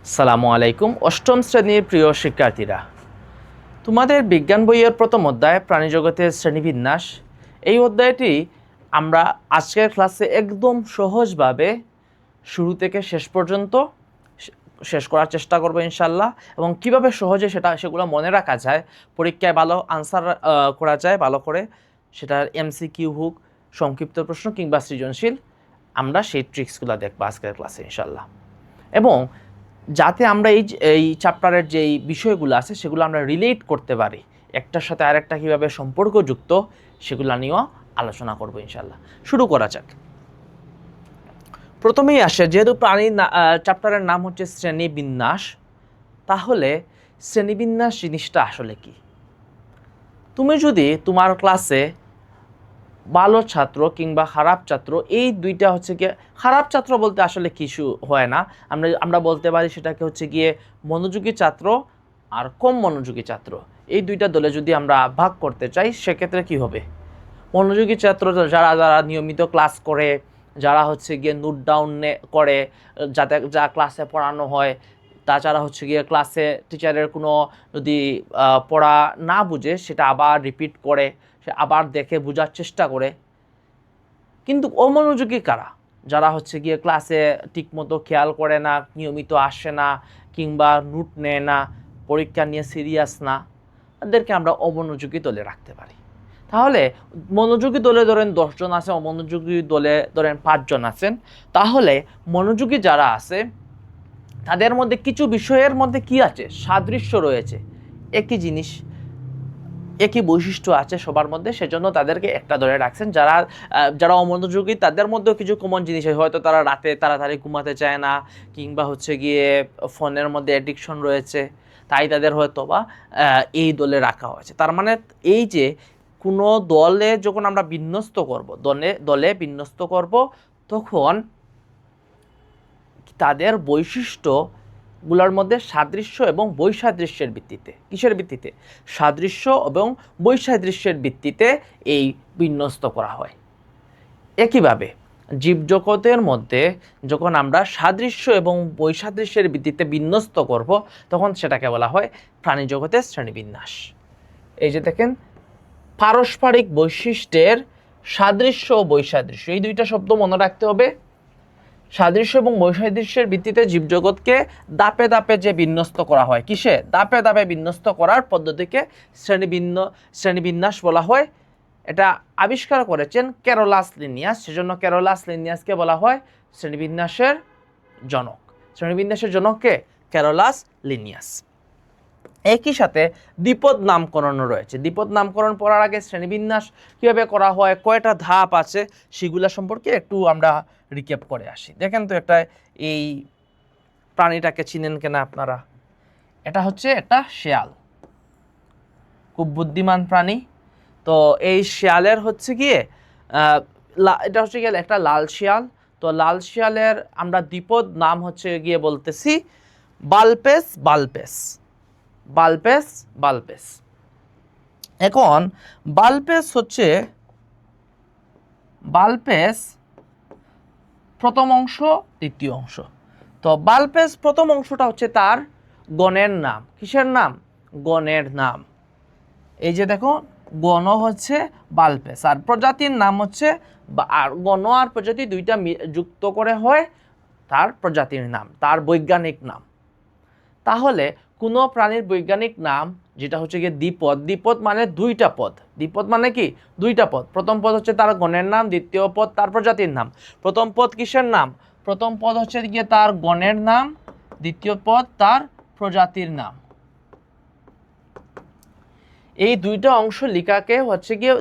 আসসালামু আলাইকুম। অষ্টম শ্রেণীর প্রিয় শিক্ষার্থীরা, তোমাদের বিজ্ঞান বইয়ের প্রথম অধ্যায় প্রাণীজগতের শ্রেণীবিন্যাস, এই অধ্যায়টি আমরা আজকের ক্লাসে একদম সহজভাবে শুরু থেকে শেষ পর্যন্ত শেষ করার চেষ্টা করবো ইনশাল্লাহ। এবং কিভাবে সহজে সেগুলো মনে রাখা যায়, পরীক্ষায় ভালো আনসার করা যায় ভালো করে, সেটার এমসিকিউ হোক, সংক্ষিপ্ত প্রশ্ন কিংবা সৃজনশীল, আমরা সেই ট্রিক্সগুলো দেখবো আজকের ক্লাসে ইনশাল্লাহ। এবং যাতে আমরা এই চ্যাপ্টারের যেই বিষয়গুলো আছে সেগুলো আমরা রিলেট করতে পারি, একটার সাথে আরেকটা কীভাবে সম্পর্কযুক্ত, সেগুলো নিয়েও আলোচনা করবো ইনশাল্লাহ। শুরু করা যাক। প্রথমেই আসে, যেহেতু চ্যাপ্টারের নাম হচ্ছে শ্রেণীবিন্যাস, তাহলে শ্রেণীবিন্যাস জিনিসটা আসলে কি? তুমি যদি তোমার ক্লাসে ভালো ছাত্র কিংবা খারাপ ছাত্র, এই দুইটা হচ্ছে গিয়ে, খারাপ ছাত্র বলতে আসলে কিছু হয় না, আমরা বলতে পারি সেটাকে হচ্ছে গিয়ে মনোযোগী ছাত্র আর কম মনোযোগী ছাত্র, এই দুইটা দলে যদি আমরা ভাগ করতে চাই, সেক্ষেত্রে কি হবে? মনোযোগী ছাত্র যারা যারা নিয়মিত ক্লাস করে, যারা হচ্ছে গিয়ে নোট ডাউন করে, যাতে যা ক্লাসে পড়ানো হয়, তাছাড়া হচ্ছে গিয়ে ক্লাসে টিচারের কোনো যদি পড়া না বুঝে সেটা আবার রিপিট করে, সে আবার দেখে বোঝার চেষ্টা করে। কিন্তু অমনোযোগী কারা? যারা হচ্ছে গিয়ে ক্লাসে ঠিকমতো খেয়াল করে না, নিয়মিত আসে না, কিংবা নোট নেয় না, পরীক্ষা নিয়ে সিরিয়াস না, তাদেরকে আমরা অমনোযোগী দলে রাখতে পারি। তাহলে মনোযোগী দলে ধরেন 10 জন আছে, অমনোযোগী দলে ধরেন 5 জন আছেন। তাহলে মনোযোগী যারা আছে তাদের মধ্যে কিছু বিষয়ের মধ্যে কি আছে? সাদৃশ্য রয়েছে, একই জিনিস, একই বৈশিষ্ট্য আছে সবার মধ্যে, সেজন্য তাদেরকে একটা দলে রাখছেন। যারা অমনোযোগী তাদের মধ্যেও কিছু কমন জিনিস, হয়তো তারা রাতে তাড়াতাড়ি ঘুমাতে চায় না, কিংবা হচ্ছে গিয়ে ফোনের মধ্যে অ্যাডিকশন রয়েছে, তাই তাদের হয়তো বা এই দলে রাখা হয়েছে। তার মানে এই যে কোনো দলে যখন আমরা বিন্যস্ত করব, দলে বিন্যস্ত করব, তখন তাদের বৈশিষ্ট্যগুলোর মধ্যে সাদৃশ্য এবং বৈসাদৃশ্যের ভিত্তিতে, কিসের ভিত্তিতে? সাদৃশ্য এবং বৈসাদৃশ্যের ভিত্তিতে এই বিন্যস্ত করা হয়। একইভাবে জীবজগতের মধ্যে যখন আমরা সাদৃশ্য এবং বৈসাদৃশ্যের ভিত্তিতে বিন্যস্ত করব, তখন সেটাকে বলা হয় প্রাণীজগতের শ্রেণীবিন্যাস। এই যে দেখেন, পারস্পরিক বৈশিষ্ট্যের সাদৃশ্য ও বৈসাদৃশ্য, এই দুইটা শব্দ মনে রাখতে হবে। সাদৃশ্য এবং বৈসাদৃশ্যের ভিত্তিতে জীবজগৎকে দাপে দাপে যে বিন্যস্ত করা হয়, কিসে? দাপে দাপে বিন্যস্ত করার পদ্ধতিকে শ্রেণীবিন্যাস বলা হয়। এটা আবিষ্কার করেছেন ক্যারোলাস লিনিয়াস, সেজন্য ক্যারোলাস লিনিয়াসকে বলা হয় শ্রেণীবিন্যাসের জনক। শ্রেণীবিন্যাসের জনককে ক্যারোলাস লিনিয়াস। একই সাথে দ্বিপদ নামকরণও রয়েছে। দ্বিপদ নামকরণ পড়ার আগে শ্রেণীবিন্যাস কীভাবে করা হয়, কয়টা ধাপ আছে, সেগুলো সম্পর্কে একটু আমরা রিক্যাপ করে আসি। দেখেন তো, একটা এই প্রাণীটাকে চিনেন কিনা আপনারা? এটা হচ্ছে একটা শেয়াল, খুব বুদ্ধিমান প্রাণী। তো এই শেয়ালের হচ্ছে গিয়ে এটা হচ্ছে গিয়ে একটা লাল শিয়াল। তো লাল শিয়ালের আমরা দ্বিপদ নাম হচ্ছে গিয়ে বলতেছি বালপেস বালপেস, বালপেস বালপেস। এখন বালপেস হচ্ছে, বালপেস প্রথম অংশ, দ্বিতীয় অংশ। তো বালপেস প্রথম অংশটা হচ্ছে তার গণের নাম। কিসের নাম? গণের নাম। এই যে দেখো, গণ হচ্ছে বালপেস, আর প্রজাতির নাম হচ্ছে, আর গণ আর প্রজাতি দুইটা যুক্ত করে হয় তার প্রজাতির নাম, তার বৈজ্ঞানিক নাম। তাহলে কোনো প্রাণীর বৈজ্ঞানিক নাম যেটা হচ্ছে গিয়ে দ্বিপদ, দ্বিপদ মানে দুইটা পদ। দ্বিপদ মানে কি? দুইটা পদ। প্রথম পদ হচ্ছে তার গণের নাম, দ্বিতীয় পদ তার প্রজাতির নাম। প্রথম পদ কিসের নাম? প্রথম পদ হচ্ছে গিয়ে তার গণের নাম, দ্বিতীয় পদ তার প্রজাতির নাম। এই দুইটা অংশ লিখাকে হচ্ছে গিয়ে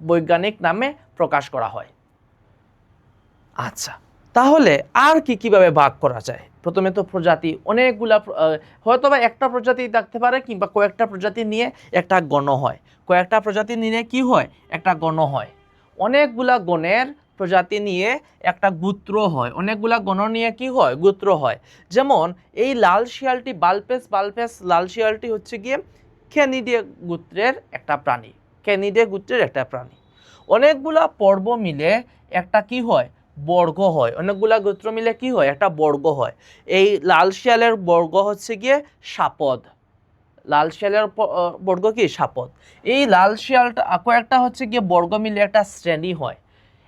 বৈজ্ঞানিক নামে প্রকাশ করা হয়। আচ্ছা, তাহলে আর কিভাবে ভাগ করা যায়? প্রথমে তো প্রজাতি, অনেকগুলা, হয়তো বা একটা প্রজাতি থাকতে পারে, কিংবা কয়েকটা প্রজাতি নিয়ে একটা গণ হয়। কয়েকটা প্রজাতি নিয়ে কি হয়? একটা গণ হয়। অনেকগুলা গণের প্রজাতি নিয়ে একটা গোত্র হয়। অনেকগুলা গণ নিয়ে কি হয়? গোত্র হয়। যেমন এই লাল শিয়ালটি, বালপেস বালপেস লাল শিয়ালটি হচ্ছে গিয়ে ক্যানিডে গোত্রের একটা প্রাণী। ক্যানিডে গোত্রের একটা প্রাণী। অনেকগুলা পর্ব মিলে একটা কি হয়? বর্গ হয়, অনেকগুলা গোত্র মিলে কি হয়, একটা বর্গ হয়। এই লাল শিয়ালের বর্গ হচ্ছে গিয়ে সাপদ। লাল শিয়ালের বর্গ কি, সাপদ। এই লাল শিয়ালটা কয়েকটা হচ্ছে গিয়ে বর্গ মিলে একটা শ্রেণী হয়।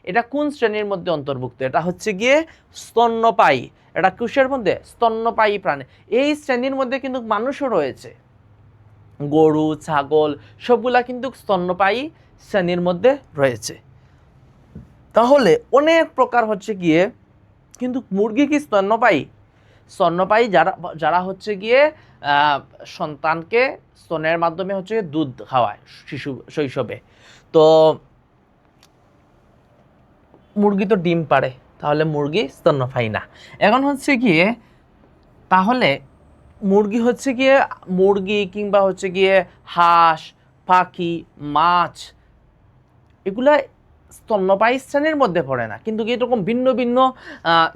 এটা কোন শ্রেণীর মধ্যে অন্তর্ভুক্ত, এটা হচ্ছে গিয়ে স্তন্যপায়ী। এটা কিসের মধ্যে, স্তন্যপায়ী প্রাণী। এই শ্রেণীর মধ্যে কিন্তু মানুষও রয়েছে, গরু ছাগল সবগুলা কিন্তু স্তন্যপায়ী শ্রেণীর মধ্যে রয়েছে। তাহলে অনেক প্রকার হচ্ছে গিয়ে, কিন্তু মুরগি কি স্তন্যপায়ী? স্তন্যপায়ী যারা যারা হচ্ছে গিয়ে সন্তানকে স্তনের মাধ্যমে হচ্ছে দুধ খাওয়ায় শৈশবে। তো মুরগি তো ডিম পাড়ে, তাহলে মুরগি স্তন্যপায়ী না। এখন হচ্ছে গিয়ে তাহলে মুরগি হচ্ছে গিয়ে, মুরগি কিংবা হচ্ছে গিয়ে হাঁস, পাখি, মাছ, এগুলা স্তন্যপায়ী শ্রেণীর মধ্যে পড়ে না, কিন্তু এরকম ভিন্ন ভিন্ন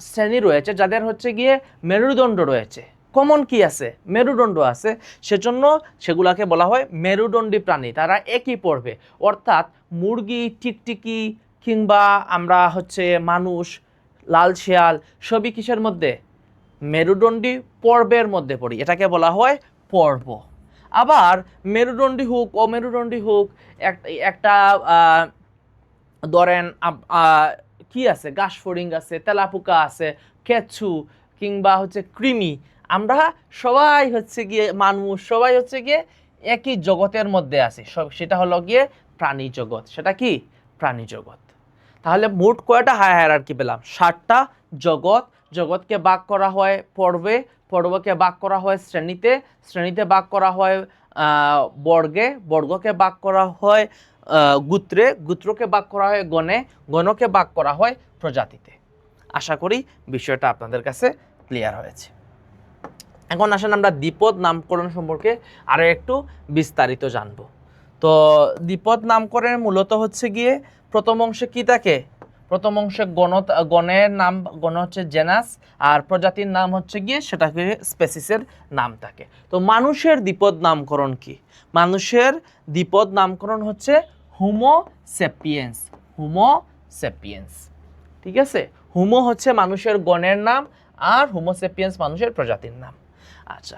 শ্রেণী রয়েছে যাদের হচ্ছে গিয়ে মেরুদণ্ড রয়েছে। কমন কি আছে, মেরুদণ্ড আছে, সেজন্য সেগুলাকে বলা হয় মেরুদণ্ডী প্রাণী। তারা একই পড়বে, অর্থাৎ মুরগি, টিকটিকি কিংবা আমরা হচ্ছে মানুষ, লাল শিয়াল সবই কিসের মধ্যে, মেরুদণ্ডী পর্বের মধ্যে পড়ি, এটাকে বলা হয় পর্ব। আবার মেরুদণ্ডী হোক অমেরুদণ্ডী হোক, একটা ধরেন কি আছে, ঘাসফড়িং আছে, তেলাপোকা আছে, কেঁচু কিংবা হচ্ছে কৃমি, আমরা সবাই হচ্ছে গিয়ে মানুষ, সবাই হচ্ছে গিয়ে একই জগতের মধ্যে আছি, সেটা হলো গিয়ে প্রাণী জগৎ। সেটা কি, প্রাণী জগৎ। তাহলে মোট কয়টা হায়ারার্কি পেলাম, 7টা জগৎ। জগৎকে ভাগ করা হয় পর্বে, পর্বকে ভাগ করা হয় শ্রেণীতে, শ্রেণীতে ভাগ করা হয় বর্গে, বর্গকে ভাগ করা হয় গোত্রে, গোত্রকে ভাগ করা হয় গণে, গণকে ভাগ করা হয় প্রজাতিতে। আশা করি বিষয়টা আপনাদের কাছে ক্লিয়ার হয়েছে। এখন আসেন আমরা দ্বিপদ নামকরণ সম্পর্কে আরো একটু বিস্তারিত জানব। তো দ্বিপদ নামকরণের মূলত হচ্ছে গিয়ে প্রথম অংশে কি থাকে, প্রথম অংশে গণের নাম, গণ হচ্ছে জেনাস, আর প্রজাতির নাম হচ্ছে গিয়ে সেটাকে স্পেসিসের নাম থাকে। তো মানুষের দ্বিপদ নামকরণ কি, মানুষের দ্বিপদ নামকরণ হচ্ছে হোমো সেপিয়েন্স, হোমো সেপিয়েন্স। ঠিক আছে, হোমো হচ্ছে মানুষের গণের নাম, আর হোমো সেপিয়েন্স মানুষের প্রজাতির নাম। আচ্ছা,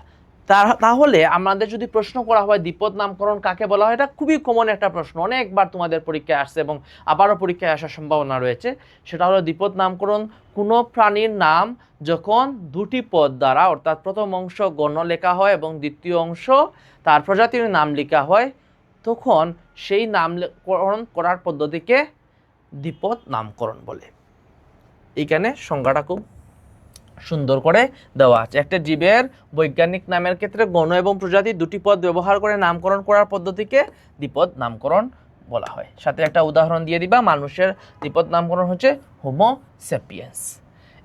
তাহলে আমাদের যদি প্রশ্ন করা হয় দ্বিপদ নামকরণ কাকে বলা হয়, এটা খুবই কমন একটা প্রশ্ন, অনেকবার তোমাদের পরীক্ষায় আসছে এবং আবারও পরীক্ষায় আসার সম্ভাবনা রয়েছে। সেটা হলো দ্বিপদ নামকরণ কোনো প্রাণীর নাম যখন দুটি পদ দ্বারা, অর্থাৎ প্রথম অংশ গণ লেখা হয় এবং দ্বিতীয় অংশ তার প্রজাতির নাম লেখা হয়, তখন সেই নামকরণ করার পদ্ধতিকে দ্বিপদ নামকরণ বলে। এইখানে সংজ্ঞাটা খুব সুন্দর করে দেওয়া আছে। একটা জীবের বৈজ্ঞানিক নামের ক্ষেত্রে গণ এবং প্রজাতি দুটি পদ ব্যবহার করে নামকরণ করার পদ্ধতিকে দ্বিপদ নামকরণ বলা হয়। সাথে একটা উদাহরণ দিয়ে দিবা, মানুষের দ্বিপদ নামকরণ হচ্ছে হোমো সেপিয়েন্স।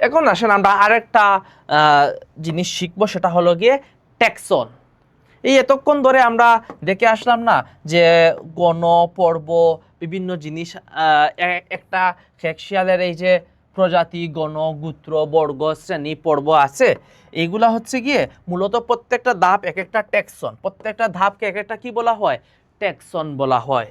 এখন আসেন আমরা আরেকটা জিনিস শিখবো, সেটা হলো গিয়ে ট্যাক্সন। এই এতক্ষণ ধরে আমরা দেখে আসলাম না যে গণ, পর্ব, বিভিন্ন জিনিস, একটা শিয়ালের এই যে প্রজাতি, গণ, গোত্র, বর্গ, শ্রেণী, পর্ব আছে, এইগুলা হচ্ছে গিয়ে মূলত প্রত্যেকটা ধাপ এক একটা ট্যাক্সন, প্রত্যেকটা ধাপকে এক একটা কি বলা হয়, ট্যাক্সন বলা হয়।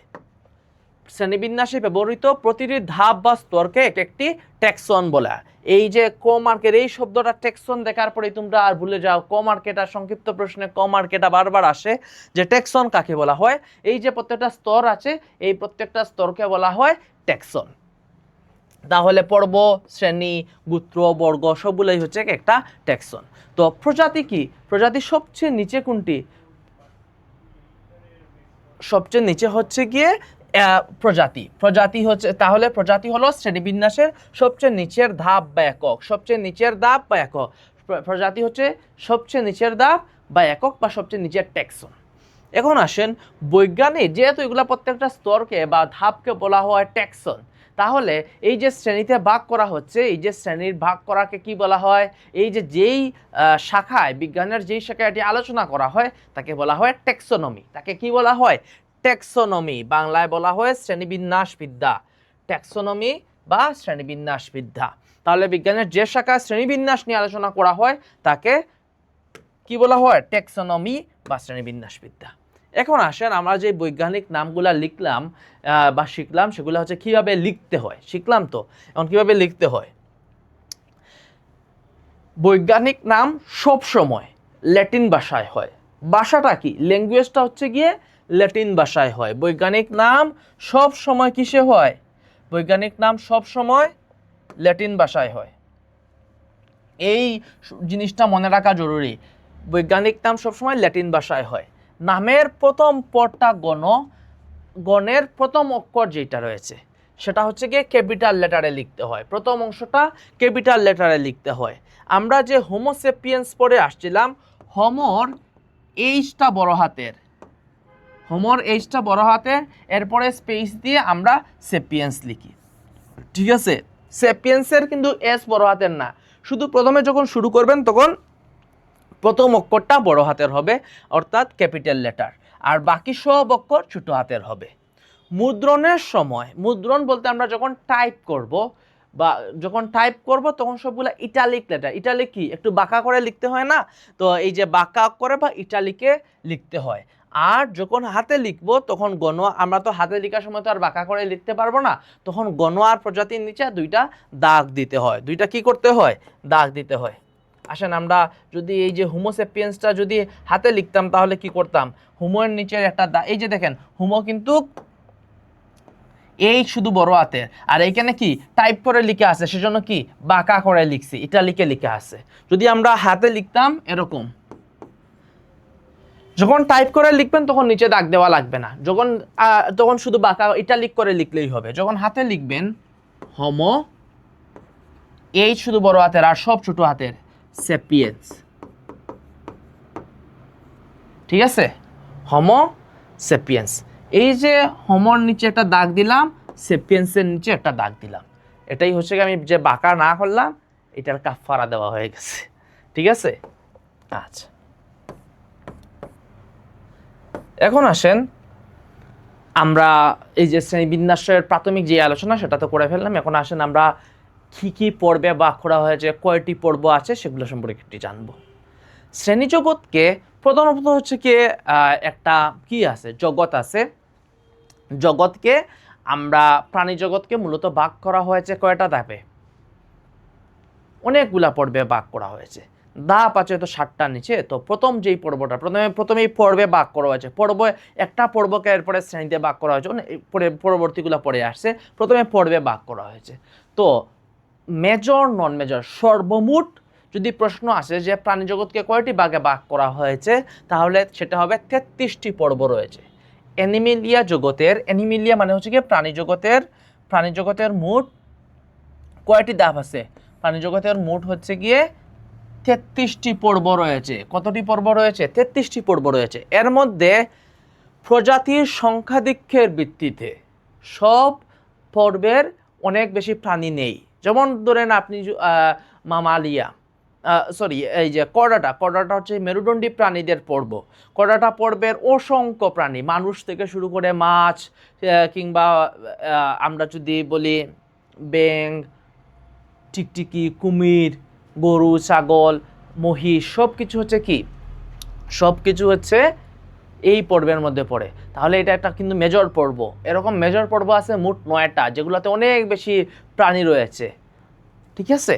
শ্রেণীবিন্যাসে ব্যবহৃত প্রতিটি ধাপ বা স্তরকে এক একটি ট্যাক্সন বলা। এই যে ক মার্কের এই শব্দটা ট্যাক্সন দেখার পরে তোমরা আর ভুলে যাও, ক মার্কেটা সংক্ষিপ্ত প্রশ্নে ক মার্কেটা বারবার আসে যে ট্যাক্সন কাকে বলা হয়। এই যে প্রত্যেকটা স্তর আছে, এই প্রত্যেকটা স্তরকে বলা হয় ট্যাক্সন। তাহলে পর্ব, শ্রেণী, গোত্র, বর্গ সবগুলোই হচ্ছে একটা ট্যাক্সন। তো প্রজাতি কি, প্রজাতি সবচেয়ে নিচে কোনটি, সবচেয়ে নিচে হচ্ছে গিয়ে প্রজাতি। প্রজাতি হচ্ছে, তাহলে প্রজাতি হলো শ্রেণীবিন্যাসের সবচেয়ে নিচের ধাপ বা একক, সবচেয়ে নিচের ধাপ বা একক। প্রজাতি হচ্ছে সবচেয়ে নিচের ধাপ বা একক বা সবচেয়ে নিচের ট্যাক্সন। এখন আসেন বৈজ্ঞানিক, যেহেতু এগুলা প্রত্যেকটা স্তরকে বা ধাপকে বলা হয় ট্যাক্সন, তাহলে এই যে শ্রেণীতে ভাগ করা হচ্ছে, এই যে শ্রেণীর ভাগ করাকে কি বলা হয়, এই যে যেই শাখায়, বিজ্ঞানের যেই শাখায় এটি আলোচনা করা হয় তাকে বলা হয় ট্যাক্সোনমি। তাকে কি বলা হয়, ট্যাক্সোনমি। বাংলায় বলা হয় শ্রেণীবিন্যাসবিদ্যা, ট্যাক্সোনমি বা শ্রেণীবিন্যাসবিদ্যা। তাহলে বিজ্ঞানের যে শাখায় শ্রেণীবিন্যাস নিয়ে আলোচনা করা হয় তাকে কি বলা হয়, ট্যাক্সোনমি বা শ্রেণীবিন্যাসবিদ্যা। এখন আসেন আমরা যে বৈজ্ঞানিক নামগুলা লিখলাম বা শিখলাম সেগুলো হচ্ছে কিভাবে লিখতে হয়, শিখলাম তো, এখন কিভাবে লিখতে হয়। বৈজ্ঞানিক নাম সব সময় ল্যাটিন ভাষায় হয়। ভাষাটা কি, ল্যাঙ্গুয়েজটা হচ্ছে গিয়ে ল্যাটিন ভাষায় হয়। বৈজ্ঞানিক নাম সব সময় কিসে হয়, বৈজ্ঞানিক নাম সব সময় ল্যাটিন ভাষায় হয়। এই জিনিসটা মনে রাখা জরুরি, বৈজ্ঞানিক নাম সবসময় ল্যাটিন ভাষায় হয়। নামের প্রথম পদটা গণের প্রথম অক্ষর যেটা রয়েছে সেটা হচ্ছে গিয়ে ক্যাপিটাল লেটারে লিখতে হয়, প্রথম অংশটা ক্যাপিটাল লেটারে লিখতে হয়। আমরা যে হোমো সেপিয়েন্স পড়ে আসছিলাম, হোমোর এইচটা বড় হাতের, হোমোর এইচটা বড় হাতের, এরপরে স্পেস দিয়ে আমরা সেপিয়েন্স লিখি, ঠিক আছে। সেপিয়েন্সের কিন্তু এস বড় হাতের না, শুধু প্রথমে যখন শুরু করবেন তখন প্রথম অক্ষরটা বড় হাতের হবে অর্থাৎ ক্যাপিটাল লেটার, আর বাকি সব অক্ষর ছোট হাতের হবে। মুদ্রণের সময়, মুদ্রণ বলতে আমরা যখন টাইপ করব বা যখন টাইপ করব তখন সবগুলো ইটালিক লেটার, ইটালিক কি একটু বাঁকা করে লিখতে হয় না, তো এই যে বাঁকা অক্ষরে বা ইটালিকে লিখতে হয়। আর যখন হাতে লিখব তখন গণ, আমরা তো হাতে লেখার সময় তো আর বাঁকা করে লিখতে পারবো না, তখন গণ আর প্রজাতির নিচে দুইটা দাগ দিতে হয়, দুইটা কি করতে হয়, দাগ দিতে হয়। আসেন আমরা যদি এই যে হোমো সেপিয়েন্সটা যদি হাতে লিখতাম তাহলে কি করতাম, হোমোর নিচের একটা দাগ, এই যে দেখেন হোমো কিন্তু এই শুধু বড় হাতের, আর এইখানে কি টাইপ করে লিখে আছে সেজন্য কি বাঁকা করে লিখছি, ইটালিকে লিখে আছে। যদি আমরা হাতে লিখতাম এরকম, যখন টাইপ করে লিখবেন তখন নিচে দাগ দেওয়া লাগবে না, যখন তখন শুধু বাঁকা ইটালিক করে লিখলেই হবে। যখন হাতে লিখবেন হোমো, এই শুধু বড় হাতের আর সব ছোট হাতের, সেপিয়েন্স, ঠিক আছে, হোমো সেপিয়েন্স। এই যে হোমোর নিচে একটা দাগ দিলাম, সেপিয়েন্সের নিচে একটা দাগ দিলাম, এটাই হচ্ছে আমি যে বাঁকা না করলাম এটার কাফারা দেওয়া হয়ে গেছে, ঠিক আছে। আচ্ছা, এখন আসেন আমরা এই যে শ্রেণীবিন্যাসের প্রাথমিক যে আলোচনা সেটা তো করে ফেললাম, এখন আসেন আমরা কি কি পর্বে ভাগ করা হয়েছে, কয়টি পর্ব আছে সেগুলো সম্পর্কে একটু জানবো। শ্রেণী জগৎকে প্রধানত হচ্ছে কি একটা কি আছে, জগৎ আছে। জগৎকে আমরা প্রাণী জগৎকে মূলত ভাগ করা হয়েছে কয়টা ধাপে, অনেকগুলা পর্বে ভাগ করা হয়েছে, ধাপ আছে তো 7টার নিচে। তো প্রথম যেই পর্বটা প্রথমেই পর্বে ভাগ করা হয়েছে, একটা পর্বকে এরপরে শ্রেণীতে ভাগ করা হয়েছে, পরবর্তীগুলো পরে আসছে, প্রথমে পর্বে ভাগ করা হয়েছে। তো মেজর নন মেজর সর্বমোট যদি প্রশ্ন আসে যে প্রাণী জগৎকে কয়টি ভাগে ভাগ করা হয়েছে, তাহলে সেটা হবে 33টি পর্ব রয়েছে। অ্যানিমেলিয়া জগতের, অ্যানিমেলিয়া মানে হচ্ছে কি প্রাণী জগতের মোট কয়টি ধাপ আছে, প্রাণী জগতের মোট হচ্ছে গিয়ে 33টি পর্ব রয়েছে। কতটি পর্ব রয়েছে, 33টি পর্ব রয়েছে। এর মধ্যে প্রজাতির সংখ্যাধিক্যের ভিত্তিতে সব পর্বের অনেক বেশি প্রাণী নেই। যেমন ধরেন আপনি মামালিয়া, এই যে করডাটা হচ্ছে মেরুদণ্ডী প্রাণীদের পর্ব। করডাটা পর্বের অসংখ্য প্রাণী, মানুষ থেকে শুরু করে মাছ, কিংবা আমরা যদি বলি ব্যাঙ, টিকটিকি, কুমির, গরু, ছাগল, মহিষ, সব কিছু হচ্ছে কি, সব কিছু হচ্ছে এই পর্বের মধ্যে পড়ে। তাহলে এটা একটা কিন্তু মেজর পর্ব। এরকম মেজর পর্ব আছে মোট 9টা, যেগুলোতে অনেক বেশি প্রাণী রয়েছে, ঠিক আছে।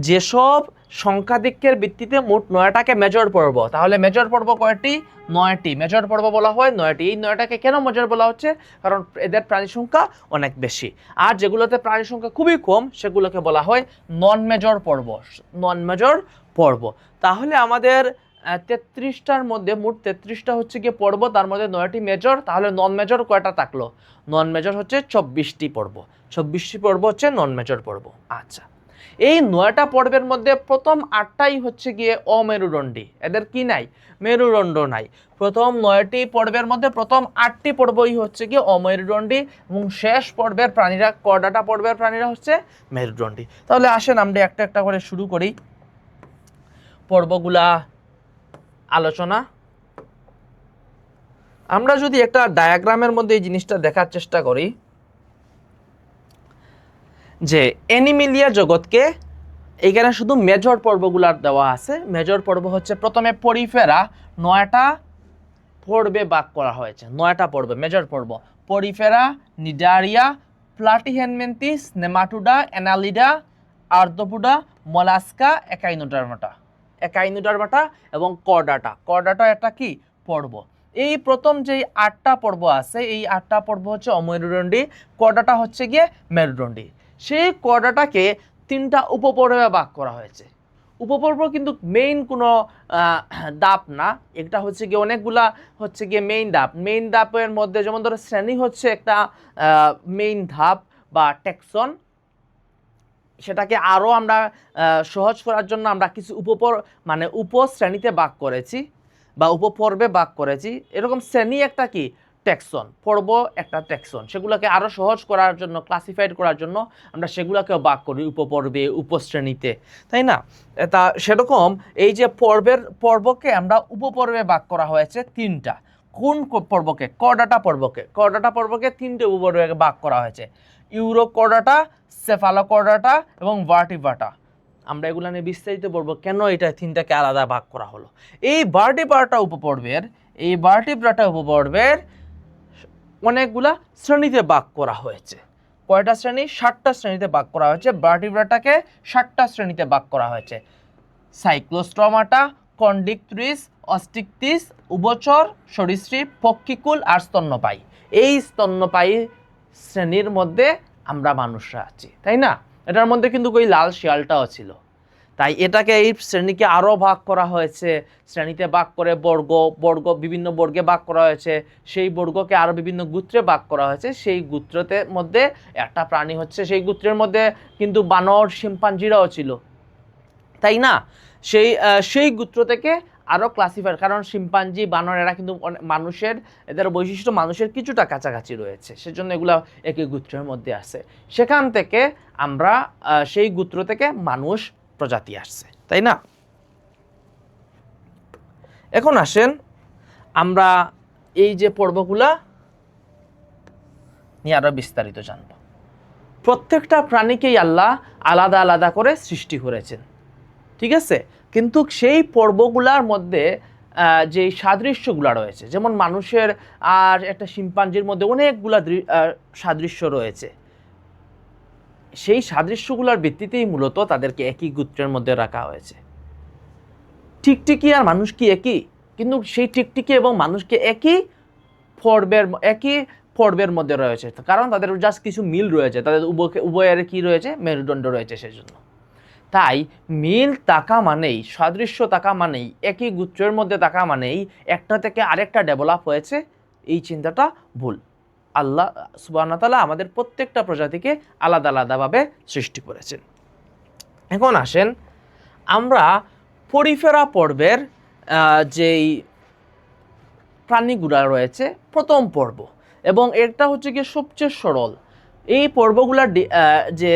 যেসব সংখ্যাধিক্যের ভিত্তিতে মোট 9টাকে মেজর পর্ব, তাহলে মেজর পর্ব কয়টি, 9টি। মেজর পর্ব বলা হয় 9টি। এই 9টাকে কেন মেজর বলা হচ্ছে, কারণ এদের প্রাণী সংখ্যা অনেক বেশি। আর যেগুলোতে প্রাণী সংখ্যা খুবই কম সেগুলোকে বলা হয় নন মেজর পর্ব, নন মেজর পর্ব। তাহলে আমাদের 33টার মধ্যে মোট 33টা হচ্ছে গিয়ে পর্ব, তার মধ্যে 9টি মেজর, তাহলে নন মেজর কয়টা থাকলো, নন মেজর হচ্ছে 24টি পর্ব। 24টি পর্ব হচ্ছে নন মেজর পর্ব। আচ্ছা, এই 9টা পর্বের মধ্যে প্রথম 8টাই হচ্ছে গিয়ে অমেরুদণ্ডী, এদের কি নাই, মেরুদণ্ড নাই। প্রথম 9টি পর্বের মধ্যে প্রথম 8টি পর্বই হচ্ছে গিয়ে অমেরুদণ্ডী, এবং শেষ পর্বের প্রাণীরা, করডাটা পর্বের প্রাণীরা হচ্ছে মেরুদণ্ডী। তাহলে আসেন আমরা একটা একটা করে শুরু করি পর্বগুলা আলোচনা। আমরা যদি একটা ডায়াগ্রামের মধ্যে এই জিনিসটা দেখার চেষ্টা করি, যে অ্যানিমেলিয়া জগৎকে এইখানে শুধু মেজর পর্বগুলার দেওয়া আছে। মেজর পর্ব হচ্ছে প্রথমে পরিফেরা, 9টা পর্বে ভাগ করা হয়েছে, 9টা পর্ব, মেজর পর্ব। Porifera, Cnidaria, Platyhelminthes, Nematoda, Annelida, Arthropoda, Mollusca, Echinodermata এবং কর্ডাটা একটা কি পর্ব। এই প্রথম যে 8টা পর্ব আছে, এই 8টা পর্ব হচ্ছে অমেরুদণ্ডী, কর্ডাটা হচ্ছে গিয়ে মেরুদণ্ডী। সেই কর্ডাটাকে 3টা উপপর্বে ভাগ করা হয়েছে। উপপর্ব কিন্তু মেইন কোনো ধাপ না, এটা হচ্ছে গিয়ে অনেকগুলা হচ্ছে গিয়ে মেইন ধাপের মধ্যে, যেমন ধরো শ্রেণী হচ্ছে একটা মেইন ধাপ বা টেক্সন। সেটাকে আরও আমরা সহজ করার জন্য আমরা কিছু উপশ্রেণীতে ভাগ করেছি বা উপপর্বে ভাগ করেছি। এরকম শ্রেণী একটা কি টেক্সন, পর্ব একটা টেক্সন। সেগুলোকে আরও সহজ করার জন্য, ক্লাসিফাইড করার জন্য আমরা সেগুলোকেও ভাগ করি উপপর্বে, উপশ্রেণীতে, তাই না? তা সেরকম এই যে পর্বকে আমরা উপপর্বে ভাগ করা হয়েছে 3টা। কোন পর্বকে? কর্ডাটা পর্বকে 3টে উপপর্বে ভাগ করা হয়েছে: ইউরোকর্ডাটা, সেফালোকর্ডাটা এবং ভার্টিব্রাটা। আমরা এগুলো নিয়ে বিস্তারিত বলবো কেন এটা 3টাকে আলাদা ভাগ করা হলো। এই ভার্টিব্রাটা উপপর্বের অনেকগুলা শ্রেণীতে ভাগ করা হয়েছে। কয়টা শ্রেণী? 7টা শ্রেণীতে ভাগ করা হয়েছে। ভার্টিব্রাটাকে 7টা শ্রেণীতে ভাগ করা হয়েছে: সাইক্লোস্ট্রমাটা, কন্ডিকট্রিস, অস্টিকটিস, উভচর, সরীসৃপ, পক্ষীকুল আর স্তন্যপায়ী। এই স্তন্যপায়ী শ্রেণীর মধ্যে আমরা মানুষরা আছি, তাই না? এটার মধ্যে কিন্তু ওই লাল শিয়ালটাও ছিল। তাই এটাকে, এই শ্রেণীকে আরও ভাগ করা হয়েছে। শ্রেণীতে ভাগ করে বিভিন্ন বর্গে ভাগ করা হয়েছে। সেই বর্গকে আরও বিভিন্ন গোত্রে ভাগ করা হয়েছে। সেই গোত্রতে মধ্যে একটা প্রাণী হচ্ছে, সেই গোত্রের মধ্যে কিন্তু বানর, শিম্পাঞ্জিরাও ছিল, তাই না? সেই গোত্র থেকে আরও ক্লাসিফায়ার, কারণ শিম্পাঞ্জি, বানর এরা কিন্তু এদের বৈশিষ্ট্য মানুষের কিছুটা কাছাকাছি রয়েছে, সেজন্য এগুলো একই গোত্রের মধ্যে আছে। সেখান থেকে আমরা সেই গোত্র থেকে মানুষ প্রজাতি আসছে, তাই না? এখন আসেন আমরা এই যে পর্বগুলা নিয়ে আরো বিস্তারিত জানব। প্রত্যেকটা প্রাণীকেই আল্লাহ আলাদা আলাদা করে সৃষ্টি করেছেন, ঠিক আছে? কিন্তু সেই পর্বগুলার মধ্যে যে সাদৃশ্যগুলো রয়েছে, যেমন মানুষের আর একটা শিম্পাঞ্জির মধ্যে অনেকগুলা সাদৃশ্য রয়েছে, সেই সাদৃশ্যগুলোর ভিত্তিতেই মূলত তাদেরকে একই গোত্রের মধ্যে রাখা হয়েছে। টিকটিকি আর মানুষ কি একই? কিন্তু সেই টিকটিকি এবং মানুষকে একই পর্বের মধ্যে রয়েছে, কারণ তাদের জাস্ট কিছু মিল রয়েছে, তাদের উভয়ের কি রয়েছে? মেরুদণ্ড রয়েছে, সেজন্য। তাই মিল থাকা মানেই, সাদৃশ্য থাকা মানেই, একই গোত্রের মধ্যে থাকা মানেই একটা থেকে আরেকটা ডেভেলপ হয়েছে, এই চিন্তাটা ভুল। আল্লাহ সুবহানাহু ওয়া তাআলা আমাদের প্রত্যেকটা প্রজাতিকে আলাদা আলাদাভাবে সৃষ্টি করেছেন। এখন আসেন আমরা পরিফেরা পর্বের যেই প্রাণীগুলা রয়েছে, প্রথম পর্ব, এবং এটা হচ্ছে গিয়ে সবচেয়ে সরল। এই পর্বগুলা যে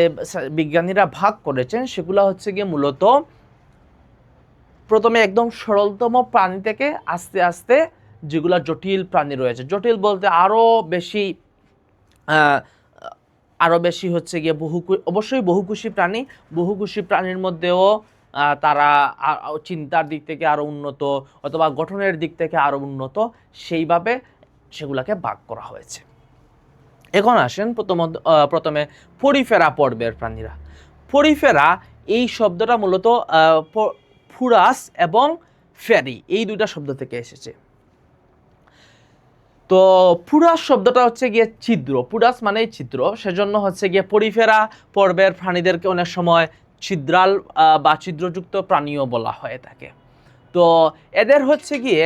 বিজ্ঞানীরা ভাগ করেছেন সেগুলো হচ্ছে গিয়ে মূলত প্রথমে একদম সরলতম প্রাণী থেকে আস্তে আস্তে যেগুলো জটিল প্রাণী রয়েছে, জটিল বলতে আরও বেশি হচ্ছে গিয়ে অবশ্যই বহুকোষী প্রাণী। বহুকোষী প্রাণীর মধ্যেও তারা চিন্তার দিক থেকে আরও উন্নত অথবা গঠনের দিক থেকে আরও উন্নত, সেইভাবে সেগুলোকে ভাগ করা হয়েছে। এখন আসেন প্রথমে পরিফেরা পর্বের প্রাণীরা। পরিফেরা এই শব্দটা মূলত ফুরাস এবং ফেরি, এই দুইটা শব্দ থেকে এসেছে। তো পুরাস শব্দটা হচ্ছে গিয়ে ছিদ্র, পুরাস মানেই ছিদ্র, সেজন্য হচ্ছে গিয়ে পরিফেরা পর্বের প্রাণীদেরকে অনেক সময় ছিদ্রাল বা ছিদ্রযুক্ত প্রাণীও বলা হয়ে থাকে। তো এদের হচ্ছে গিয়ে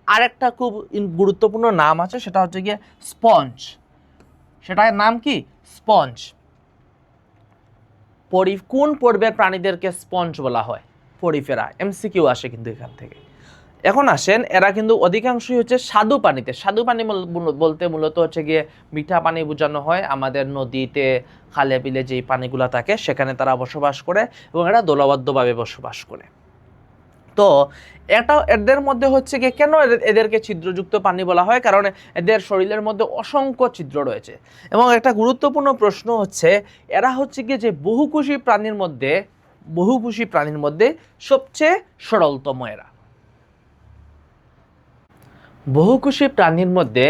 আরেকটা খুব গুরুত্বপূর্ণ নাম আছে, সেটা হচ্ছে গিয়ে স্পঞ্জ। সেটার নাম কি? স্পঞ্জ। কোন পর্বের প্রাণীদেরকে স্পঞ্জ বলা হয়? পরিফেরা। এমসিকিউ আসে কিন্তু এখান থেকে। এখন আসেন, এরা কিন্তু অধিকাংশই হচ্ছে স্বাদু পানিতে। স্বাদু পানি বলতে মূলত হচ্ছে গিয়ে মিঠা পানি বোঝানো হয়। আমাদের নদীতে, খালে বিলে যেই পানিগুলো থাকে সেখানে তারা বসবাস করে এবং এরা দলবদ্ধভাবে বসবাস করে। তো এদের মধ্যে হচ্ছে গিয়ে কেন এদেরকে ছিদ্রযুক্ত প্রাণী বলা হয়? কারণ এদের শরীরের মধ্যে অসংখ্য ছিদ্র রয়েছে। এবং একটা গুরুত্বপূর্ণ প্রশ্ন হচ্ছে, এরা হচ্ছে গিয়ে যে বহুকোষী প্রাণীর মধ্যে সবচেয়ে সরলতম এরা। বহুকোষী প্রাণীর মধ্যে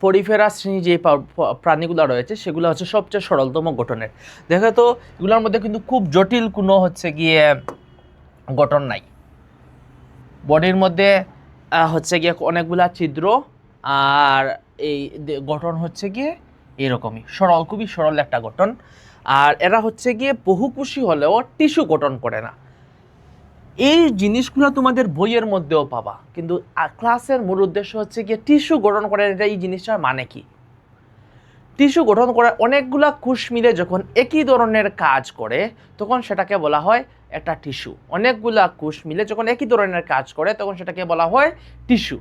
পরিফেরা শ্রেণী যে প্রাণীগুলো রয়েছে সেগুলো হচ্ছে সবচেয়ে সরলতম গঠনের। দেখো তো এগুলোর মধ্যে কিন্তু খুব জটিল কোনো হচ্ছে গিয়ে গঠন নাই। বডির মধ্যে হচ্ছে গিয়ে অনেকগুলা ছিদ্র, আর এই গঠন হচ্ছে গিয়ে এরকমই সরল, খুবই সরল একটা গঠন। আর এরা হচ্ছে গিয়ে বহুকোষী হলেও টিস্যু গঠন করে না। এই জিনিসগুলো তোমাদের বইয়ের মধ্যেও পাবা, কিন্তু ক্লাসের মূল উদ্দেশ্য হচ্ছে গিয়ে টিস্যু গঠন করে এটা, এই জিনিসটার মানে কি? টিস্যু গঠন করা অনেকগুলা কোষ মিলে যখন একই ধরনের কাজ করে তখন সেটাকে বলা হয় একটা টিস্যু। অনেকগুলা কোষ মিলে যখন একই ধরনের কাজ করে তখন সেটাকে বলা হয় টিস্যু।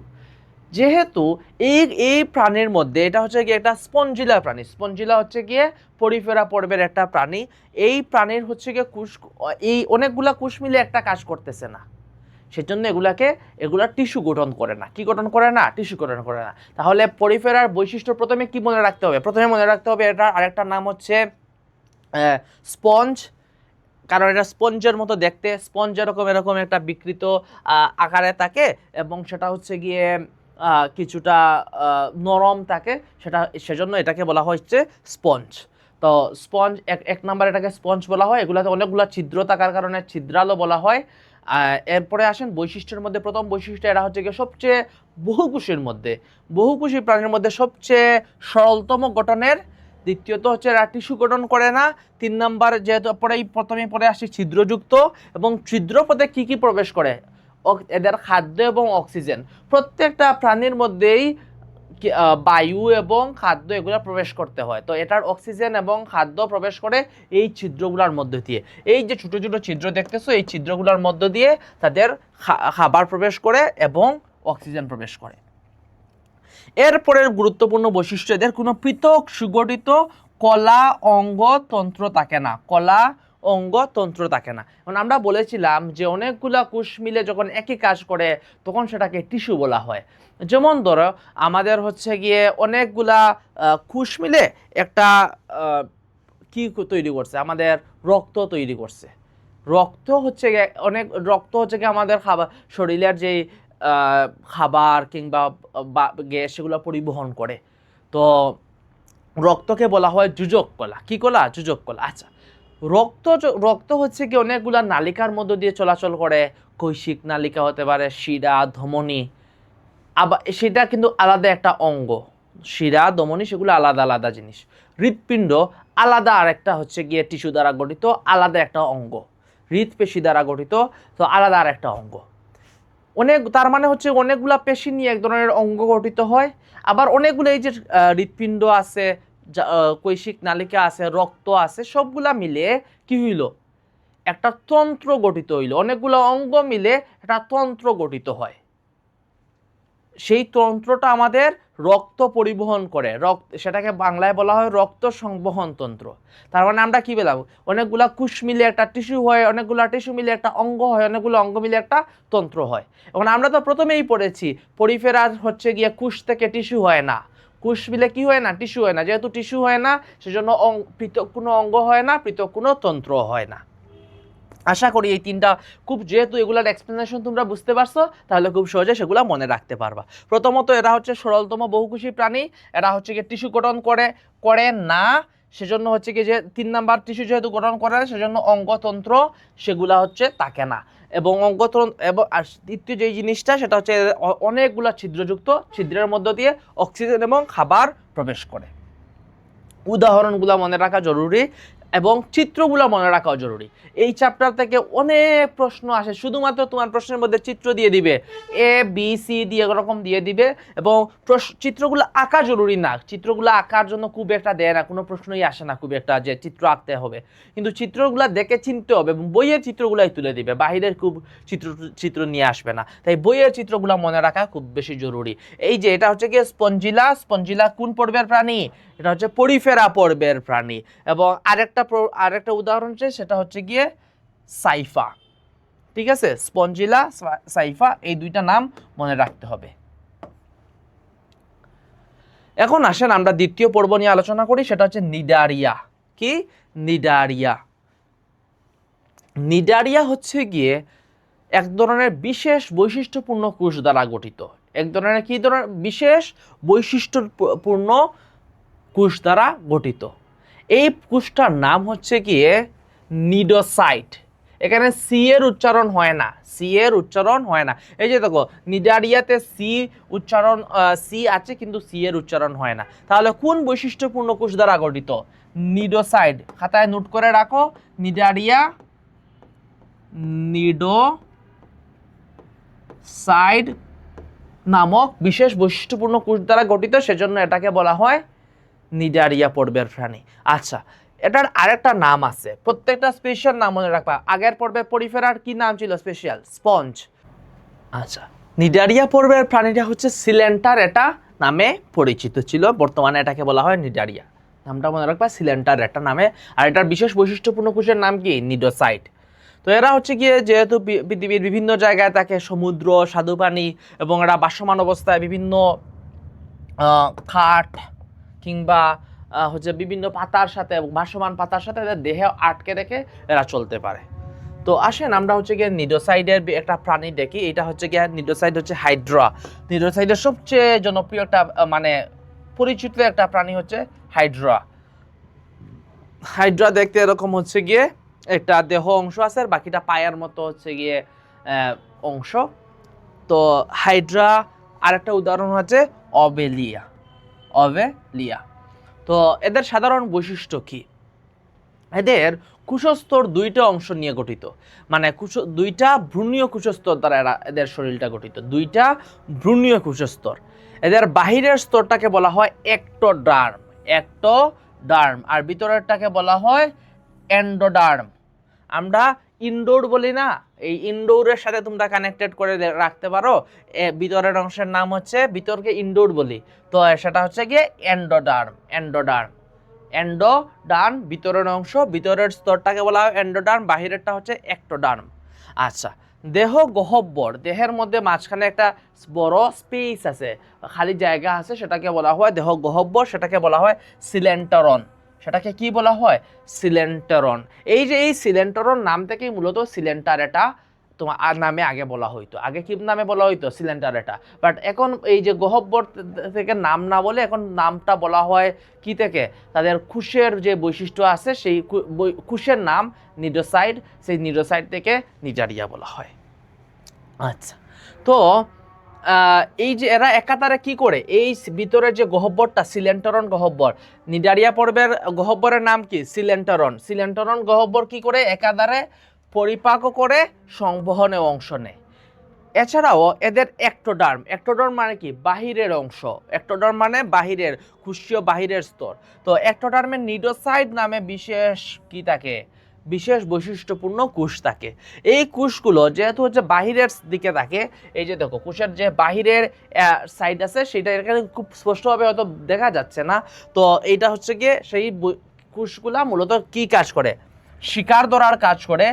যেহেতু এই প্রাণীর মধ্যে এটা হচ্ছে গিয়ে একটা স্পঞ্জিলা প্রাণী, স্পঞ্জিলা হচ্ছে গিয়ে পরিফেরা পর্বের একটা প্রাণী। এই প্রাণীর হচ্ছে গিয়ে কোষ, এই অনেকগুলা কোষ মিলে একটা কাজ করতেছে না, সেজন্য এগুলা টিস্যু গঠন করে না। কি গঠন করে না? টিস্যু গঠন করে না। তাহলে পরিফেরার বৈশিষ্ট্য প্রথমে কি মনে রাখতে হবে? প্রথমে মনে রাখতে হবে এটার আরেকটা নাম হচ্ছে স্পঞ্জ, কারণ এটা স্পঞ্জের মতো দেখতে। স্পঞ্জ এরকম একটা বিকৃত আকারে থাকে এবং সেটা হচ্ছে গিয়ে কিছুটা নরম থাকে, সেজন্য এটাকে বলা হচ্ছে স্পঞ্জ। তো স্পঞ্জ এক নাম্বার, এটাকে স্পঞ্জ বলা হয়। এগুলাতে অনেকগুলো ছিদ্র থাকার কারণে ছিদ্রালো বলা হয়। এরপরে আসেন বৈশিষ্ট্যের মধ্যে, প্রথম বৈশিষ্ট্য এরা হচ্ছে গিয়ে সবচেয়ে বহুকোষী প্রাণীর মধ্যে সবচেয়ে সরলতম গঠনের। দ্বিতীয়ত হচ্ছে এরা টিস্যু গঠন করে না। 3 নাম্বার, যেহেতু প্রথমে পরে আসছে ছিদ্রযুক্ত, এবং ছিদ্র পথে কী কী প্রবেশ করে? এদের খাদ্য এবং অক্সিজেন। প্রত্যেকটা প্রাণীর মধ্যেই বায়ু এবং খাদ্য এগুলো প্রবেশ করতে হয়, তো এটার অক্সিজেন এবং খাদ্য প্রবেশ করে এই ছিদ্রগুলোর মধ্য দিয়ে। এই যে ছোটো ছোটো ছিদ্র দেখতেছো, এই ছিদ্রগুলোর মধ্য দিয়ে তাদের খাবার প্রবেশ করে এবং অক্সিজেন প্রবেশ করে। এরপরের গুরুত্বপূর্ণ বৈশিষ্ট্য, এদের কোনো পৃথক সুগঠিত কলা অঙ্গতন্ত্র থাকে না। কলা অঙ্গতন্ত্র থাকে না। এখন আমরা বলেছিলাম যে অনেকগুলা কোষ মিলে যখন একই কাজ করে তখন সেটাকে টিস্যু বলা হয়। যেমন ধরো আমাদের হচ্ছে গিয়ে অনেকগুলা কোষ মিলে একটা কি তৈরি করছে, আমাদের রক্ত তৈরি করছে। রক্ত হচ্ছে গিয়ে আমাদের খাবার, শরীরের যেই খাবার কিংবা গ্যাস সেগুলো পরিবহন করে। তো রক্তকে বলা হয় যোজক কলা। কি কলা? যোজক কলা। আচ্ছা, রক্ত হচ্ছে কি অনেকগুলা নালিকার মধ্য দিয়ে চলাচল করে। কৈশিক নালিকা হতে পারে, শিরা, ধমনী, আবার সেটা কিন্তু আলাদা একটা অঙ্গ। শিরা, ধমনী সেগুলো আলাদা আলাদা জিনিস। হৃৎপিণ্ড আলাদা আরেকটা হচ্ছে গিয়ে টিস্যু দ্বারা গঠিত আলাদা একটা অঙ্গ। হৃৎপেশি দ্বারা গঠিত, তো আলাদা আরেকটা অঙ্গ। তার মানে হচ্ছে অনেকগুলা পেশি নিয়ে এক ধরনের অঙ্গ গঠিত হয়। আবার অনেকগুলো এই যে হৃৎপিণ্ড আছে, কৈশিক নালিকা আছে, রক্ত আছে, সবগুলা মিলে কি হইল? একটা তন্ত্র গঠিত হইল। অনেকগুলো অঙ্গ মিলে একটা তন্ত্র গঠিত হয়। সেই তন্ত্রটা আমাদের রক্ত পরিবহন করে। সেটাকে বাংলায় বলা হয় রক্ত সংবহন তন্ত্র। তার মানে আমরা কি পেলাম? অনেকগুলা কোষ মিলে একটা টিস্যু হয়, অনেকগুলা টিস্যু মিলে একটা অঙ্গ হয়, অনেকগুলো অঙ্গ মিলে একটা তন্ত্র হয়। এখন আমরা তো প্রথমেই পড়েছি পরিফেরার হচ্ছে গিয়ে কোষ থেকে টিস্যু হয় না। কোষ মিলে কি হয় না? টিস্যু হয় না। যেহেতু টিস্যু হয় না সেজন্য পৃথক কোনো অঙ্গ হয় না, পৃথক কোনো তন্ত্র হয় না। আশা করি এই তিনটা যেহেতু এগুলার এক্সপ্লেনেশন তোমরা বুঝতে পারছো, তাহলে খুব সহজে সেগুলো মনে রাখতে পারবা। প্রথমত এরা হচ্ছে সরলতম বহুকোষী প্রাণী। এরা হচ্ছে গিয়ে টিস্যু গঠন করে না, সেজন্য হচ্ছে কি যে 3 নাম্বার, টিস্যু যেহেতু গঠন করে না সেজন্য অঙ্গতন্ত্র সেগুলা হচ্ছে থাকে না। এবং অঙ্গতন্ত্র এবং আর দ্বিতীয় যেই জিনিসটা সেটা হচ্ছে অনেকগুলা ছিদ্রযুক্ত, ছিদ্রের মধ্য দিয়ে অক্সিজেন এবং খাবার প্রবেশ করে। উদাহরণগুলো মনে রাখা জরুরি এবং চিত্রগুলো মনে রাখাও জরুরি। এই চ্যাপ্টার থেকে অনেক প্রশ্ন আসে, শুধুমাত্র তোমার প্রশ্নের মধ্যে চিত্র দিয়ে দিবে, এ বি সি দিয়ে এরকম দিয়ে দিবে, এবং চিত্রগুলো আঁকা জরুরি না। চিত্রগুলো আঁকার জন্য খুব একটা দেয় না, কোনো প্রশ্নই আসে না খুব একটা যে চিত্র আঁকতে হবে, কিন্তু চিত্রগুলো দেখে চিনতে হবে এবং বইয়ের চিত্রগুলাই তুলে দিবে, বাহিরের খুব চিত্র নিয়ে আসবে না। তাই বইয়ের চিত্রগুলো মনে রাখা খুব বেশি জরুরি। এই যে এটা হচ্ছে কি স্পঞ্জিলা কোন পর্বের প্রাণী? এটা হচ্ছে পরিফেরা পর্বের প্রাণী। এবং আরেকটা উদাহরণ হচ্ছে সেটা হচ্ছে গিয়ে সাইফা। ঠিক আছে, স্পঞ্জিলা, সাইফা, এই দুইটা নাম মনে রাখতে হবে। এখন আসেন আমরা দ্বিতীয় পর্ব নিয়ে আলোচনা করি, সেটা হচ্ছে নিডারিয়া। কি? নিডারিয়া হচ্ছে গিয়ে এক ধরনের বিশেষ বৈশিষ্ট্যপূর্ণ কোষ দ্বারা গঠিত। এক ধরনের কি ধরনের বিশেষ বৈশিষ্ট্যপূর্ণ কোষ দ্বারা গঠিত। এই কোষটার নাম হচ্ছে গিয়ে নিডোসাইট। এখানে সি এর উচ্চারণ হয় না, সি এর উচ্চারণ হয় না। এই যে দেখো নিডারিয়াতে সি উচ্চারণ, সি আছে কিন্তু সি এর উচ্চারণ হয় না। তাহলে কোন বৈশিষ্ট্যপূর্ণ কোষ দ্বারা গঠিত? নিডোসাইট। খাতায় নোট করে রাখো, নিডারিয়া নিডোসাইড নামক বিশেষ বৈশিষ্ট্যপূর্ণ কোষ দ্বারা গঠিত, সেজন্য এটাকে বলা হয় নিডারিয়া পর্বের প্রাণী। আচ্ছা, এটার আরেকটা নাম আছে, প্রত্যেকটা স্পেশাল নাম মনে রাখবা। আগের পর্বে পরিফেরার কি নাম ছিল? Special sponge. আচ্ছা, নিডারিয়া পর্বের প্রাণীটা হচ্ছে সিলেন্টার, এটা নামে পরিচিত ছিল, বর্তমানে এটাকে বলা হয় নিডারিয়া। নামটা মনে রাখবা, সিলেন্টার একটা নামে। আর এটার বিশেষ বৈশিষ্ট্যপূর্ণ কোষের নাম কি? নিডোসাইট। তো এরা হচ্ছে গিয়ে যেহেতু পৃথিবীর বিভিন্ন জায়গায় থাকে, সমুদ্র, স্বাদুপানি, এবং এরা বাসমান অবস্থায় বিভিন্ন কাঠ কিংবা হচ্ছে বিভিন্ন পাতার সাথে, ভাসমান পাতার সাথে এদের দেহে আটকে রেখে এরা চলতে পারে। তো আসেন আমরা হচ্ছে গিয়ে নিডোসাইডের একটা প্রাণী দেখি। এটা হচ্ছে গিয়ে নিডোসাইড হচ্ছে হাইড্রা। নিডোসাইডের সবচেয়ে জনপ্রিয় একটা মানে পরিচিত একটা প্রাণী হচ্ছে হাইড্রা। হাইড্রা দেখতে এরকম হচ্ছে গিয়ে একটা দেহ অংশ আছে, আর বাকিটা পায়ের মতো হচ্ছে গিয়ে অংশ। তো হাইড্রা আরেকটা উদাহরণ হচ্ছে অবেলিয়া। অবেলিয়া। তো এদের সাধারণ বৈশিষ্ট্য কি? এদের কুশস্তর দুইটা অংশ নিয়ে গঠিত, মানে দুইটা ভ্রূণীয় কুশস্তর দ্বারা এদের শরীরটা গঠিত, দুইটা ভ্রূণীয় কুশস্তর। এদের বাহিরের স্তরটাকে বলা হয় একটোডার্ম, একটোডার্ম, আর ভিতরেরটাকে বলা হয় এন্ডোডার্ম। আমরা ইনডোর বলি না, এই ইনডোরের সাথে তোমরা কানেক্টেড করে রাখতে পারো। ভিতরের অংশের নাম হচ্ছে, ভিতরকে ইনডোর বলি, তো সেটা হচ্ছে গিয়ে এন্ডোডার্ম। এন্ডোডার্ম, এন্ডোডার্ম ভিতরের অংশ, ভিতরের স্তরটাকে বলা হয় এন্ডোডার্ম, বাহিরেরটা হচ্ছে একটোডার্ম। আচ্ছা, দেহ গহ্বর, দেহের মধ্যে মাঝখানে একটা বড় স্পেস আছে, খালি জায়গা আছে, সেটাকে বলা হয় দেহ গহ্বর, সেটাকে বলা হয় সিলেন্টারন। সেটাকে কি বলা হয়? সিলেন্টারন। এই যে এই সিলেন্টারন নাম থেকেই মূলত সিলেন্টার এটা তোমার নামে আগে বলা হইতো। আগে কি নামে বলা হইতো? সিলেন্টার এটা। বাট এখন এই যে গহ্বর থেকে নাম না বলে এখন নামটা বলা হয় কি থেকে? তাদের কোষের যে বৈশিষ্ট্য আছে সেই কোষের নাম নিডোসাইড, সেই নিডোসাইড থেকে নিডারিয়া বলা হয়। আচ্ছা, তো এই যে এরা একাধারে কি করে, এই ভিতরে যে গহ্বরটা সিলেন্টারন গহ্বর, নিডারিয়া পর্বের গহ্বরের নাম কি? সিলেন্টারন। সিলেন্টারন গহ্বর কি করে একাধারে পরিপাক করে সংবহনে অংশ নেয়। এছাড়াও এদের একটোডার্ম, একটোডার্ম মানে কি? বাহিরের অংশ। একটোডার্ম মানে বাহিরের, কোষীয় বাহিরের স্তর। তো একটোডার্মের নিডোসাইড নামে বিশেষ কি থাকে? বিশেষ বৈশিষ্ট্যপূর্ণ কোষ থাকে। এই কোষগুলো যেহেতু হচ্ছে বাহিরের দিকে থাকে, এই যে দেখো কোষের যে বাহিরের সাইড আছে সেটা এখানে খুব স্পষ্টভাবে হয়তো দেখা যাচ্ছে না। তো এইটা হচ্ছে গিয়ে সেই কোষগুলা মূলত কি কাজ করে? শিকার ধরার কাজ করে,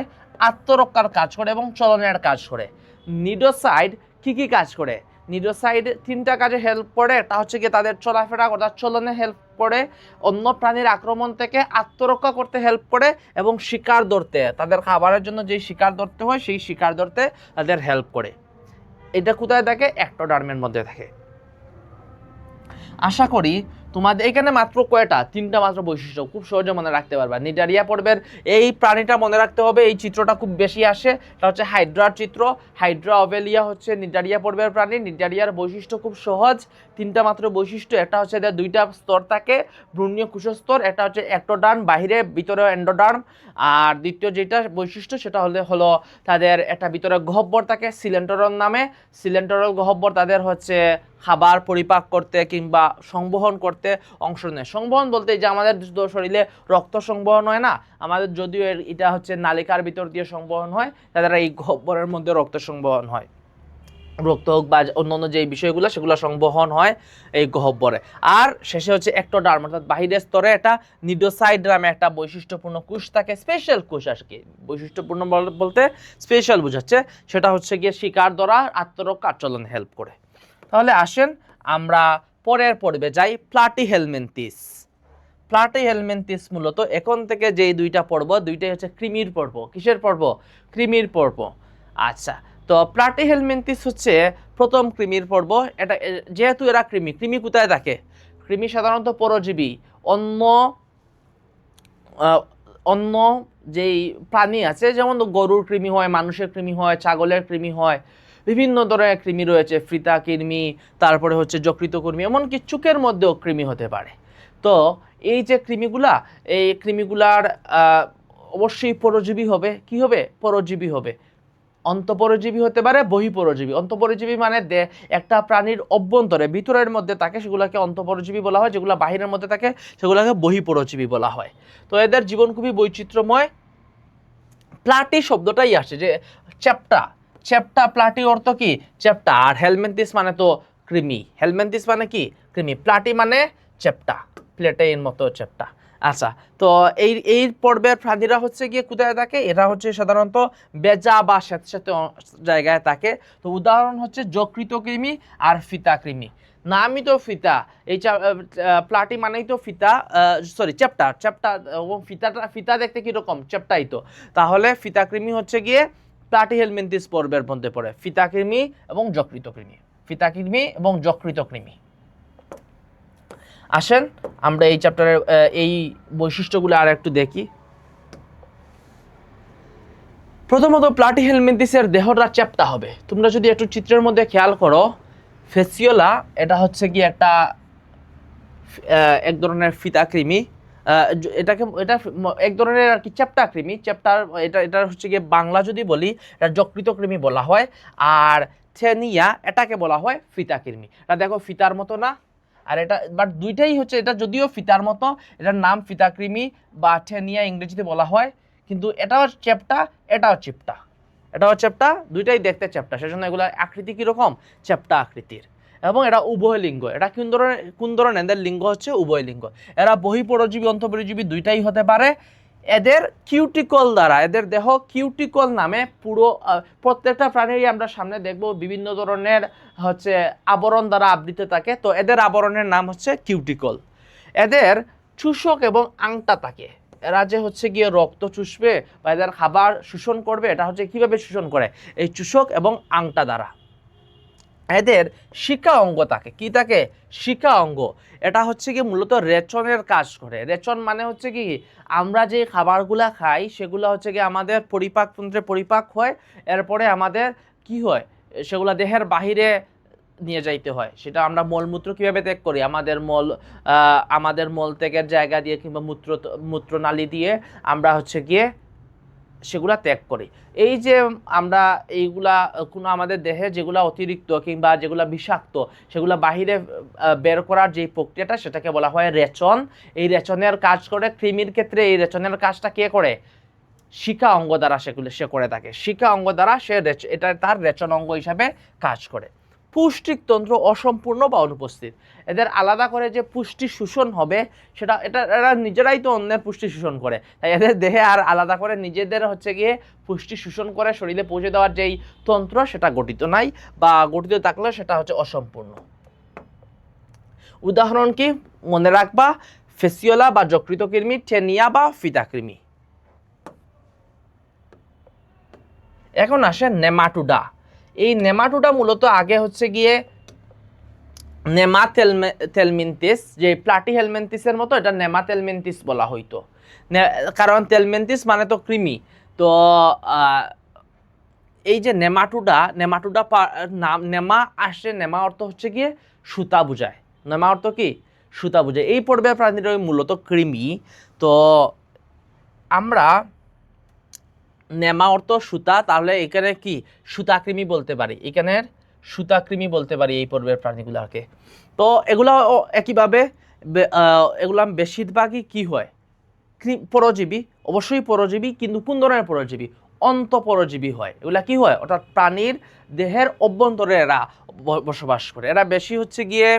আত্মরক্ষার কাজ করে এবং চলনের কাজ করে। নিডোসাইড কি কি কাজ করে? নিডোসাইড তিনটা কাজে হেল্প করে। তা হচ্ছে কি তাদের চলাফেরা অর্থাৎ চলনে হেল্প করে, অন্য প্রাণীর আক্রমণ থেকে আত্মরক্ষা করতে হেল্প করে, এবং শিকার ধরতে, তাদের খাবারের জন্য যে শিকার ধরতে হয় সেই শিকার ধরতে তাদের হেল্প করে। এটা কোথায় থাকে? একটোডার্মের মধ্যে থাকে। আশা করি তোমাদের এখানে মাত্র কয়টা? তিনটা মাত্র বৈশিষ্ট্য খুব সহজে মনে রাখতে পারবা। নিডারিয়া পর্বের এই প্রাণীটা মনে রাখতে হবে, এই চিত্রটা খুব বেশি আসে, এটা হচ্ছে হাইড্রার চিত্র। হাইড্রা অবেলিয়া হচ্ছে নিডারিয়া পর্বের প্রাণী। নিডারিয়ার বৈশিষ্ট্য খুব সহজ, তিনটা মাত্র বৈশিষ্ট্য। একটা হচ্ছে এদের দুইটা স্তর থাকে, ভ্রূণীয় কোষস্তর, এটা হচ্ছে একটোডার্ম, বাহিরে, ভিতরে এন্ডোডার্ম। আর দ্বিতীয় যেটা বৈশিষ্ট্য সেটা হলো তাদের একটা ভিতরে গহ্বর থাকে সিলেন্টারন নামে। সিলেন্টারল গহ্বর তাদের হচ্ছে খাবার পরিপাক করতে কিংবা সংবহন করতে অংশ নেয়। সংবহন বলতে যে আমাদের শরীরে রক্ত সংবহন হয় না, আমাদের যদিও এটা হচ্ছে নালিকার ভিতর দিয়ে সংবহন হয়, তাদের এই গহ্বরের মধ্যে রক্ত সংবহন হয়, রক্ত হোক বা অন্যান্য যে বিষয়গুলো সেগুলো সংবহন হয় এই গহ্বরে। আর শেষে হচ্ছে একটোডার্ম অর্থাৎ বাহিরের স্তরে একটা নিডোসাইড নামে একটা বৈশিষ্ট্যপূর্ণ কোষ থাকে, স্পেশাল কোষ আর কি। বৈশিষ্ট্যপূর্ণ বলতে স্পেশাল বোঝাচ্ছে, সেটা হচ্ছে গিয়ে শিকার ধরা, আত্মরক্ষা, আচরণ হেল্প করে। তাহলে আসেন আমরা পরের পর্বে যাই, প্লাটিহেলমিনথিস। প্লাটিহেলমিনথিস মূলত এখন থেকে যেই দুইটা পর্ব, দুইটাই হচ্ছে কৃমির পর্ব। কিসের পর্ব? কৃমির পর্ব। আচ্ছা, তো তো প্লাটিহেলমিনথিস হচ্ছে প্রথম কৃমির পর্ব। এটা যেহেতু এরা কৃমি কোথায় থাকে? কৃমি সাধারণত পরজীবী। অন্য অন্য যেই প্রাণী আছে, যেমন গরুর কৃমি হয়, মানুষের কৃমি হয়, ছাগলের কৃমি হয়, বিভিন্ন ধরনের কৃমি রয়েছে, ফিতা কৃমি, তারপরে হচ্ছে যকৃত কৃমি, এমনকি চুকের মধ্যেও কৃমি হতে পারে। তো এই যে কৃমিগুলা, এই কৃমিগুলার অবশ্যই পরজীবী হবে। কি হবে? পরজীবী হবে। অন্তঃপরজীবী হতে পারে, বহিঃপরজীবী। অন্তঃপরজীবী মানে একটা প্রাণীর অভ্যন্তরে ভিতরের মধ্যে থাকে সেগুলোকে অন্তঃপরজীবী বলা হয়, যেগুলো বাহিরের মধ্যে থাকে সেগুলোকে বহিঃপরজীবী বলা হয়। তো এদের জীবন খুবই বৈচিত্র্যময়। প্লাটি শব্দটাই আসে যে চ্যাপ্টা প্লাটি অর্থ কি? চ্যাপ্টা। আর হেলমিনথিস মানে তো কৃমি। হেলমিনথিস মানে কি? কৃমি। প্লাটি মানে চ্যাপ্টা, প্লেটের মতো চ্যাপ্টা। আচ্ছা, তো এই পর্বের প্রাণীরা হচ্ছে গিয়ে কোথায় থাকে? এরা হচ্ছে সাধারণত বেজা বা স্যাঁতস্যাঁতে জায়গায় থাকে। তো উদাহরণ হচ্ছে যকৃত কৃমি আর ফিতা কৃমি। নামই তো ফিতা, এই প্লাটি মানেই তো ফিতা, সরি চ্যাপ্টা। ফিতা দেখতে কিরকম? চ্যাপ্টাই তো। তাহলে ফিতা কৃমি হচ্ছে গিয়ে প্লাটিহেলমিনথিস পর্বের মধ্যে পড়ে। ফিতা কৃমি এবং যকৃত কৃমি, ফিতা কৃমি এবং যকৃত কৃমি। আসেন আমরা এই চ্যাপ্টারের এই বৈশিষ্ট্যগুলো আর একটু দেখি। প্রথমত প্লাটিহেলমিনথিসের দেহটা চ্যাপ্টা হবে। তোমরা যদি একটু চিত্রের মধ্যে খেয়াল করো, ফেসিওলা এটা হচ্ছে কি একটা এক ধরনের ফিতা কৃমি। এটা এক ধরনের আর কি চ্যাপ্টা কৃমি। এটা হচ্ছে গিয়ে বাংলা যদি বলি এটা যকৃত কৃমি বলা হয়। আর থেনিয়া এটাকে বলা হয় ফিতা কৃমি। এটা দেখো ফিতার মতো না? আর এটা বাট দুইটাই হচ্ছে, এটা যদিও ফিতার মতো, এটার নাম ফিতা কৃমি বা থেনিয়া ইংরেজিতে বলা হয়, কিন্তু এটাও চ্যাপ্টা, এটাও চ্যাপ্টা, দুইটাই দেখতে চ্যাপ্টা, সেজন্য এগুলো আকৃতি কিরকম? চ্যাপ্টা আকৃতির। এবং এরা উভয় লিঙ্গ। এটা কোন ধরনের? এদের লিঙ্গ হচ্ছে উভয় লিঙ্গ। এরা বহিঃপরজীবী অন্তঃপরজীবী দুইটাই হতে পারে। এদের কিউটিকল দ্বারা, এদের দেহ কিউটিকল নামে পুরো প্রত্যেকটা প্রাণীরই আমরা সামনে দেখব বিভিন্ন ধরনের হচ্ছে আবরণ দ্বারা আবৃত থাকে। তো এদের আবরণের নাম হচ্ছে কিউটিকল। এদের চুষক এবং আংটা থাকে। এরা যে হচ্ছে গিয়ে রক্ত চুষবে বা এদের খাবার শোষণ করবে, এটা হচ্ছে কিভাবে শোষণ করে? এই চুষক এবং আংটা দ্বারা। এদের শিকা অঙ্গ থাকে। কি থাকে? শিকা অঙ্গ। এটা হচ্ছে কি মূলত রেচনের কাজ করে। রেচন মানে হচ্ছে কি, আমরা যে খাবারগুলা খাই সেগুলো হচ্ছে কি আমাদের পরিপাকতন্ত্রে পরিপাক হয়, এরপরে আমাদের কি হয়? সেগুলা দেহের বাহিরে নিয়ে যাইতে হয়। সেটা আমরা মলমূত্র কিভাবে ত্যাগ করি? আমাদের মল ত্যাগের জায়গা দিয়ে কিংবা মূত্রনালী দিয়ে আমরা হচ্ছে গিয়ে সেগুলা ত্যাগ করি। এই যে আমরা এইগুলা কোনো আমাদের দেহে যেগুলা অতিরিক্ত কিংবা যেগুলা বিষাক্ত সেগুলা বাহিরে বের করার যে প্রক্রিয়াটা, সেটাকে বলা হয় রেচন। এই রেচনের কাজ করে কৃমির ক্ষেত্রে। এই রেচনের কাজটা কে করে? শিকা অঙ্গ দ্বারা সে করে থাকে। শিকা অঙ্গ দ্বারা এটা তার রেচন অঙ্গ হিসাবে কাজ করে। পুষ্টিতন্ত্র অসম্পূর্ণ বা অনুপস্থিত। এদের আলাদা করে যে পুষ্টি শোষণ হবে এরা নিজেরাই তো অন্যের পুষ্টি শোষণ করে, তাই এদের দেহে আর আলাদা করে নিজেদের হচ্ছে গিয়ে পুষ্টি শোষণ করে শরীরে পৌঁছে দেওয়ার যেই তন্ত্র, সেটা গঠিত নাই, বা গঠিত থাকলে সেটা হচ্ছে অসম্পূর্ণ। উদাহরণ কি মনে রাখবা? ফেসিওলা বা যকৃত কৃমি, টেনিয়া বা ফিতা কৃমি। এখন আসে নেমাটোডা। এই নেমাটোডা মূলত আগে হচ্ছে গিয়ে নেমাথেলমিনথিস, যে প্লাটিহেলমিনথিসের মতো এটা নেমাথেলমিনথিস বলা হইতো, কারণ তেলমিনথিস মানে তো কৃমি। তো এই যে নেমাটোডা নাম নেমা আসে, নেমা অর্থ হচ্ছে গিয়ে সুতা বুঝায়। নেমা অর্থ কি? সুতা বুঝায়। এই পর্বের প্রাণীরা মূলত কৃমি। তো আমরা নেমা অর্থ সুতা, তাহলে এখানে কি সুতাকৃমি বলতে পারি, এখানের সুতাকৃমি বলতে পারি এই পর্বের প্রাণীগুলোকে। তো এগুলো একইভাবে এগুলা বেশিরভাগই কি হয়? পরজীবী, অবশ্যই পরজীবী, কিন্তু কোন ধরনের পরজীবী? অন্তঃপরজীবী হয়। এগুলা কি হয়? অর্থাৎ প্রাণীর দেহের অভ্যন্তরে এরা বসবাস করে। এরা বেশি হচ্ছে গিয়ে,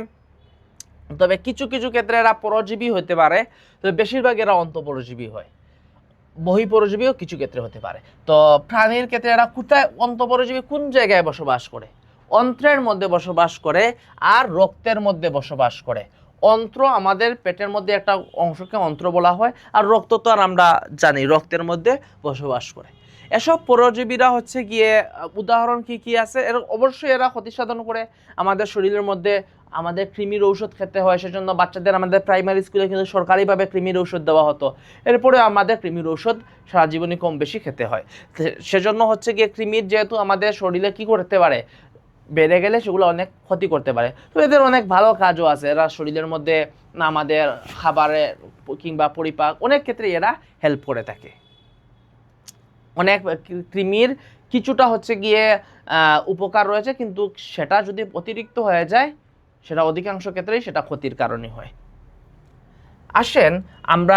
তবে কিছু কিছু ক্ষেত্রে এরা পরজীবী হতে পারে, তবে বেশিরভাগ এরা অন্তঃপরজীবী হয়। বহিঃপরজীবীও কিছু ক্ষেত্রে হতে পারে। তো প্রাণীর ক্ষেত্রে এরা কোথায় অন্তঃপরজীবী কোন জায়গায় বসবাস করে? অন্ত্রের মধ্যে বসবাস করে আর রক্তের মধ্যে বসবাস করে। অন্ত্র আমাদের পেটের মধ্যে একটা অংশকে অন্ত্র বলা হয়, আর রক্ত তো আর আমরা জানি রক্তের মধ্যে বসবাস করে। এসব পরজীবীরা হচ্ছে গিয়ে উদাহরণ কি কি আছে, এর অবশ্যই এরা ক্ষতি সাধন করে আমাদের শরীরের মধ্যে। আমাদের কৃমির ঔষধ খেতে হয়, সেজন্য বাচ্চাদের আমাদের প্রাইমারি স্কুলে কিন্তু সরকারিভাবে কৃমির ঔষধ দেওয়া হতো। এরপরে আমাদের কৃমির ঔষধ সারা জীবনই কম বেশি খেতে হয়। সেজন্য হচ্ছে গিয়ে কৃমির যেহেতু আমাদের শরীরে কি করতে পারে, বেড়ে গেলে সেগুলো অনেক ক্ষতি করতে পারে। তো এদের অনেক ভালো কাজও আছে, এরা শরীরের মধ্যে আমাদের খাবারে কিংবা পরিপাক অনেক ক্ষেত্রে এরা হেল্প করে থাকে। অনেক কৃমির কিছুটা হচ্ছে গিয়ে উপকার রয়েছে, কিন্তু সেটা যদি অতিরিক্ত হয়ে যায় সেটা অধিকাংশ ক্ষেত্রেই সেটা ক্ষতির কারণই হয়। আসেন আমরা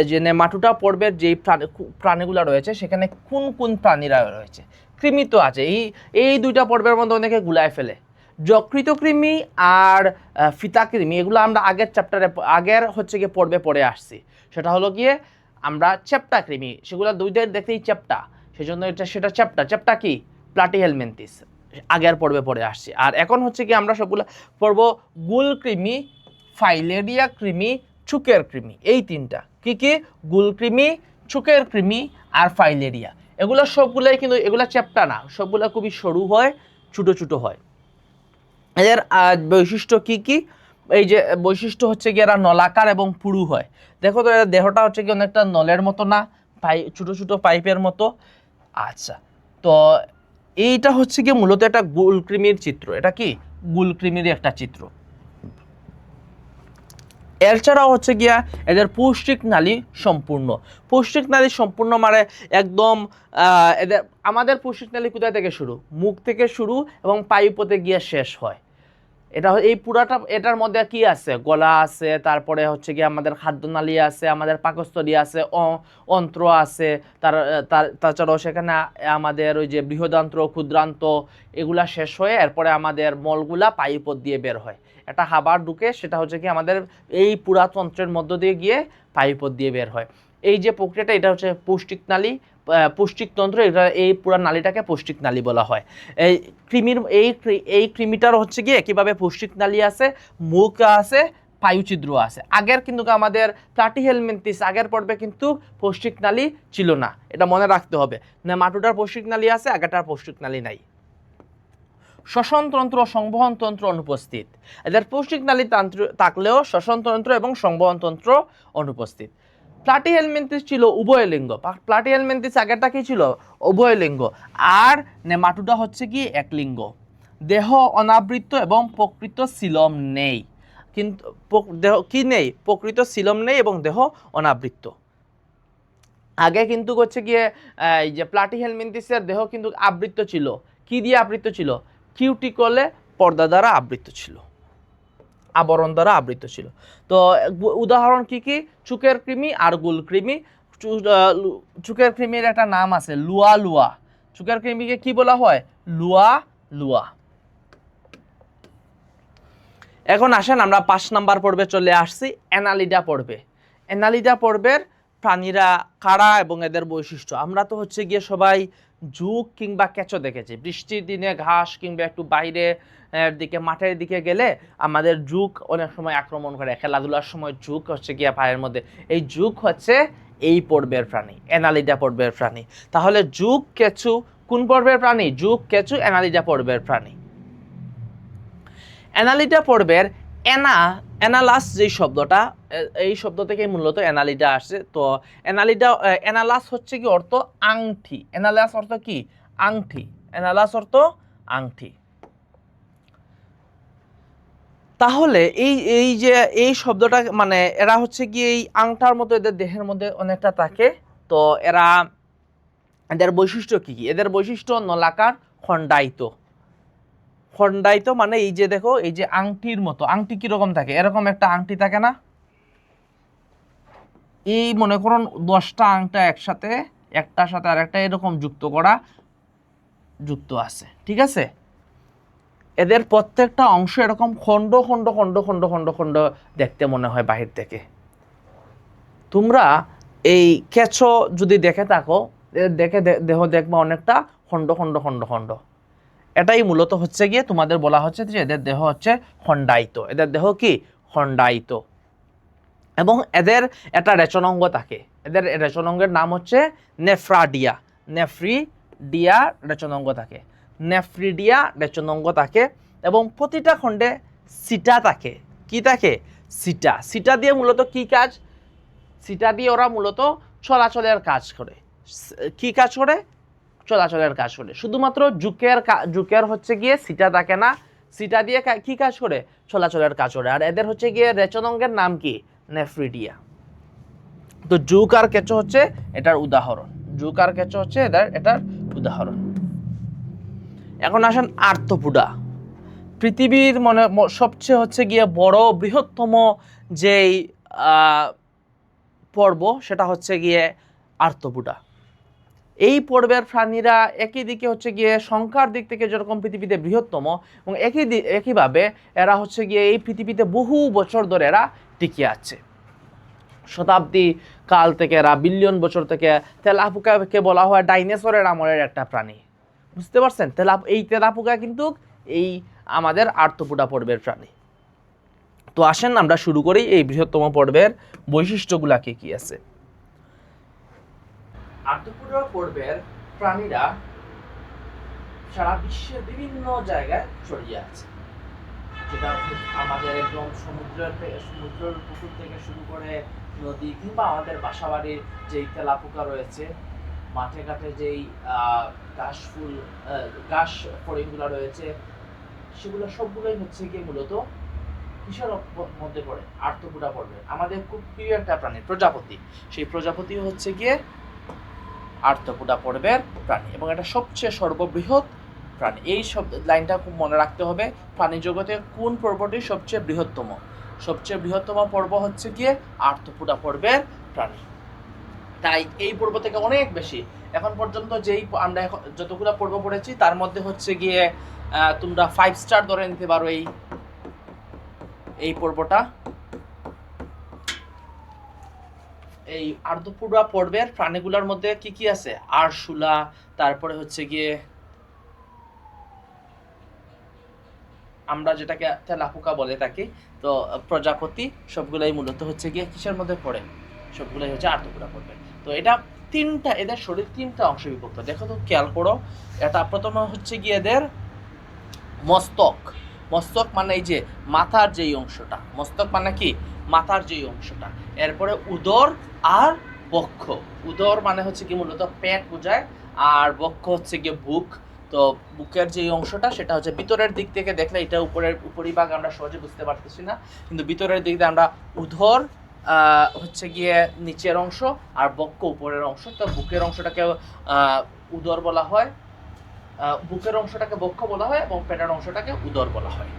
যে নেমাটোডা পর্বের যেই প্রাণীগুলো রয়েছে সেখানে কোন কোন প্রাণীরা রয়েছে। কৃমি তো আছে, এই দুইটা পর্বের মধ্যে অনেকে গুলায় ফেলে। যকৃত কৃমি আর ফিতা কৃমি, এগুলো আমরা আগের হচ্ছে গিয়ে পর্বে পড়ে আসছি। সেটা হলো গিয়ে আমরা চ্যাপ্টা কৃমি, সেগুলো দুইটাই দেখতেই চ্যাপ্টা, সেজন্য সেটা চ্যাপ্টা কি প্লাটিহেলমিনথিস, আগের পর্বে পড়ে আসছি। আর এখন হচ্ছে কি আমরা সবগুলো পড়ব গুল কৃমি, ফাইলেরিয়া কৃমি, চুকের কৃমি। এই তিনটা কি কি, গুল কৃমি, চুকের কৃমি আর ফাইলেরিয়া। এগুলো সবগুলোই কিন্তু এগুলো চ্যাপ্টা না, সবগুলো খুবই সরু হয়, ছোটো ছোটো হয়। এদের বৈশিষ্ট্য কি কি, এই যে বৈশিষ্ট্য হচ্ছে কি এরা নলাকার এবং পুরু হয়। দেখো তো এরা দেহটা হচ্ছে কি অনেকটা নলের মতো না, ছোটো ছোটো পাইপের মতো। আচ্ছা, তো এইটা হচ্ছে কি মূলত একটা গুলকৃমির চিত্র, এটা কি গুলকৃমির একটা চিত্র। এছাড়াও হচ্ছে গিয়া এদের পৌষ্টিক নালী সম্পূর্ণ। পৌষ্টিক নালী সম্পূর্ণ মানে একদম এদের আমাদের পৌষ্টিক নালী কোথায় থেকে শুরু, মুখ থেকে শুরু এবং পাইপতে গিয়ে শেষ হয়। এটা এই পুরাটা এটার মধ্যে কি আছে, গলা আছে, তারপরে হচ্ছে গিয়ে আমাদের খাদ্যনালী আছে, আমাদের পাকস্থলী আছে, অন্ত্র আছে, তাছাড়াও সেখানে আমাদের ওই যে বৃহদান্ত্র, ক্ষুদ্রান্ত এগুলা শেষ হয়ে এরপরে আমাদের মলগুলা পাইপথ দিয়ে বের হয়। একটা খাবার ঢুকে সেটা হচ্ছে কি আমাদের এই পুরাতন্ত্রের মধ্য দিয়ে গিয়ে পাইপথ দিয়ে বের হয়। এই যে প্রক্রিয়াটা, এটা হচ্ছে পৌষ্টিক নালী, পৌষ্টিকতন্ত্র, এটা এই পুরা নালীটাকে পৌষ্টিক নালী বলা হয়। এই কৃমির এই কৃমিটার হচ্ছে গিয়ে কিভাবে পৌষ্টিক নালী আছে, মুখ আছে, পায়ুছিদ্র আছে। আগের কিন্তু আমাদের প্লাটিহেলমিনথিস আগের পর্বে কিন্তু পৌষ্টিক নালী ছিল না, এটা মনে রাখতে হবে। নেমাটোডার পৌষ্টিক নালী আছে, আগেরটার পৌষ্টিক নালী নাই। শ্বসনতন্ত্র, সংবহনতন্ত্র অনুপস্থিত। এদের পৌষ্টিক নালী থাকলেও শ্বসনতন্ত্র এবং সংবহনতন্ত্র অনুপস্থিত। প্লাটিহেলমিনথিস ছিল উভয় লিঙ্গ, প্লাটিহেলমিনথিস আগেরটা কি ছিল উভয় লিঙ্গ, আর নেমাটোডা হচ্ছে কি এক লিঙ্গ। দেহ অনাবৃত এবং প্রকৃত সিলম নেই, কিন্তু দেহ কি নেই, প্রকৃত সিলম নেই এবং দেহ অনাবৃত। আগে কিন্তু হচ্ছে গিয়ে এই যে প্লাটিহেলমিনথিসের দেহ কিন্তু আবৃত ছিল, কি দিয়ে আবৃত ছিল, কিউটিকলে পর্দা দ্বারা আবৃত ছিল, আবরণ দ্বারা আবৃত ছিল। তো উদাহরণ কি কি, চুকের কৃমি আর গুল কৃমি। চুকের কৃমির একটা নাম আছে লুয়া লুয়া, চুকের কৃমিকে কি বলা হয়, লুয়া লুয়া। এখন আসেন আমরা 5 নাম্বার পর্বে চলে আসছি, অ্যানালিডা পর্বে। অ্যানালিডা পর্বের প্রাণীরা কারা এবং এদের বৈশিষ্ট্য। আমরা তো হচ্ছে গিয়ে সবাই জুক কিংবা কেঁচো দেখেছি, বৃষ্টির দিনে ঘাস কিংবা একটু বাইরে দিকে মাঠের দিকে গেলে আমাদের জুক অনেক সময় আক্রমণ করে, খেলাধুলার সময় জুক হচ্ছে গিয়ে পায়ের মধ্যে। এই জুক হচ্ছে এই পর্বের প্রাণী, অ্যানালিডা পর্বের প্রাণী। তাহলে জুক কেঁচো কোন পর্বের প্রাণী, জুক কেঁচো অ্যানালিডা পর্বের প্রাণী। অ্যানালিডা পর্বের অ্যানালাস যে শব্দটা, এই শব্দ থেকে মূলত অ্যানালিডা আসছে। তো অ্যানালাস হচ্ছে কি অর্থ আংটি, অ্যানালাস অর্থ কি আংটি, অ্যানালাস অর্থ আংটি। তাহলে এই যে এই শব্দটা মানে এরা হচ্ছে কি এই আংটার মতো এদের দেহের মধ্যে অনেকটা থাকে। তো এদের বৈশিষ্ট্য কি কি, এদের বৈশিষ্ট্য নলাকার, খণ্ডায়িত। খণ্ডায়িত মানে এই যে দেখো এই যে আংটির মতো, আংটি কিরকম থাকে, এরকম একটা আংটি থাকে না, এই মনে করুন 10টা আংটা একসাথে একটার সাথে আরেকটা এরকম যুক্ত আছে, ঠিক আছে। এদের প্রত্যেকটা অংশ এরকম খণ্ড খণ্ড খণ্ড খণ্ড খণ্ড খণ্ড দেখতে মনে হয় বাহির থেকে। তোমরা এই কেঁচো যদি দেখে থাকো, দেখে দেহ দেখবা অনেকটা খণ্ড খণ্ড খণ্ড খণ্ড। এটাই মূলত হচ্ছে গিয়ে তোমাদের বলা হচ্ছে যে এদের দেহ হচ্ছে খণ্ডায়িত, এদের দেহ কি খণ্ডায়িত। এবং এদের একটা রেচনাঙ্গ থাকে, এদের রেচনাঙ্গের নাম হচ্ছে নেফ্রাডিয়া। নেফ্রিডিয়া রেচনাঙ্গ থাকে, নেফ্রিডিয়া রেচনাঙ্গ থাকে এবং প্রতিটা খণ্ডে সিটা থাকে। কি থাকে? সিটা। সিটা দিয়ে মূলত কি কাজ? সিটা দিয়ে ওরা মূলত চলাচলের কাজ করে। কি কাজ করে? চলাচলের কাজ করে। শুধুমাত্র জুকের হচ্ছে গিয়ে সিটা থাকে না, সিটা দিয়ে কি কাজ করে? চলাচলের কাজ করে। আর এদের হচ্ছে গিয়ে রেচনাঙ্গের নাম কি? নেফ্রিডিয়া। তো জুক আর কেঁচো হচ্ছে এটার উদাহরণ। জুক আর কেঁচো হচ্ছে এটার উদাহরণ। এখন আসেন আর্থ্রোপোডা। পৃথিবীর সবচেয়ে হচ্ছে গিয়ে বড় বৃহত্তম যেই পর্ব সেটা হচ্ছে গিয়ে আর্থ্রোপোডা। এই পর্বের প্রাণীরা একই দিকে হচ্ছে গিয়ে সংখ্যার দিক থেকে যেরকম পৃথিবীতে বৃহত্তম, এবং একইভাবে এরা হচ্ছে গিয়ে এই পৃথিবীতে বহু বছর ধরে এরা টিকে আছে। শতাব্দী কাল থেকে এরা, বিলিয়ন বছর থেকে। তেলাপোকাকে বলা হয় ডাইনোসরের আমলের একটা প্রাণী। বুঝতে পারছেন? এই তেলাপোকা কিন্তু এই আমাদের আর্থ্রোপোডা পর্বের প্রাণী। তো আসেন আমরা শুরু করি এই বৃহত্তম পর্বের বৈশিষ্ট্যগুলা কি আছে। আর্থ্রোপোডা পর্বের প্রাণীরা সারা বিশ্বের বিভিন্ন জায়গায় ছড়িয়ে আছে, যেটা আমাদের একদম সমুদ্রের পুকুর থেকে শুরু করে নদী কিংবা আমাদের বাসাবাড়ির যেই তেলাপোকা রয়েছে, মাঠে ঘাটে যেই ঘাস ফড়িংগুলো রয়েছে, সেগুলো সবগুলোই হচ্ছে গিয়ে মূলত কিসের মধ্যে পড়ে? আর্থ্রোপোডা পড়বে। আমাদের খুব প্রিয় একটা প্রাণী প্রজাপতি, সেই প্রজাপতি হচ্ছে গিয়ে আর্থ্রোপোডা পর্বের প্রাণী, এবং এটা সবচেয়ে সর্ববৃহৎ প্রাণী। এই সব লাইনটা খুব মনে রাখতে হবে। প্রাণী জগতের কোন পর্বটি সবচেয়ে বৃহত্তম? সবচেয়ে বৃহত্তম পর্ব হচ্ছে গিয়ে আর্থ্রোপোডা পর্বের প্রাণী। তাই এই পর্ব থেকে অনেক বেশি, এখন পর্যন্ত যেই আমরা যতগুলো পর্ব পড়েছি তার মধ্যে হচ্ছে গিয়ে তোমরা 5 স্টার ধরে নিতে পারো এই পর্বটা। এই আর্থ্রোপোডা পর্বের প্রাণীগুলোর মধ্যে কি কি আছে? আরশোলা, তারপরে হচ্ছে গিয়ে আমরা যেটাকে তেলাপোকা বলে থাকি, তো প্রজাপতি, সবগুলাই মূলত হচ্ছে গিয়ে কিসের মধ্যে পড়ে? সবগুলাই হচ্ছে আর্থ্রোপোডা পর্বে। তো এটা তিনটা, এদের শরীর তিনটা অংশে বিভক্ত। দেখো তো, খেয়াল করো। এটা প্রথমে হচ্ছে গিয়ে এদের মস্তক। মস্তক মানে এই যে মাথার যেই অংশটা, মস্তক মানে কি? মাথার যেই অংশটা। এরপরে উদর আর বক্ষ। উদর মানে হচ্ছে কি মূলত পেট বোঝায়, আর বক্ষ হচ্ছে গিয়ে বুক। তো বুকের যে অংশটা সেটা হচ্ছে ভিতরের দিক থেকে দেখলে এটা উপরিভাগ আমরা সহজে বুঝতে পারতেছি না, কিন্তু ভিতরের দিক দিয়ে আমরা উদর হচ্ছে গিয়ে নিচের অংশ আর বক্ষ উপরের অংশ। তো বুকের অংশটাকে উদর বলা হয়, বুকের অংশটাকে বক্ষ বলা হয়, এবং পেটের অংশটাকে উদর বলা হয়।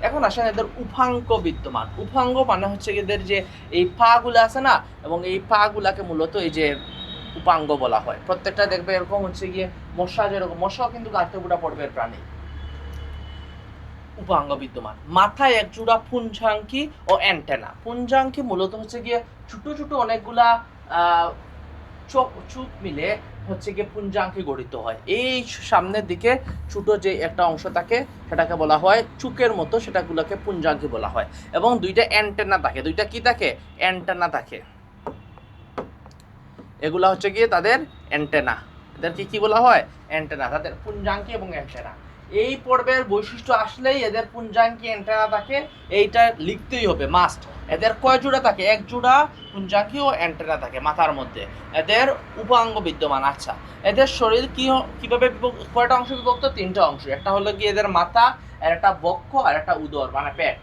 এখন আসেন এদের উপাঙ্গ বিদ্যমান। উপাঙ্গ মানে হচ্ছে এদের যে এই পা গুলো আছে না, এবং এই পা গুলাকে মূলত এই যে উপাঙ্গ বলা হয়। প্রত্যেকটা দেখবে এরকম হচ্ছে গিয়ে মশা, যেরকম মশাও কিন্তু আর্থ্রোপোডা পর্বের প্রাণী। উপাঙ্গ বিদ্যমান। মাথায় এক জোড়া পুঞ্জাঙ্কি ও অ্যান্টেনা। পুঞ্জাঙ্কি মূলত হচ্ছে গিয়ে ছোট ছোট অনেকগুলা চোখ মিলে হচ্ছে গিয়ে পুঞ্জাঙ্কি গঠিত হয়। এই সামনের দিকে ছোট যে একটা অংশ থাকে সেটাকে বলা হয় চুকের মতো, সেটাগুলোকে পুঞ্জাঙ্কি বলা হয়। এবং দুইটা অ্যান্টেনা থাকে। দুইটা কি থাকে? অ্যান্টেনা থাকে। এগুলা হচ্ছে গিয়ে তাদের অ্যান্টেনা। এদেরকে কি বলা হয়? অ্যান্টেনা। তাদের পুঞ্জাঙ্কি এবং অ্যান্টেনা। এই পর্বের বৈশিষ্ট্য আসলেই এদের পুঞ্জাঙ্কি অ্যান্টেনা থাকে, এইটা লিখতেই হবে, মাস্ট। এদের কয় জোড়া থাকে? এক জোড়া পুঞ্জাঙ্কি ও অ্যান্টেনা থাকে মাথার মধ্যে। এদের উপাঙ্গ বিদ্যমান। আচ্ছা, এদের শরীর কিভাবে কয়টা অংশ বিভক্ত? তিনটা অংশ। একটা হলো কি এদের মাথা, আর একটা বক্ষ, আর একটা উদর মানে পেট।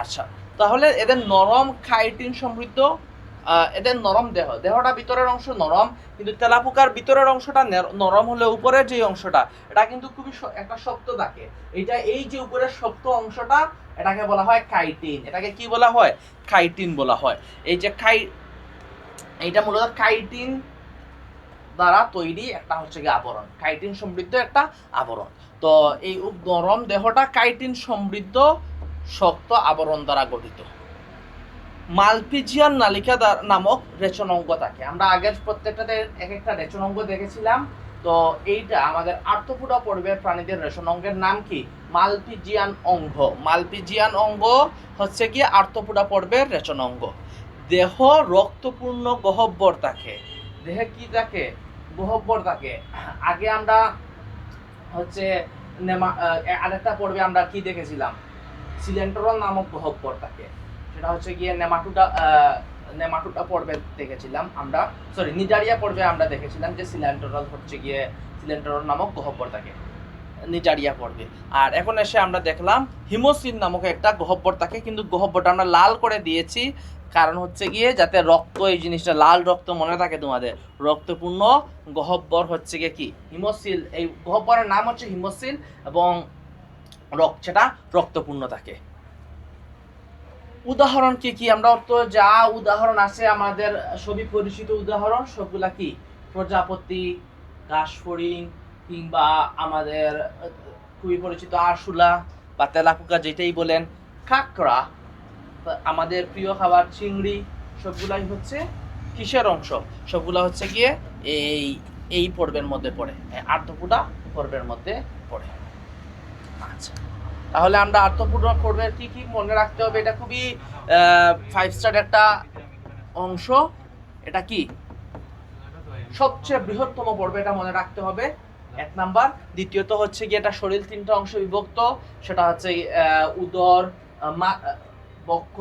আচ্ছা, তাহলে এদের নরম কাইটিন সমৃদ্ধ, এদের নরম দেহটা ভিতরের অংশ নরম, কিন্তু তেলাপোকার ভিতরের অংশটা নরম হলে উপরের যে অংশটা এটা কিন্তু খুবই একটা শক্ত থাকে। এই যে উপরের শক্ত অংশটা এটাকে বলা হয় কাইটিন। এটাকে কি বলা হয়? কাইটিন বলা হয়। এই যে এইটা মূলত কাইটিন দ্বারা তৈরি একটা হচ্ছে গিয়ে আবরণ, কাইটিন সমৃদ্ধ একটা আবরণ। তো এই নরম দেহটা কাইটিন সমৃদ্ধ শক্ত আবরণ দ্বারা গঠিত। মালপিজিয়ান নালিকা নামক রেচনাঙ্গ থাকে। আমরা আগের প্রত্যেকটাতে এক একটা রেচনাঙ্গ দেখেছিলাম। তো এইটা আমাদের আর্থ্রোপোডা পর্বের প্রাণীদের রেচনাঙ্গের নাম কি? মালপিজিয়ান অঙ্গ। মালপিজিয়ান অঙ্গ হচ্ছে কি আর্থ্রোপোডা পর্বের রেচনাঙ্গ। দেহ রক্তপূর্ণ গহ্বর থাকে। দেহে কি থাকে? গহ্বর থাকে। আগে আমরা হচ্ছে আরেকটা পর্বে আমরা কি দেখেছিলাম, সিলেন্ট্রল নামক গহ্বর থাকে, সেটা হচ্ছে গিয়ে নেমাটোডা পর্বে দেখেছিলাম আমরা, সরি নিজারিয়া পর্বে আমরা দেখেছিলাম যে সিলেন্ট্রল নামক গহ্বর থাকে নিজারিয়া পর্বে। আর এখন এসে আমরা দেখলাম হিমোসিল নামক একটা গহ্বর থাকে, কিন্তু গহ্বরটা আমরা লাল করে দিয়েছি, কারণ হচ্ছে গিয়ে যাতে রক্ত, এই জিনিসটা লাল রক্ত মনে থাকে তোমাদের, রক্তপূর্ণ গহ্বর হচ্ছে গিয়ে কি হিমোসিল, এই গহ্বরের নাম হচ্ছে হিমোসিল, এবং সেটা রক্তপূর্ণ থাকে। উদাহরণ কি কি? আমরা তো যা উদাহরণ আছে আমাদের সবই পরিচিত উদাহরণ, সবগুলা কি প্রজাপতি, ঘাসফড়িং, কিংবা আমাদের খুবই পরিচিত আরশোলা বা তেলাপোকা যেটাই বলেন, কাঁকড়া, আমাদের প্রিয় খাবার চিংড়ি, সবগুলাই হচ্ছে কিসের অংশ? সবগুলা হচ্ছে গিয়ে এই পর্বের মধ্যে পড়ে, আর্থ্রোপোডা পর্বের মধ্যে পড়ে। আচ্ছা, তাহলে আমরা আর্থ্রোপোডা পর্বের কি কি মনে রাখতে হবে? এটা খুবই 5 স্টার একটা অংশ। এটা কি সবচেয়ে বৃহত্তম পর্ব, এটা মনে রাখতে হবে, 1 নাম্বার। দ্বিতীয়ত হচ্ছে কি এটা শরীর 3টা অংশে বিভক্ত, সেটা হচ্ছে উদর, বক্ষ,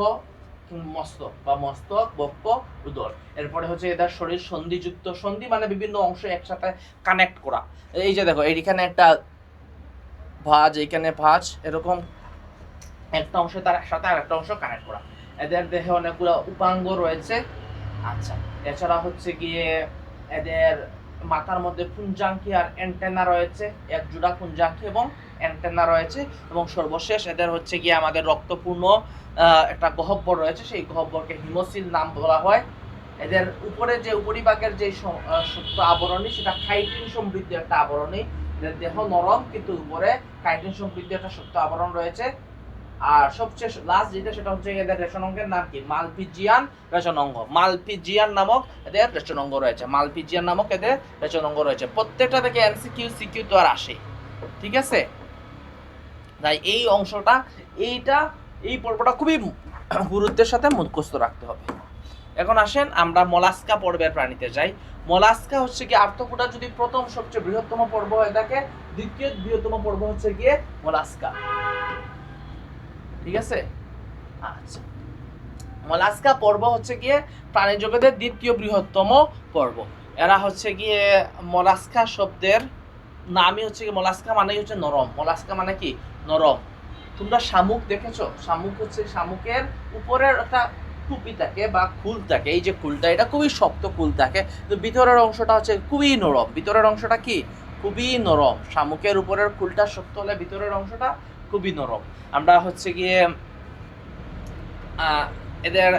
মস্তক, বা মস্তক, বক্ষ, উদর। এরপরে হচ্ছে এটা শরীর সন্ধিযুক্ত, সন্ধি মানে বিভিন্ন অংশ একসাথে কানেক্ট করা। এই যে দেখো এইখানে একটা ভাঁজ, এইখানে ভাঁজ, এরকম একটা অংশ তার সাথে আরেকটা অংশ কানেক্ট করা। এদের দেহে অনেকগুলো উপাঙ্গ রয়েছে। আচ্ছা, এছাড়া হচ্ছে গিয়ে এদের মাথার মধ্যে পুঞ্জাঙ্কি আর অ্যান্টেনা রয়েছে, এক জোড়া পুঞ্জাঙ্কি এবং অ্যান্টেনা রয়েছে, এবং সর্বশেষ এদের হচ্ছে গিয়ে আমাদের রক্তপূর্ণ একটা গহ্বর রয়েছে, সেই গহ্বরকে হিমোসিল নাম বলা হয়। এদের উপরে যে উপরিভাগের যে শক্ত আবরণী, সেটা কাইটিন সমৃদ্ধ একটা আবরণী। এদের দেহ নরম, কিন্তু উপরে কাইটিন সমৃদ্ধ একটা শক্ত আবরণ রয়েছে। আর সবচেয়ে লাস্ট যেটা, সেটা হচ্ছে এদের রেশন অঙ্গের নাম কি? মালপিজিয়ান রেশন অঙ্গ। মালপিজিয়ান নামক এদের রেশন অঙ্গ রয়েছে। মালপিজিয়ান নামক এদের রেশন অঙ্গ রয়েছে। প্রত্যেকটা থেকে এমসিকিউ সিকিউ তো আর আসে, ঠিক আছে? তাই এই অংশটা, এই পর্বটা খুবই গুরুত্বের সাথে মুখস্থ রাখতে হবে। এখন আসেন আমরা মলাস্কা পর্বের প্রাণীতে যাই। মলাস্কা হচ্ছে কি আর্থ্রোপোডা যদি প্রথম সবচেয়ে বৃহত্তম পর্ব হয়ে থাকে, দ্বিতীয় বৃহত্তম পর্ব হচ্ছে গিয়ে মলাস্কা, ঠিক আছে? আচ্ছা, মলাস্কা পর্ব হচ্ছে গিয়ে প্রাণী জগতের দ্বিতীয় বৃহত্তম পর্ব। এরা হচ্ছে গিয়ে মলাস্কা শব্দের নামই হচ্ছে কি, মলাস্কা মানে হচ্ছে নরম। মলাস্কা মানে কি? নরম। তোমরা শামুক দেখেছো? শামুক হচ্ছে, শামুকের উপরের একটা টুপি থাকে বা খুল থাকে, এই যে খুলটা, এটা খুবই শক্ত খুল থাকে, তো ভিতরের অংশটা হচ্ছে খুবই নরম। ভিতরের অংশটা কি? খুবই নরম। শামুকের উপরের খুলটা শক্ত হলে ভিতরের অংশটা খুবই নরম। আমরা হচ্ছে গিয়ে এদের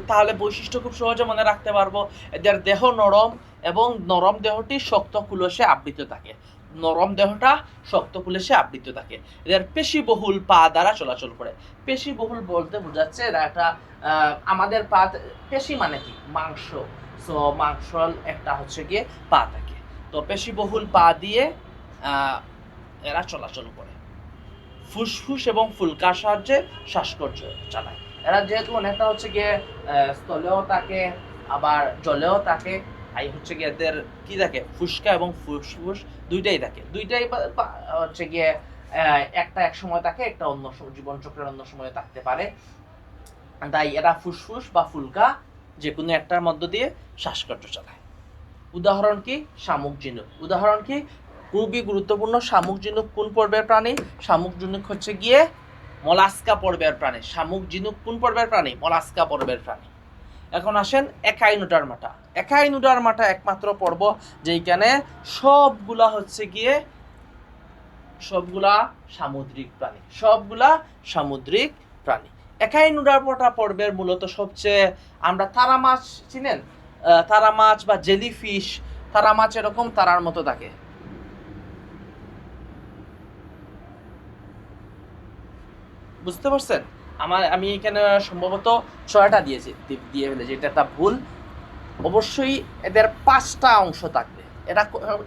তাহলে বৈশিষ্ট্য খুব সহজে মনে রাখতে পারবো। এদের দেহ নরম, এবং নরম দেহটি শক্ত কুলসে আবৃত থাকে। নরম দেহটা শক্ত কুলসে আবৃত থাকে। এদের পেশিবহুল পা দ্বারা চলাচল করে। পেশিবহুল বলতে বোঝাচ্ছে এরা একটা, আমাদের পা, পেশি মানে কি? মাংস। সো মাংসল একটা হচ্ছে গিয়ে পা থাকে, তো পেশিবহুল পা দিয়ে এরা চলাচল করে। ফুসফুস এবং ফুলকার সাহায্যে শ্বাসকর্য চালায়। এরা যেহেতু অনেকটা হচ্ছে গিয়ে স্থলেও থাকে, আবার জলেও থাকে, তাই হচ্ছে গিয়ে এদের কি থাকে? ফুসকা এবং ফুসফুস দুইটাই থাকে। দুইটাই হচ্ছে গিয়ে একটা এক সময় থাকে, একটা অন্য জীবন চক্রের অন্য সময়ে থাকতে পারে। তাই এরা ফুসফুস বা ফুলকা যে কোনো একটার মধ্য দিয়ে শ্বাসকর্য চালায়। উদাহরণ কি? শামুক ঝিনুক। উদাহরণ কি? খুবই গুরুত্বপূর্ণ। শামুক ঝিনুক কোন পর্বের প্রাণী? শামুক ঝিনুক হচ্ছে গিয়ে মলাস্কা পর্বের প্রাণী। শামুক ঝিনুক কোন পর্বের প্রাণী? মলাস্কা পর্বের প্রাণী। এখন আসেন একাইনোডার্মাটা। একাইনোডার্মাটা একমাত্র পর্ব যেখানে সবগুলা হচ্ছে গিয়ে সামুদ্রিক প্রাণী। সবগুলা সামুদ্রিক প্রাণী। একাইনোডার্মাটা পর্বের মূলত সবচেয়ে, আমরা তারা মাছ চিনেন? তারা মাছ বা জেলিফিশ, তারা মাছ এরকম তারার মতো থাকে। বুঝতে পারছেন? আমি এখানে সম্ভবত 6টা দিয়ে ফেলেছি, এটা একটা ভুল। অবশ্যই এদের 5টা অংশ থাকবে।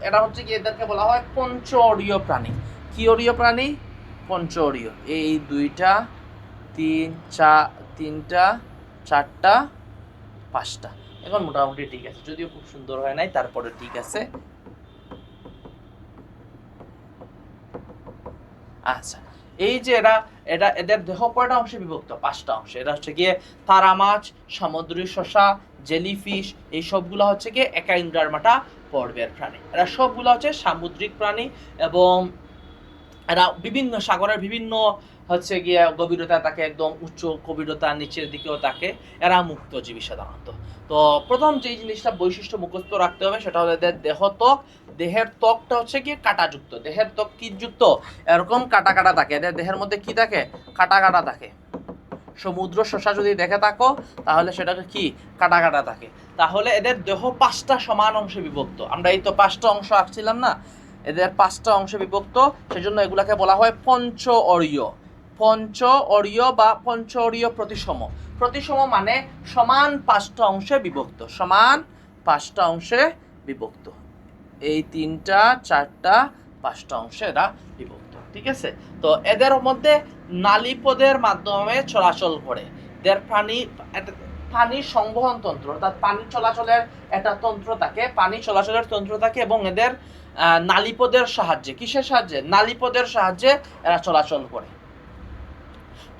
এটা হচ্ছে কি, এদেরকে বলা হয় পঞ্চঅরীয় প্রাণী। কি অরীয় প্রাণী? পঞ্চঅরীয়। এই 2টা 3টা 4টা 5টা। এখন মোটামুটি ঠিক আছে, যদিও খুব সুন্দর হয় নাই, তারপরে ঠিক আছে। আচ্ছা, এই যে এদের দেহ কয়টা অংশে বিভক্ত? 5টা অংশে। এরা হচ্ছে গিয়ে তারা মাছ, সামুদ্রিক শসা, জেলিফিশ, এই সবগুলো হচ্ছে গিয়ে একাইনোডার্মাটা পর্বের প্রাণী। এরা সবগুলো হচ্ছে সামুদ্রিক প্রাণী এবং এরা বিভিন্ন সাগরের বিভিন্ন হচ্ছে গিয়ে গভীরতা থাকে, একদম উচ্চ গভীরতা, নিচের দিকেও থাকে। এরা মুক্তজীবী সাধারণত। তো প্রথম যেই জিনিসটা বৈশিষ্ট্য মুখস্থ রাখতে হবে সেটা হলো এদের দেহত্বক। দেহের ত্বকটা হচ্ছে গিয়ে কাঁটাযুক্ত। দেহের ত্বক কি যুক্ত? এরকম কাটা কাটা থাকে। এদের দেহের মধ্যে কি থাকে? কাটা কাটা থাকে। সমুদ্র শসা যদি দেখে থাকো তাহলে সেটাকে কি কাটা কাটা থাকে। তাহলে এদের দেহ 5টা সমান অংশে বিভক্ত। আমরা এই তো 5টা অংশ আঁকছিলাম না, এদের 5টা অংশে বিভক্ত, সেজন্য এগুলাকে বলা হয় পঞ্চ অরীয়। পঞ্চ অরীয় বা পঞ্চ অরীয় প্রতিসম। প্রতিসম মানে সমান 5টা অংশে বিভক্ত, সমান 5টা অংশে বিভক্ত। এই 3টা 4টা 5টা অংশে এরা বিভক্ত, ঠিক আছে। তো এদের মধ্যে নালীপদের মাধ্যমে চলাচল করে। এদের পানি সংবহন তন্ত্র, অর্থাৎ পানি চলাচলের একটা তন্ত্র থাকে, পানি চলাচলের তন্ত্র থাকে এবং এদের নালীপদের সাহায্যে, কিসের সাহায্যে? নালীপদের সাহায্যে এরা চলাচল করে।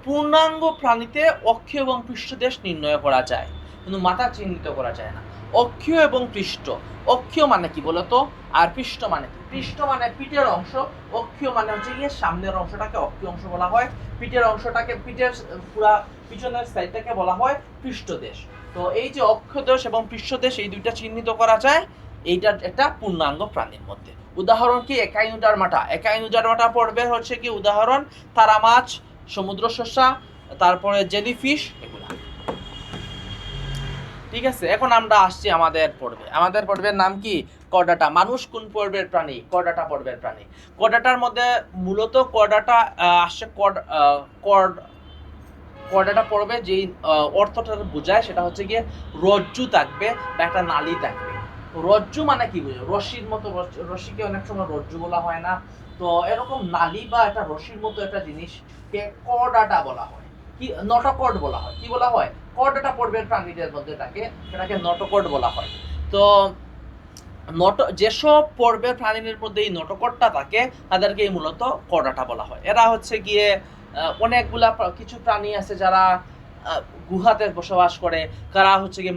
পূর্ণাঙ্গ প্রাণীতে অক্ষীয় এবং পৃষ্ঠদেশ নির্ণয় করা যায়, কিন্তু মাথা চিহ্নিত করা যায় না। অক্ষীয় এবং পৃষ্ঠ, অক্ষীয় মানে কি বলতো, আর পৃষ্ঠ মানে কি? পৃষ্ঠ মানে পিঠের অংশ, অক্ষীয় মানে হচ্ছে গিয়ে সামনের অংশটাকে অক্ষীয় অংশ বলা হয়, পিঠের অংশটাকে, পিঠের পুরা পিছনের সাইডটাকে বলা হয় পৃষ্ঠদেশ। তো এই যে অক্ষদেশ এবং পৃষ্ঠদেশ, এই দুইটা চিহ্নিত করা যায় এইটা একটা পূর্ণাঙ্গ প্রাণীর মধ্যে। উদাহরণ কি? একাইনোডার্মাটা। একাইনোডার্মাটা পর্বের হচ্ছে কি উদাহরণ? তারা মাছ, সমুদ্র শসা, তারপরে জেলিফিশ, এগুলা, ঠিক আছে। এখন আমরা আসছি আমাদের পর্বে। আমাদের পর্বের নাম কি? করডাটা। মানুষ কোন পর্বের প্রাণী? করডাটা পর্বের প্রাণী। করডাটার মধ্যে মূলত করডাটা আসছে করডাটা পর্বে যেই অর্থটা বোঝায় সেটা হচ্ছে গিয়ে রজ্জু থাকবে বা একটা নালী থাকবে। রজ্জু মানে কি বুঝো? রশির মতো, রশিকে অনেক সময় রজ্জু বলা হয় না, তো এরকম নালী বা একটা রশির মতো একটা জিনিসকে করডাটা বলা হয়। কি? নটকর্ড বলা হয়। কি বলা হয়? করডাটা পর্বের প্রাণীদের মধ্যে থাকে, সেটাকে নটকর্ড বলা হয়। তো যেসব পর্বের প্রাণীদের মধ্যে এই নটকর্ডটা থাকে তাদেরকে মূলত করডাটা বলা হয়। এরা হচ্ছে গিয়ে অনেকগুলা কিছু প্রাণী আছে যারা গুহাতে বসবাস করে, কারা হচ্ছে গিয়ে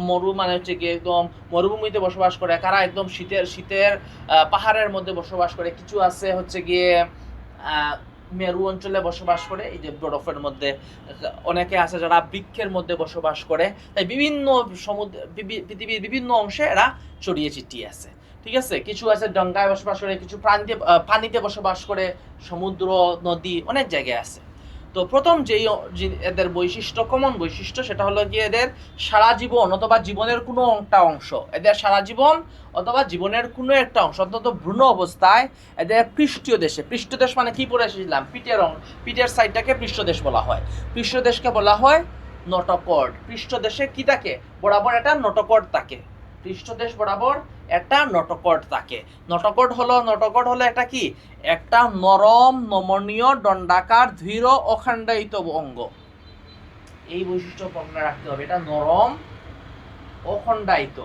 মরু মানে হচ্ছে গিয়ে একদম মরুভূমিতে বসবাস করে, কারা একদম শীতের পাহাড়ের মধ্যে বসবাস করে, কিছু আছে হচ্ছে গিয়ে মেরু অঞ্চলে বসবাস করে, এই যে বরফের মধ্যে, অনেকে আছে যারা বৃক্ষের মধ্যে বসবাস করে। তাই বিভিন্ন পৃথিবীর বিভিন্ন অংশে এরা ছড়িয়ে ছিটিয়ে আছে, ঠিক আছে। কিছু আছে ডঙ্গায় বসবাস করে, কিছু পানিতে বসবাস করে, সমুদ্র, নদী, অনেক জায়গায় আছে। তো প্রথম যেই এদের বৈশিষ্ট্য, কমন বৈশিষ্ট্য, সেটা হলো গিয়ে এদের সারা জীবন অথবা জীবনের কোনো একটা অংশ, এদের সারা জীবন অথবা জীবনের কোনো একটা অংশ, অন্তত ভ্রূণ অবস্থায় এদের পৃষ্ঠীয় দেশে, পৃষ্ঠদেশ মানে কি পড়ে এসেছিলাম? পিঠের সাইডটাকে পৃষ্ঠদেশ বলা হয়। পৃষ্ঠদেশকে বলা হয় নটকর্ড। পৃষ্ঠদেশে কি থাকে? বরাবর একটা নটকর্ড থাকে। পৃষ্ঠদেশ বরাবর একটা নটকর্ড থাকে। নটকর্ড হলো একটা কি? একটা নরম, নমনীয়, দণ্ডাকার, ধীর, অখণ্ডায়িত অঙ্গ। এই বৈশিষ্ট্য মনে রাখতে হবে, এটা নরম, অখণ্ডায়িত।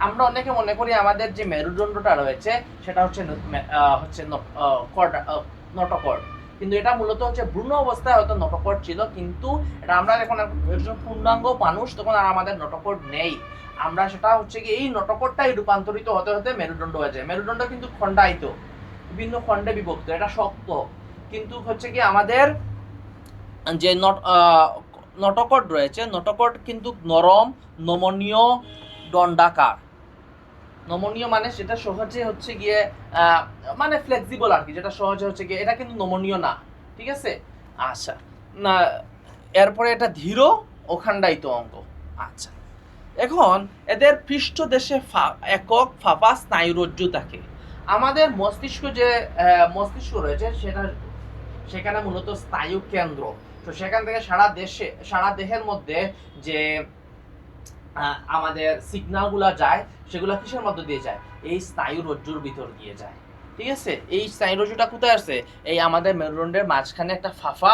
আমরা অনেকে মনে করি আমাদের যে মেরুদণ্ডটা রয়েছে সেটা হচ্ছে নটকর্ড, কিন্তু এটা মূলত হচ্ছে ভ্রূণ অবস্থায় হয়তো নটকর্ড ছিল, কিন্তু এটা আমরা যখন একজন পূর্ণাঙ্গ মানুষ তখন আর আমাদের নটকর্ড নেই। আমরা সেটা হচ্ছে কি এই নটকর্ডটাই রূপান্তরিত হতে হতে মেরুদণ্ড হয়ে যায়। মেরুদণ্ড কিন্তু খণ্ডায়িত, বিভিন্ন খণ্ডে বিভক্ত, এটা শক্ত, কিন্তু হচ্ছে কি আমাদের যে নটকর্ড রয়েছে, নটকর্ড কিন্তু নরম, নমনীয়, দণ্ডাকার। নমনীয় মানে সেটা সহজে হচ্ছে গিয়ে মানে ফ্লেক্সিবল আর কি, যেটা সহজে হচ্ছে গিয়ে, এটা কিন্তু নমনীয় না, ঠিক আছে। আচ্ছা, না এরপরে এটা ধীর, অখণ্ডায়িত অঙ্গ। আচ্ছা, এখন এদের পৃষ্ঠদেশে একক ফাঁপা স্নায়ুরজ্জু থাকে। আমাদের মস্তিষ্ক যে মস্তিষ্ক রয়েছে সেটা, সেখানে মূলত স্নায়ু কেন্দ্র। তো সেখান থেকে সারা দেহের মধ্যে যে আমাদের সিগন্যালগুলো যায় সেগুলো কিসের মধ্যে দিয়ে যায়? এই স্নায়ু রজ্জুর ভিতর দিয়ে যায়। ঠিক আছে, এই স্নায়ুরজ্জুটা কোথায় আছে? এই আমাদের মেরুদণ্ডের মাঝখানে একটা ফাঁফা,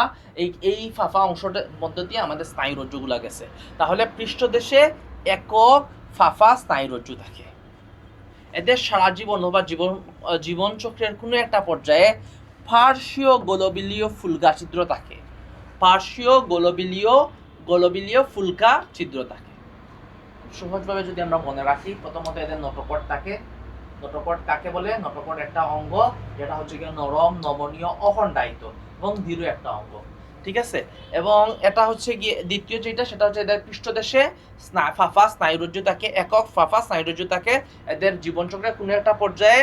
এই ফাঁফা অংশটার মধ্য দিয়ে আমাদের স্নায়ুরজ্জুগুলা গেছে। তাহলে পৃষ্ঠদেশে একক ফাঁফা স্নায়ুরজ্জু থাকে। এদের সারা জীবন বা জীবন চক্রের কোনো একটা পর্যায়ে পার্শ্বীয় গোলবিলীয় ফুলকা ছিদ্র থাকে। পার্শ্বীয় গোলবিলীয় ফুলকা ছিদ্র থাকে। সহজভাবে যদি আমরা মনে রাখি, প্রথমত এদের নটকট থাকে। নটকট কাকে বলে? নটকট একটা অঙ্গ যেটা হচ্ছে গিয়ে নরম, নমনীয়, অখণ্ডায়িত এবং দৃঢ় একটা অঙ্গ। ঠিক আছে, এবং এটা হচ্ছে গিয়ে দ্বিতীয় যেটা, সেটা হচ্ছে এদের পৃষ্ঠদেশে ফাঁফা স্নায়ুরজ্জু থাকে, একক ফাঁফা স্নায়ুরজ্জু থাকে। এদের জীবনচক্রের কোনো একটা পর্যায়ে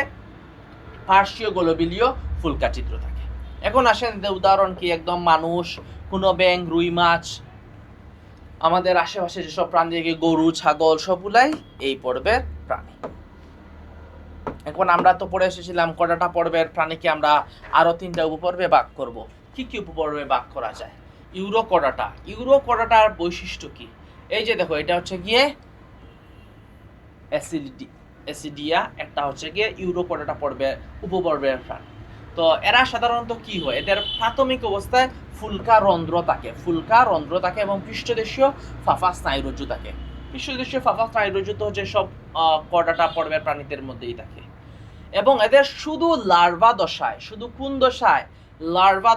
পার্শ্বীয় গোলবিলীয় ফুলকা ছিদ্র থাকে। এখন আসেন উদাহরণ কি, একদম মানুষ, কোনো ব্যাঙ, রুই মাছ, আমাদের আশেপাশে যেসব প্রাণী থেকে গরু, ছাগল সবগুলাই এই পর্বের প্রাণী। এখন আমরা তো পড়ে এসেছিলাম কয়টা পর্বের প্রাণীকে আমরা আরো 3টা উপপর্বে ভাগ করব। কি কি উপপর্বে ভাগ করা যায়? ইউরোকডাটা। ইউরোকডাটার বৈশিষ্ট্য কি? এই যে দেখো, এটা হচ্ছে গিয়ে অ্যাসিডিয়া, একটা হচ্ছে গিয়ে ইউরোকডাটা পর্বের উপপর্বের প্রাণী। তো এরা সাধারণত কি হয়? এদের প্রাথমিক অবস্থায় ফুলকা রন্ধ্র থাকে এবং পৃষ্ঠদেশীয় ফাঁফা স্নায়ুরজ্জু থাকে। পৃষ্ঠদেশীয় ফাঁফা স্নায়ুরজ্জু তো হচ্ছে সব কডাটা পর্বের প্রাণীদের মধ্যেই থাকে। এবং এদের শুধু লার্ভা দশায়, শুধু কোন দশায়? লার্ভা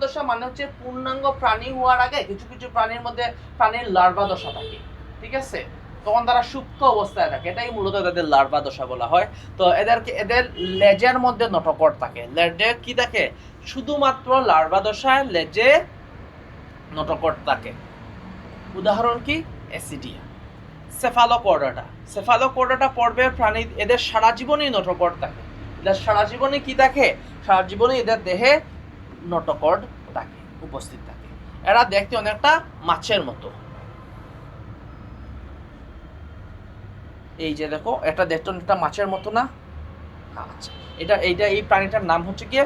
দশা মানে হচ্ছে পূর্ণাঙ্গ প্রাণী হওয়ার আগে কিছু কিছু প্রাণীর মধ্যে প্রাণীর লার্ভা দশা থাকে। ঠিক আছে, তখন তারা সুপ্ত অবস্থায় থাকে, এটাই মূলত তাদের লার্ভা দশা বলা হয়। তো এদের লেজের মধ্যে নটকট থাকে। লেজে কি থাকে? শুধুমাত্র লার্ভা দশায় লেজে নটকট থাকে। উদাহরণ কি? অ্যাসিডিয়া। সেফালোকর্ডাটা পর্বের প্রাণী, এদের সারা জীবনই নটকট থাকে। এদের সারা জীবনে কি থাকে? সারা জীবনে এদের দেহে নটকট থাকে, উপস্থিত থাকে। এরা দেখতে অনেকটা মাছের মতো। এই যে দেখো, এটা দেখতে অনেকটা মাছের মতো না? আচ্ছা, এই প্রাণীটার নাম হচ্ছে কি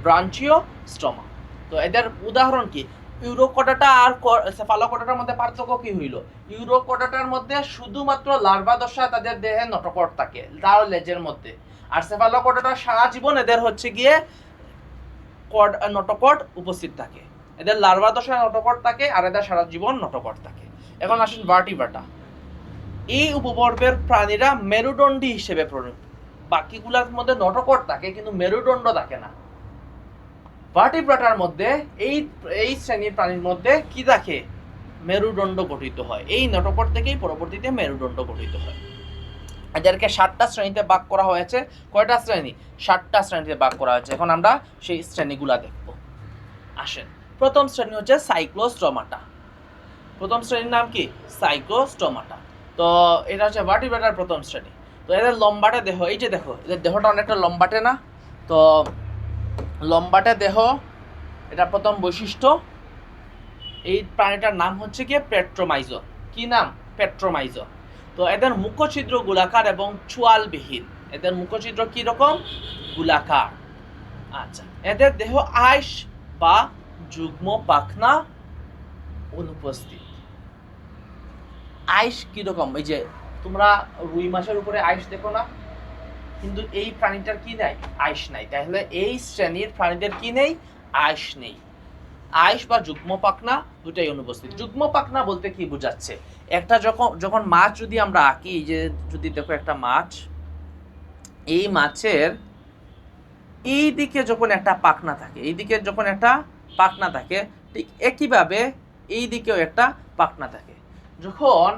ব্রাঞ্চিওস্ট্রমা। তো এদের উদাহরণ কি? ইউরোকডাটা আর সেফালোকডাটার মধ্যে পার্থক্য কি হইল? ইউরোকডাটার মধ্যে শুধুমাত্র লার্ভা দশায় তাদের দেহে নটকট থাকে, তার লেজের মধ্যে। আর সেফালোকডাটা সারা জীবন এদের হচ্ছে গিয়ে নটকট উপস্থিত থাকে। এদের লার্ভা দশায় নটকট থাকে আর এদের সারা জীবন নটকট থাকে। এখন আসেন ভার্টিব্রাটা। এই উপপর্বের প্রাণীরা মেরুদণ্ডী হিসেবে বাকিগুলোর মধ্যে নটকট থাকে কিন্তু মেরুদণ্ড থাকে না। ভার্টিব্রাটার মধ্যে এই শ্রেণীর প্রাণীর মধ্যে কি থাকে? মেরুদণ্ড গঠিত হয়। এই নটকট থেকেই পরবর্তীতে মেরুদণ্ড গঠিত হয়। এদেরকে 7টা শ্রেণীতে ভাগ করা হয়েছে। কয়টা শ্রেণী? 7টা শ্রেণীতে ভাগ করা হয়েছে। এখন আমরা সেই শ্রেণীগুলা দেখব। আসেন, প্রথম শ্রেণী হচ্ছে সাইক্লোস্ট্রমাটা। প্রথম শ্রেণীর নাম কি? সাইক্লোস্ট্রমাটা। তো এটা হচ্ছে ভার্টিব্রাটার প্রথম শ্রেণী। তো এদের লম্বাটে দেহ, এই যে দেখো, এদের দেহটা অনেকটা লম্বাটে না? তো লম্বাটে দেহ, এটা প্রথম বৈশিষ্ট্য। এই প্রাণীটার নাম হচ্ছে কি পেট্রোমাইজো। কি নাম? পেট্রোমাইজো। তো এদের মুখছিদ্র গোলাকার এবং চোয়ালবিহীন। এদের মুখছিদ্র কি রকম? গোলাকার। আচ্ছা, এদের দেহ আইস বা যুগ্ম পাখনা অনুপস্থিত। আইস কিরকম? এই যে তোমরা রুই মাছের উপরে আইস দেখো না, কিন্তু এই প্রাণীটার কি নাই? আইস নাই। তাহলে এই শ্রেণীর প্রাণীদের কি নেই? আইস নেই। আইস বা যুগ্ম পাখনা দুটাই অনুপস্থিত। যুগ্ম পাখনা বলতে কি বোঝাচ্ছে? একটা যখন মাছ যদি আমরা আঁকি, যে যদি দেখো একটা মাছ, এই মাছের এই দিকে যখন একটা পাখনা থাকে, এই দিকে যখন একটা পাখনা থাকে, ঠিক একইভাবে এই দিকেও একটা পাখনা থাকে। যখন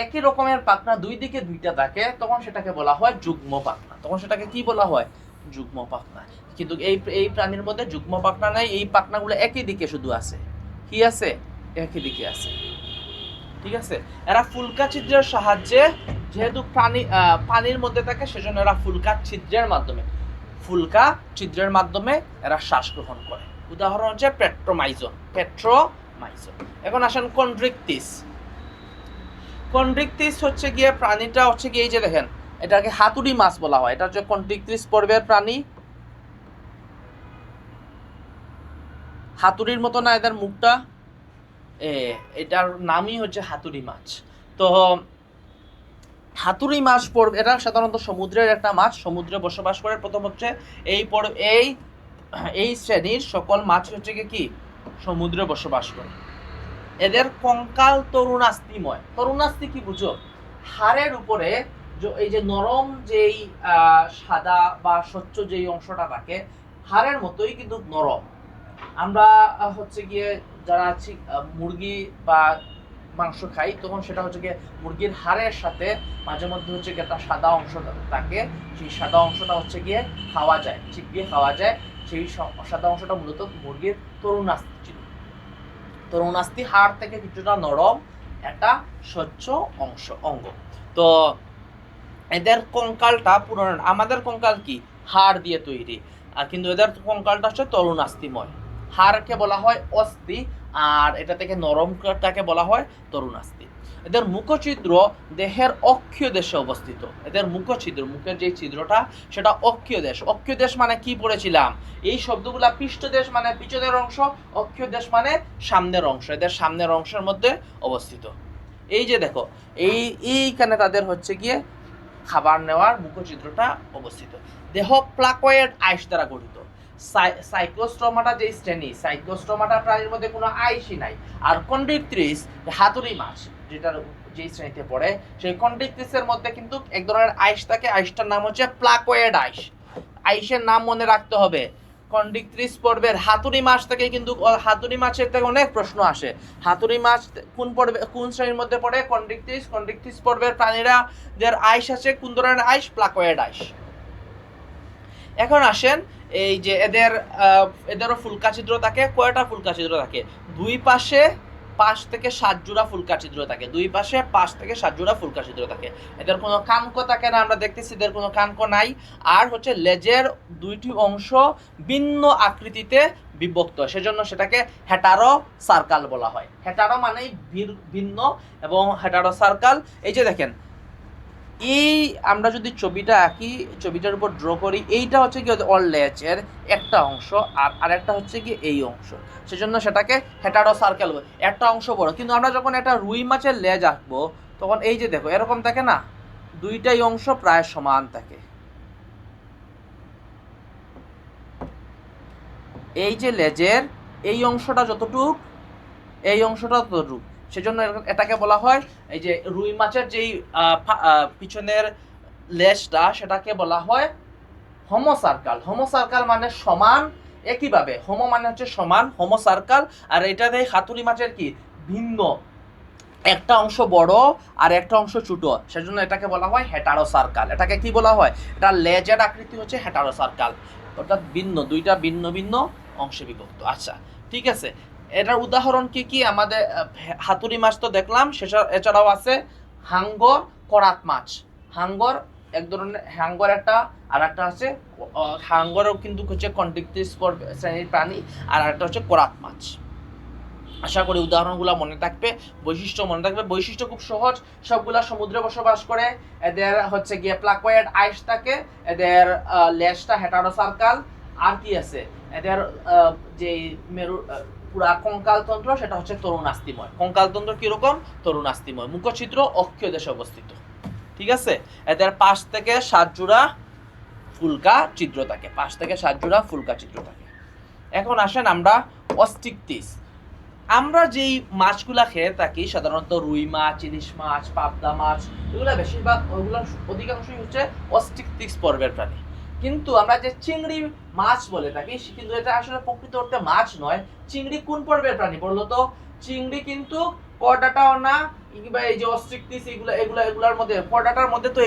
একই রকমের পাখনা দুই দিকে দুইটা থাকে, তখন সেটাকে বলা হয় যুগ্ম পাখনা। তখন সেটাকে কি বলা হয়? যুগ্ম পাখনা। কিন্তু এই প্রাণীর মধ্যে যুগ্ম পাখনা নাই, এই পাখনাগুলো একই দিকে শুধু আছে। কি আছে? একই দিকে আছে। ঠিক আছে, এরা ফুলকা ছিদ্রের সাহায্যে, যেহেতু পানির মধ্যে থাকে, সেজন্য এরা ফুলকা ছিদ্রের মাধ্যমে এরা শ্বাস গ্রহণ করে। উদাহরণ হচ্ছে পেট্রোমাইজো। এখন আসেন কন্ড্রিকটিস হচ্ছে গিয়ে প্রাণীটা হচ্ছে গিয়ে, এই যে দেখেন, এটাকে হাতুড়ি মাছ বলা হয়। এটা হচ্ছে কন্ড্রিকটিস পর্বের প্রাণী। হাতুড়ির মতো না এদের মুখটা? এটার নামই হচ্ছে হাতুড়ি মাছ। তো হাতুড়ি মাছ পড়বে, এটা সাধারণত সমুদ্রের একটা মাছ, সমুদ্রে বসবাস করে। প্রথম হচ্ছে এই এই শ্রেণীর সকল মাছ হচ্ছে কি সমুদ্রে বসবাস করে। এদের কঙ্কাল তরুণাস্থিময়। তরুণাস্থি কি বুঝো? হাড়ের উপরে এই যে নরম যেই সাদা বা স্বচ্ছ যেই অংশটা থাকে, হাড়ের মতোই কিন্তু নরম। আমরা হচ্ছে গিয়ে যারা আছি মুরগি বা মাংস খাই, তখন সেটা হচ্ছে গিয়ে মুরগির হাড়ের সাথে মাঝে মধ্যে হচ্ছে গিয়ে একটা সাদা অংশ থাকে, সেই সাদা অংশটা হচ্ছে গিয়ে খাওয়া যায়, চিবিয়ে খাওয়া যায়। সেই সাদা অংশটা মূলত মুরগির তরুণাস্থি ছিল। তরুণাস্থি হাড় থেকে কিছুটা নরম একটা স্বচ্ছ অঙ্গ। তো এদের কঙ্কালটা পুরনো। আমাদের কঙ্কাল কি হাড় দিয়ে তৈরি, আর কিন্তু এদের কঙ্কালটা হচ্ছে তরুণাস্থিময়। হাড়কে বলা হয় অস্থি, আর এটা থেকে নরমটাকে বলা হয় তরুণাস্থি। এদের মুখছিদ্র দেহের অক্ষীয় দেশে অবস্থিত। এদের মুখছিদ্র, মুখের যে ছিদ্রটা সেটা অক্ষীয় দেশ। অক্ষীয় দেশ মানে কি পড়েছিলাম? এই শব্দগুলা পৃষ্ঠদেশ মানে পিছনের অংশ, অক্ষীয় দেশ মানে সামনের অংশ। এদের সামনের অংশের মধ্যে অবস্থিত। এই যে দেখো, এইখানে তাদের হচ্ছে গিয়ে খাবার নেওয়ার মুখছিদ্রটা অবস্থিত। দেহ প্লাকয়েড আইস দ্বারা গঠিত। সাইক্লোস্ট্রমাটা যে শ্রেণী, সাইক্লোস্ট্রমাটা প্রাণীর মধ্যে কোনো আইসই নাই। আর কন্ড্রিক্ট্রিস, হাতুড়ি মাছ যেটার যেই শ্রেণীতে পড়ে, সেই কন্ড্রিক্ট্রিসের মধ্যে কিন্তু এক ধরনের আইস থাকে। আইসটার নাম হচ্ছে প্লাকয়েড আইস। আইসের নাম মনে রাখতে হবে। কন্ড্রিক্ট্রিস পর্বের হাতুড়ি মাছ থেকে কিন্তু, হাতুড়ি মাছের থেকে অনেক প্রশ্ন আসে। হাতুড়ি মাছ কোন শ্রেণীর মধ্যে পড়ে? কন্ড্রিক্ট্রিস। কন্ড্রিক্ট্রিস পর্বের প্রাণীরা দের আইস আছে কোন ধরনের আইস? প্লাকয়েড আইস। এখন আসেন এই যে এদেরও ফুলকা ছিদ্র থাকে। কয়টা ফুলকা ছিদ্র থাকে? দুই পাশে 5 থেকে 7 জোড়া ফুলকা ছিদ্র থাকে। দুই পাশে 5 থেকে 7 জোড়া ফুলকা ছিদ্র থাকে। এদের কোনো কানকো থাকে না, আমরা দেখতেছি এদের কোনো কানকো নাই। আর হচ্ছে লেজের দুইটি অংশ ভিন্ন আকৃতিতে বিভক্ত, সেজন্য সেটাকে হেটারো সার্কাল বলা হয়। হেটারো মানেই ভিন্ন এবং হেটারো সার্কাল। এই যে দেখেন, এই আমরা যদি ছবিটা আঁকি, ছবিটার উপর ড্র করি, এইটা হচ্ছে কি ওর লেজের একটা অংশ, আর আরেকটা হচ্ছে কি এই অংশ, সেজন্য সেটাকে হেটারো সার্কেল বলে। একটা অংশ বড়। কিন্তু আমরা যখন একটা রুই মাছের লেজ আঁকবো, তখন এই যে দেখো এরকম থাকে না, দুইটাই অংশ প্রায় সমান থাকে। এই যে লেজের এই অংশটা যতটুক, এই অংশটা ততটুক, সেজন্য এটাকে বলা হয়, এই যে রুই মাছের যেই পিছনের লেজটা, সেটাকে বলা হয় হোমো সার্কাল। হোমো সার্কাল মানে সমান, একইভাবে হোমো মানে হচ্ছে সমান, হোমো সার্কাল। আর এটাতে হাতুড়ি মাছের কি ভিন্ন, একটা অংশ বড় আর একটা অংশ ছোট, সেজন্য এটাকে বলা হয় হেটারো সার্কাল। এটাকে কি বলা হয়? এটা লেজের আকৃতি হচ্ছে হেটারো সার্কাল, অর্থাৎ ভিন্ন, দুইটা ভিন্ন ভিন্ন অংশে বিভক্ত। আচ্ছা, ঠিক আছে। এটার উদাহরণ কি কি? আমাদের হাতুড়ি মাছ তো দেখলাম, এছাড়াও আছে হাঙ্গর, করাত মাছ। হাঙ্গর এক ধরনের, হাঙ্গর একটা, আর একটা আছে হাঙ্গরও কিন্তু হচ্ছে কন্ড্রিক্ট্রিস শ্রেণীর প্রাণী, আর একটা হচ্ছে করাত মাছ। আশা করি উদাহরণগুলো মনে থাকবে, বৈশিষ্ট্য মনে থাকবে। বৈশিষ্ট্য খুব সহজ, সবগুলা সমুদ্রে বসবাস করে। এদের হচ্ছে গিয়ে প্লাকয়েড আইস থাকে, এদের লেজটা হেটারো সার্কাল। আর কি আছে? এদের যে মেরু পুরা কঙ্কালতন্ত্র সেটা হচ্ছে তরুণাস্থিময়। কঙ্কালতন্ত্র কিরকম? তরুণাস্থিময়। মুখছিদ্র অক্ষীয় দেশে অবস্থিত। ঠিক আছে। এদের 5 থেকে 7 জোড়া ফুলকা ছিদ্র থাকে, 5 থেকে 7 জোড়া ফুলকা ছিদ্র থাকে। এখন আসেন আমরা অস্টিকটিস। আমরা যেই মাছগুলা খেয়ে থাকি, সাধারণত রুই মাছ, ইলিশ মাছ, পাবদা মাছ, এগুলো বেশিরভাগ, ওইগুলো অধিকাংশই হচ্ছে অস্টিকটিস পর্বের প্রাণী। কিন্তু আমরা যে চিংড়ি মাছ বলে থাকি, কিন্তু এটা আসলে প্রকৃত অর্থে মাছ নয়। চিংড়ি কোন পর্বের প্রাণী বললো তো? চিংড়ি কিন্তু কর্ডাটাও না, কিংবা এই যে অস্ট্রিকটিস, এগুলার মধ্যে, কর্ডাটার মধ্যে তো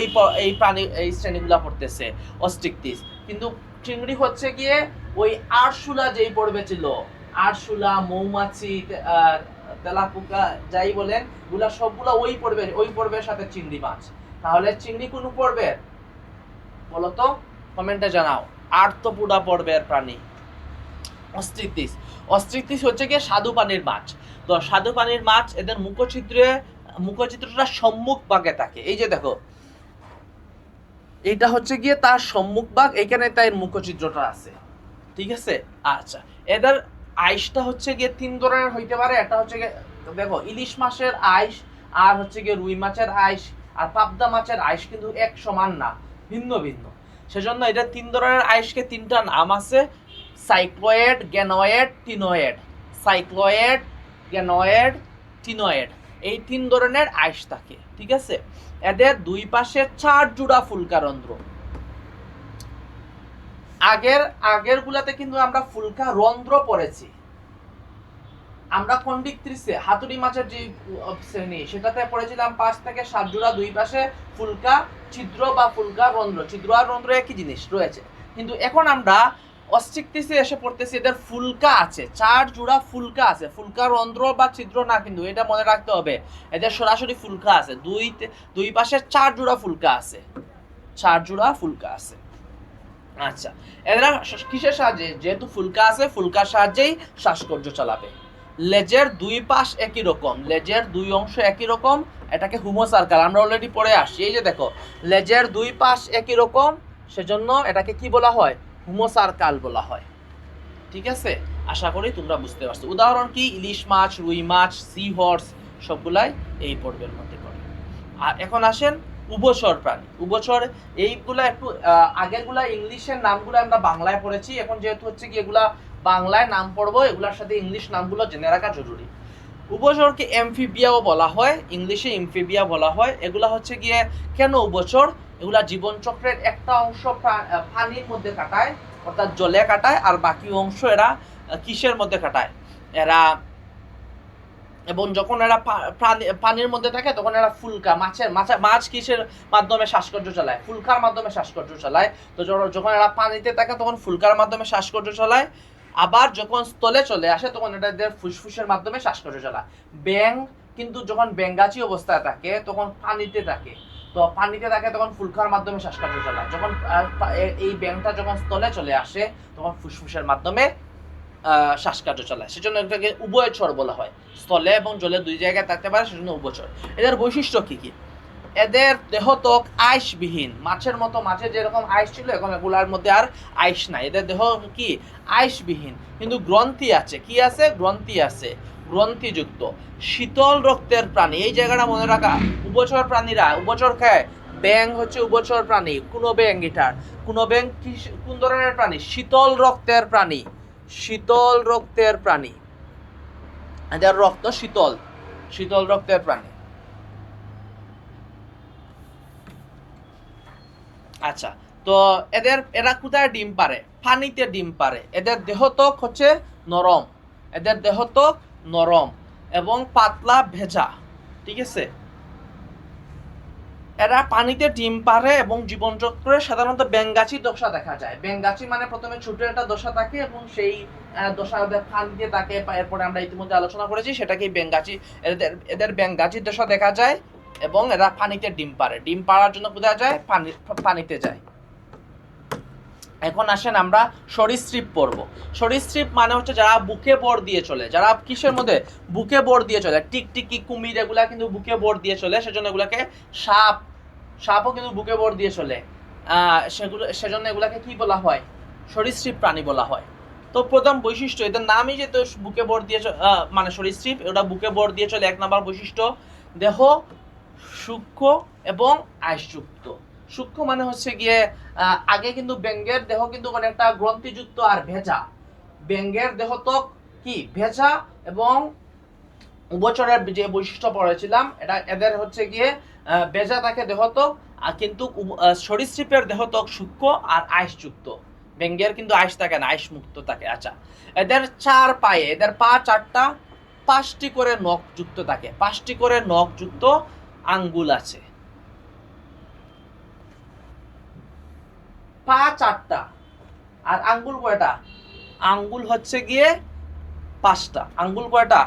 এই প্রাণী, এই শ্রেণীগুলা পড়তেছে অস্ট্রিকটিস। কিন্তু চিংড়ি হচ্ছে গিয়ে ওই আরশুলা যেই পর্বে ছিল, আরশুলা, মৌমাছি, তেলাপোকা যাই বলেন, গুলা সবগুলা ওই পর্বের সাথে চিংড়ি মাছ। তাহলে চিংড়ি কোন পর্বের বলতো? কমেন্টে জানাও। আর্তপুডা পর্বের প্রাণী অস্ট্রিকটিস। অস্ট্রিকটিস হচ্ছে গিয়ে স্বাদু পানির মাছ। তো স্বাদু পানির মাছ, এদের মুখচিত্রটা সম্মুখ ভাগে থাকে। এই যে দেখো, এইটা হচ্ছে গিয়ে তার সম্মুখ ভাগ, এখানে তার মুখচিত্রটা আছে। ঠিক আছে। আচ্ছা, এদের আইসটা হচ্ছে গিয়ে 3 ধরনের হইতে পারে। একটা হচ্ছে গিয়ে দেখো ইলিশ মাছের আইস, আর হচ্ছে গিয়ে রুই মাছের আইস, আর পাবদা মাছের আইস কিন্তু এক সমান না, ভিন্ন ভিন্ন। সেজন্য এটা 3 ধরনের আইসকে 3টা নাম আছে, সাইক্লোয়েড, গ্যানোয়েড, টিনোয়েড। সাইক্লোয়েড, গ্যানোয়েড, টিনোয়েড, এই 3 ধরনের আইস থাকে, ঠিক আছে। এদের দুই পাশে 4 জোড়া ফুলকারন্ধ্র। আগের গুলাতে কিন্তু আমরা ফুলকা রন্ধ্র পড়েছি। আমরা কন্ডিক্ট্রিসে হাতুড়ি মাছের যে শ্রেণী সেটাতে পড়েছিলাম 5 থেকে 7 জোড়া দুই পাশে ফুলকা ছিদ্র বা ফুলকা রন্ধ্র। ছিদ্র আর রন্ধ্র একই জিনিস রয়েছে, কিন্তু এখন আমরা অস্ট্রিকটিসে এসে পড়তেছি এদের ফুলকা আছে, 4 জোড়া ফুলকা আছে। ফুলকা রন্ধ্র বা ছিদ্র না, কিন্তু এটা মনে রাখতে হবে এদের সরাসরি ফুলকা আছে, দুই পাশে 4 জোড়া ফুলকা আছে, 4 জোড়া ফুলকা আছে। আচ্ছা, এরা কিসের সাহায্যে, যেহেতু ফুলকা আছে ফুলকার সাহায্যেই শ্বাসকর্য চালাবে। লেজের দুই পাশ একই রকম, লেজের দুই অংশ একই রকম, এটাকে হুমোসার্কাল আমরা অলরেডি পড়ে আসছি। এই যে দেখো, লেজের দুই পাশ একই রকম, সেজন্য এটাকে কি বলা হয়, হুমোসার্কাল বলা হয়, ঠিক আছে। আশা করি তোমরা বুঝতে পারছো। উদাহরণ কি, ইলিশ মাছ, রুই মাছ, সি হর্স, সবগুলাই এই পর্বের মধ্যে পড়ে। আর এখন আসেন উভচর প্রাণী। উভচর এইগুলা একটু আগেরগুলা ইংলিশের নামগুলো আমরা বাংলায় পড়েছি, এখন যেহেতু হচ্ছে কি এগুলা বাংলায় নাম পড়বো, এগুলার সাথে ইংলিশ নামগুলো জেনে রাখা জরুরি। উভচরকে এমফিবিয়াও বলা হয়, ইংলিশে এমফিবিয়া বলা হয়। এগুলা হচ্ছে গিয়ে কেন উভচর, এগুলা জীবনচক্রের একটা অংশ পানির মধ্যে কাটায়, অর্থাৎ জলে কাটায়, আর বাকি অংশ এরা কিসের মধ্যে কাটায়, এরা এবং যখন এরা পানির মধ্যে থাকে তখন এরা ফুলকা মাছ কিসের মাধ্যমে শ্বাসকর্য চালায়, ফুলকার মাধ্যমে শ্বাসকর্য চালায়। তো যখন এরা পানিতে থাকে তখন ফুলকার মাধ্যমে শ্বাসকর্য চালায়, আবার যখন স্থলে চলে আসে তখন এদের ফুসফুসের মাধ্যমে শ্বাসকর্য চালায়। ব্যাঙ কিন্তু যখন ব্যাঙ্গাচি অবস্থায় থাকে তখন পানিতে থাকে, তো পানিতে থাকে তখন ফুলকার মাধ্যমে শ্বাসকর্য চালায়। যখন এই ব্যাঙটা যখন স্থলে চলে আসে তখন ফুসফুসের মাধ্যমে শ্বাসকার্য চালায়, সেজন্য এটাকে উভয়চর বলা হয়। স্থলে এবং জলে দুই জায়গায় থাকতে পারে, সেজন্য উভয়চর। এদের বৈশিষ্ট্য কি কি, এদের দেহত্বক আইসবিহীন, মাছের মতো, মাছের যেরকম আইস ছিল এখন এগুলার মধ্যে আর আইস নাই, এদের দেহ কি আইসবিহীন, কিন্তু গ্রন্থি আছে। কি আছে, গ্রন্থি আছে, গ্রন্থিযুক্ত। শীতল রক্তের প্রাণী, এই জায়গাটা মনে রাখা। উভচর প্রাণীরা উভচর খায়, ব্যাঙ হচ্ছে উভচর প্রাণী। কোনো ব্যাঙ, এটার কোনো ব্যাঙ কোন ধরনের প্রাণী, শীতল রক্তের প্রাণী, শীতল রক্তের প্রাণী, এদের রক্ত শীতল, শীতল রক্তের প্রাণী। আচ্ছা, তো এরা কোথায় ডিম পারে, পানিতে ডিম পারে। এদের দেহত্বক হচ্ছে নরম, এদের দেহত্বক নরম এবং পাতলা ভেজা, ঠিক আছে। এরা পানিতে ডিম পারে এবং জীবনচক্রে সাধারণত ব্যাঙ্গাচি দশা দেখা যায়। ব্যাঙ্গাচি মানে প্রথমে ছোট একটা দশা থাকে এবং সেই দশা পানিতে থাকে, এরপরে আমরা ইতিমধ্যে আলোচনা করেছি সেটাকেই ব্যাঙ্গাচি। এদের ব্যাঙ্গাচির দশা দেখা যায় এবং এরা পানিতে ডিম পারে। ডিম পাড়ার জন্য কোথায় যায়, পানিতে যায়। এখন আসেন আমরা সরীসৃপ পড়ব। সরীসৃপ মানে হচ্ছে যারা বুকে বর দিয়ে চলে, যারা কিসের মধ্যে, বুকে বর দিয়ে চলে। টিকটিকি, কুমির এগুলা কিন্তু বুকে বর দিয়ে চলে, সেজন্য এগুলাকে সাপও কিন্তু বুকে বর দিয়ে চলে, সেজন্য এগুলাকে কি বলা হয়, সরীসৃপ প্রাণী বলা হয়। তো প্রথম বৈশিষ্ট্য, এদের নামই যে তো বুকে বর দিয়ে মানে সরীসৃপ, ওটা বুকে বর দিয়ে চলে। 1 নম্বর বৈশিষ্ট্য, দেহ সূক্ষ্ম এবং আইসযুক্ত। সূক্ষ্ম মানে হচ্ছে গিয়ে আগে কিন্তু ব্যাঙের দেহ কিন্তু অনেকটা গ্রন্থিযুক্ত আর ভেজা, ব্যাঙের দেহ তো কি ভেজা, এবং উভচরের যে বৈশিষ্ট্য পড়েছিলাম এটা এদের হচ্ছে গিয়ে ভেজা থাকে দেহত্বক, কিন্তু সরীসৃপের দেহত্বক সূক্ষ্ম আর আইসযুক্ত। ব্যাঙের কিন্তু আইস থাকে না, আইস মুক্ত থাকে। আচ্ছা, এদের 4 পায়ে, এদের পা 4টা, 5টি করে নখ যুক্ত থাকে, 5টি করে নখ যুক্ত আঙ্গুল আছে। পা 4টা আর আঙ্গুল কয়টা, আঙ্গুল হচ্ছে গিয়ে 5টা। আঙ্গুল কয়টা,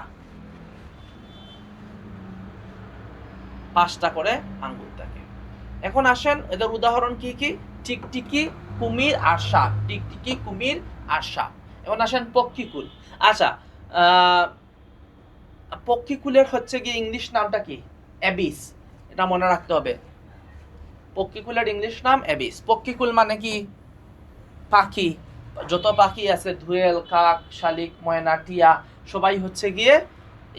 5টা করে আঙ্গুল থাকে। এখন আসেন এদের উদাহরণ কি কি, টিকটিকি, কুমির আর সাপ। টিকটিকি, কুমির আর সাপ। এখন আসেন পক্ষীকুল। আচ্ছা, পক্ষীকুলের হচ্ছে গিয়ে ইংলিশ নামটা কি, অ্যাবিস, এটা মনে রাখতে হবে। পক্ষীকুলের ইংলিশ নাম অ্যাবিস। পক্ষীকুল মানে কি, পাখি, যত পাখি আছে, ধুয়েল, কাক, শালিক, ময়না, টিয়া, সবাই হচ্ছে গিয়ে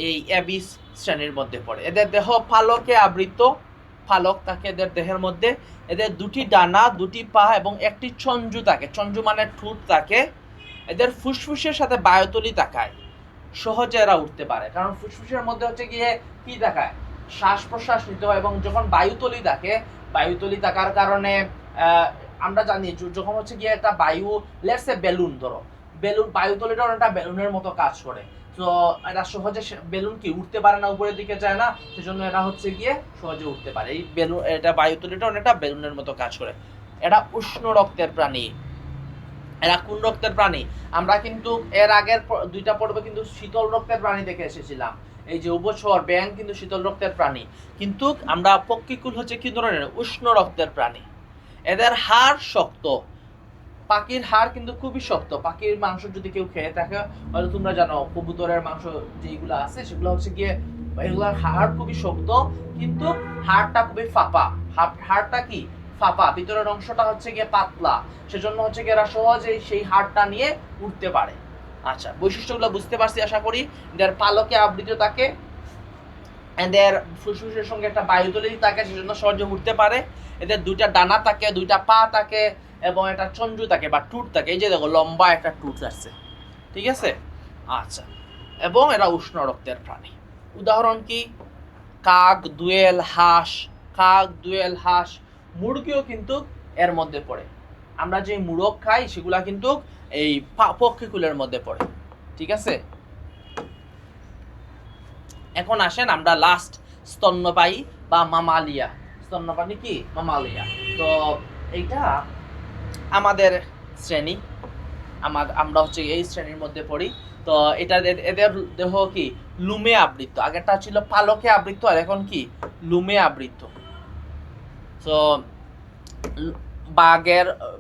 এই অ্যাবিস শ্রেণীর মধ্যে পড়ে। এদের দেহ পালকে আবৃত, পালক থাকে এদের দেহের মধ্যে, এদের দুটি ডানা, দুটি পা এবং একটি চঞ্জু থাকে, চঞ্জু মানে ঠোঁট থাকে। এদের ফুসফুসের সাথে বায়ুতলি তাকায়, সহজে এরা উঠতে পারে, কারণ ফুসফুসের মধ্যে হচ্ছে গিয়ে কি তাকায়, শ্বাস প্রশ্বাস নিতে হয়, এবং যখন বায়ুতলি থাকে, বায়ুতলি থাকার কারণে আমরা জানি যখন হচ্ছে গিয়ে একটা বায়ু, লেটস এ বেলুন, ধরো বেলুন, বায়ুতলিটা অনেকটা বেলুনের মতো কাজ করে। তো এরা সহজে, বেলুন কি উঠতে পারে না, উপরের দিকে যায় না, সেজন্য এরা হচ্ছে গিয়ে সহজে উঠতে পারে। এই বেলুন, এটা বায়ুতলিটা অনেকটা বেলুনের মতো কাজ করে। এটা উষ্ণ রক্তের প্রাণী। এরা কোন রক্তের প্রাণী? আমরা কিন্তু এর আগের দুইটা পর্বে কিন্তু শীতল রক্তের প্রাণী দেখে এসেছিলাম। এই যে উভচর, ব্যাঙ কিন্তু শীতল রক্তের প্রাণী, কিন্তু আমরা পক্ষীকুল হচ্ছে কি ধরনের, উষ্ণ রক্তের প্রাণী। এদের হাড় শক্ত, পাখির হাড় কিন্তু খুবই শক্ত। পাখির মাংস যদি কেউ খেয়ে থাকে, হয়তো তোমরা জানো কবুতরের মাংস যেগুলো আছে সেগুলো হচ্ছে গিয়ে, এগুলোর হাড় খুবই শক্ত, কিন্তু হাড়টা খুবই ফাঁপা। হাড়টা কি ফাঁপা, ভিতরের অংশটা হচ্ছে গিয়ে পাতলা, সেজন্য হচ্ছে গিয়ে এরা সহজেই সেই হাড়টা নিয়ে উঠতে পারে। আচ্ছা, বৈশিষ্ট্যগুলো বুঝতে পারছি আশা করি। এদের পালকে আবৃত থাকে, এদের ফুসফুসের সঙ্গে একটা বায়ুতলি থাকে, সেজন্য সহজে উঠতে পারে। এদের দুইটা ডানা থাকে, দুইটা পা থাকে, এবং একটা চঞ্জু থাকে বা টুট থাকে। এই যে দেখো লম্বা একটা টুট আছে, ঠিক আছে। আচ্ছা, এবং এরা উষ্ণ রক্তের প্রাণী। উদাহরণ কি? কাক, দোয়েল, হাঁস। কাক, দোয়েল, হাঁস, মুরগিও কিন্তু এর মধ্যে পড়ে। আমরা যে মুরগ খাই সেগুলা কিন্তু এই পক্ষীকুলের মধ্যে পড়ে, ঠিক আছে। এখন আসেন আমরা লাস্ট, স্তন্যপায়ী বা মামালিয়া। স্তন্যপায়ী কি? মামালিয়া। তো এইটা আমাদের শ্রেণী, আমরা হচ্ছে এই শ্রেণীর মধ্যে পড়ি। তো এটা এদের দেহ কি লুমে আবৃত, আগেরটা ছিল পালকে আবৃত, আর এখন কি লুমে আবৃত। তো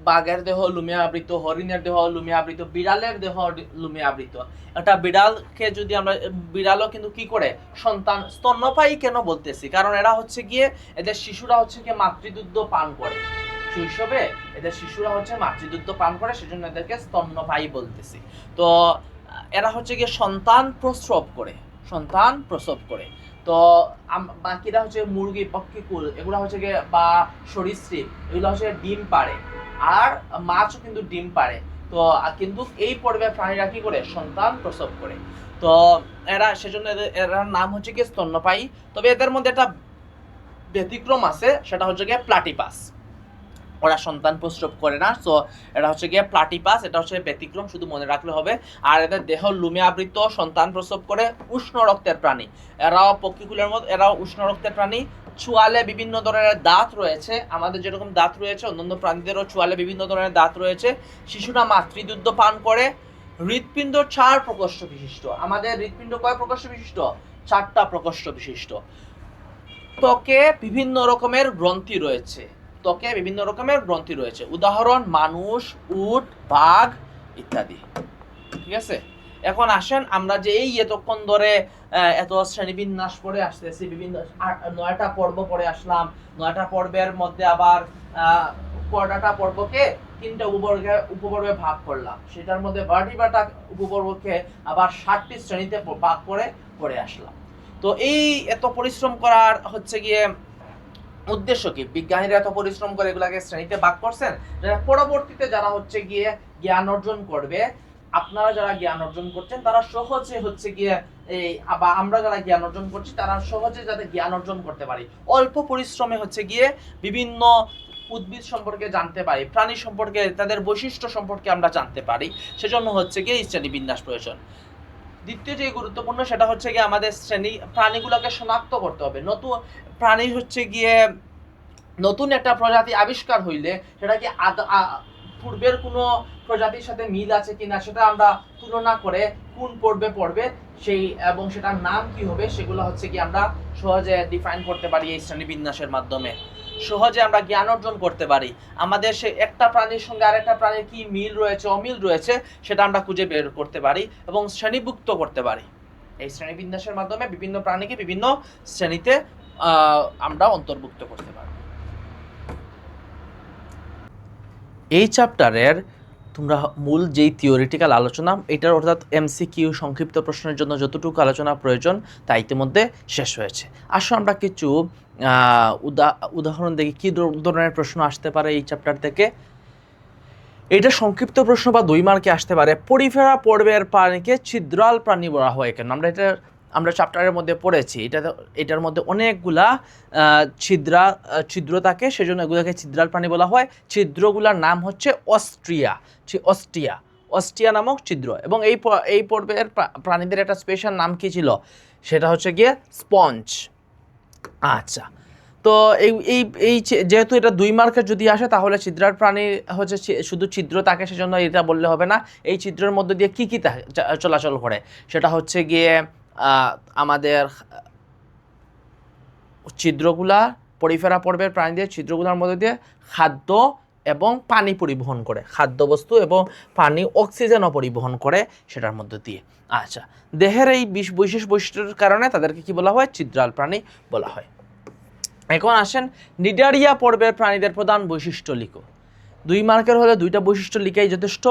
বাঘের দেহ লুমে আবৃত, হরিণের দেহ লুমে আবৃত, বিড়ালের দেহ লুমে আবৃত। একটা বিড়ালকে যদি আমরা, বিড়ালও কিন্তু কি করে সন্তান, স্তন্যপায়ী কেন বলতেছি, কারণ এরা হচ্ছে গিয়ে, এদের শিশুরা হচ্ছে গিয়ে মাতৃদুগ্ধ পান করে। শৈশবে এদের শিশুরা হচ্ছে মাতৃদুগ্ধ পান করে, সেজন্য এদেরকে স্তন্যপায়ী বলতেছি। তো এরা হচ্ছে গিয়ে সন্তান প্রসব করে, সন্তান প্রসব করে। তো বাকিরা হচ্ছে মুরগি, পক্ষীকুল, এগুলো হচ্ছে গিয়ে, বা সরীসৃপ, এগুলো হচ্ছে ডিম পাড়ে, আর মাছও কিন্তু ডিম পাড়ে। তো কিন্তু এই পর্বে প্রাণীরা কি করে, সন্তান প্রসব করে। তো এরা, সেজন্য এর নাম হচ্ছে গিয়ে স্তন্যপায়ী। তবে এদের মধ্যে একটা ব্যতিক্রম আছে, সেটা হচ্ছে গিয়ে প্লাটিপাস। ওরা সন্তান প্রসব করে না, সো এটা হচ্ছে গিয়ে প্লাটিপাস, এটা হচ্ছে ব্যতিক্রম, শুধু মনে রাখলে হবে। আর এদের দেহ লুমে আবৃত, সন্তান প্রসব করে, উষ্ণ রক্তের প্রাণী। এরাও পক্ষীকুলের মধ্যে, এরাও উষ্ণ রক্তের প্রাণী। চোয়ালে বিভিন্ন ধরনের দাঁত রয়েছে, আমাদের যেরকম দাঁত রয়েছে অন্যান্য প্রাণীদেরও চোয়ালে বিভিন্ন ধরনের দাঁত রয়েছে। শিশুরা মাতৃদুগ্ধ পান করে। হৃৎপিণ্ড 4 প্রকোষ্ঠ বিশিষ্ট। আমাদের হৃৎপিণ্ড কয় প্রকোষ্ঠ বিশিষ্ট? 4টা প্রকোষ্ঠ বিশিষ্ট। ত্বকে বিভিন্ন রকমের গ্রন্থি রয়েছে, ত্বকে বিভিন্ন রকমের গ্রন্থি রয়েছে। উদাহরণ মানুষ, উট, বাঘ ইত্যাদি, ঠিক আছে। এখন আসেন আমরা যে এই এতক্ষণ ধরে এত শ্রেণীবিন্যাস পড়ে আসতেছি, বিভিন্ন 9টা পর্ব পড়ে আসলাম। 9টা পর্বের মধ্যে আবার কয়টা পর্বকে 3টা উপপর্বে ভাগ করলাম, সেটার মধ্যে ভার্টিব্রাটা উপপর্বকে আবার 7টি শ্রেণীতে ভাগ করে পড়ে আসলাম। তো এই এত পরিশ্রম করার হচ্ছে গিয়ে উদ্দেশ্য কি? বিজ্ঞানীরা এত পরিশ্রম করে এগুলাকে শ্রেণীতে ভাগ করছেন, যারা পরবর্তীতে যারা হচ্ছে গিয়ে জ্ঞান অর্জন করবে, আপনারা যারা জ্ঞান অর্জন করছেন তারা সহজে হচ্ছে গিয়ে এই, বা আমরা যারা জ্ঞান অর্জন করছি তারা সহজে যাতে জ্ঞান অর্জন করতে পারি, অল্প পরিশ্রমে হচ্ছে গিয়ে বিভিন্ন উদ্ভিদ সম্পর্কে জানতে পারি, প্রাণী সম্পর্কে, তাদের বৈশিষ্ট্য সম্পর্কে আমরা জানতে পারি। সেজন্য হচ্ছে গিয়ে এই শ্রেণীবিন্যাস প্রয়োজন। দ্বিতীয় যে গুরুত্বপূর্ণ সেটা হচ্ছে গিয়ে আমাদের প্রাণীগুলোকে শনাক্ত করতে হবে। নতুন প্রাণী হচ্ছে গিয়ে, নতুন একটা প্রজাতি আবিষ্কার হইলে সেটা কি পূর্বের কোনো প্রজাতির সাথে মিল আছে কিনা সেটা আমরা তুলনা করে কোন পর্বে পড়বে সেই, এবং সেটার নাম কি হবে, সেগুলো হচ্ছে কি আমরা সহজে ডিফাইন করতে পারি এই শ্রেণীবিন্যাসের মাধ্যমে। সহজে আমরা জ্ঞান অর্জন করতে পারি, আমাদের সে একটা প্রাণীর সঙ্গে আরেকটা প্রাণীর কি মিল রয়েছে, অমিল রয়েছে, সেটা আমরা খুঁজে বের করতে পারি এবং শ্রেণীভুক্ত করতে পারি। এই শ্রেণীবিন্যাসের মাধ্যমে বিভিন্ন প্রাণীকে বিভিন্ন শ্রেণীতে আমরা অন্তর্ভুক্ত করতে পারি। এই চ্যাপ্টারের তোমরা মূল যেই থিওরিটিক্যাল আলোচনা এটার অর্থাৎ এমসিকিউ সংক্ষিপ্ত প্রশ্নের জন্য যতটুকু আলোচনা প্রয়োজন তা ইতিমধ্যে শেষ হয়েছে। আসো আমরা কিছু উদাহরণ দেখি কী ধরনের প্রশ্ন আসতে পারে এই চ্যাপ্টার থেকে। এটা সংক্ষিপ্ত প্রশ্ন বা 2 মার্কে আসতে পারে। পরিফেরা পর্বের প্রাণীকে ছিদ্রাল প্রাণী বলা হয় কেন? আমরা চ্যাপ্টারের মধ্যে পড়েছি এটার মধ্যে অনেকগুলা ছিদ্র থাকে, সেজন্য এগুলোকে ছিদ্রাল প্রাণী বলা হয়। ছিদ্রগুলার নাম হচ্ছে অস্টিয়া নামক ছিদ্র। এবং এই পর্বের প্রাণীদের একটা স্পেশাল নাম কি ছিল, সেটা হচ্ছে গিয়ে স্পঞ্জ। আচ্ছা, তো এই যেহেতু এটা 2 মার্কের যদি আসে তাহলে ছিদ্রাল প্রাণী হচ্ছে শুধু ছিদ্র থাকে, সেজন্য এটা বললে হবে না। এই ছিদ্রের মধ্যে দিয়ে কী চলাচল করে, সেটা হচ্ছে গিয়ে আমাদের ছিদ্রগুলা পরিফেরা পর্বের প্রাণীদের ছিদ্রগুলোর মধ্যে দিয়ে খাদ্য এবং পানি পরিবহন করে, খাদ্যবস্তু এবং পানি অক্সিজেনও পরিবহন করে সেটার মধ্যে দিয়ে। আচ্ছা, দেহের এই বিশেষ বৈশিষ্ট্যের কারণে তাদেরকে কি বলা হয়? ছিদ্রাল প্রাণী বলা হয়। এখন আসেন নিডারিয়া পর্বের প্রাণীদের প্রধান বৈশিষ্ট্য লিখো। 2 মার্কের হলে 2টা বৈশিষ্ট্য লিখাই যথেষ্ট।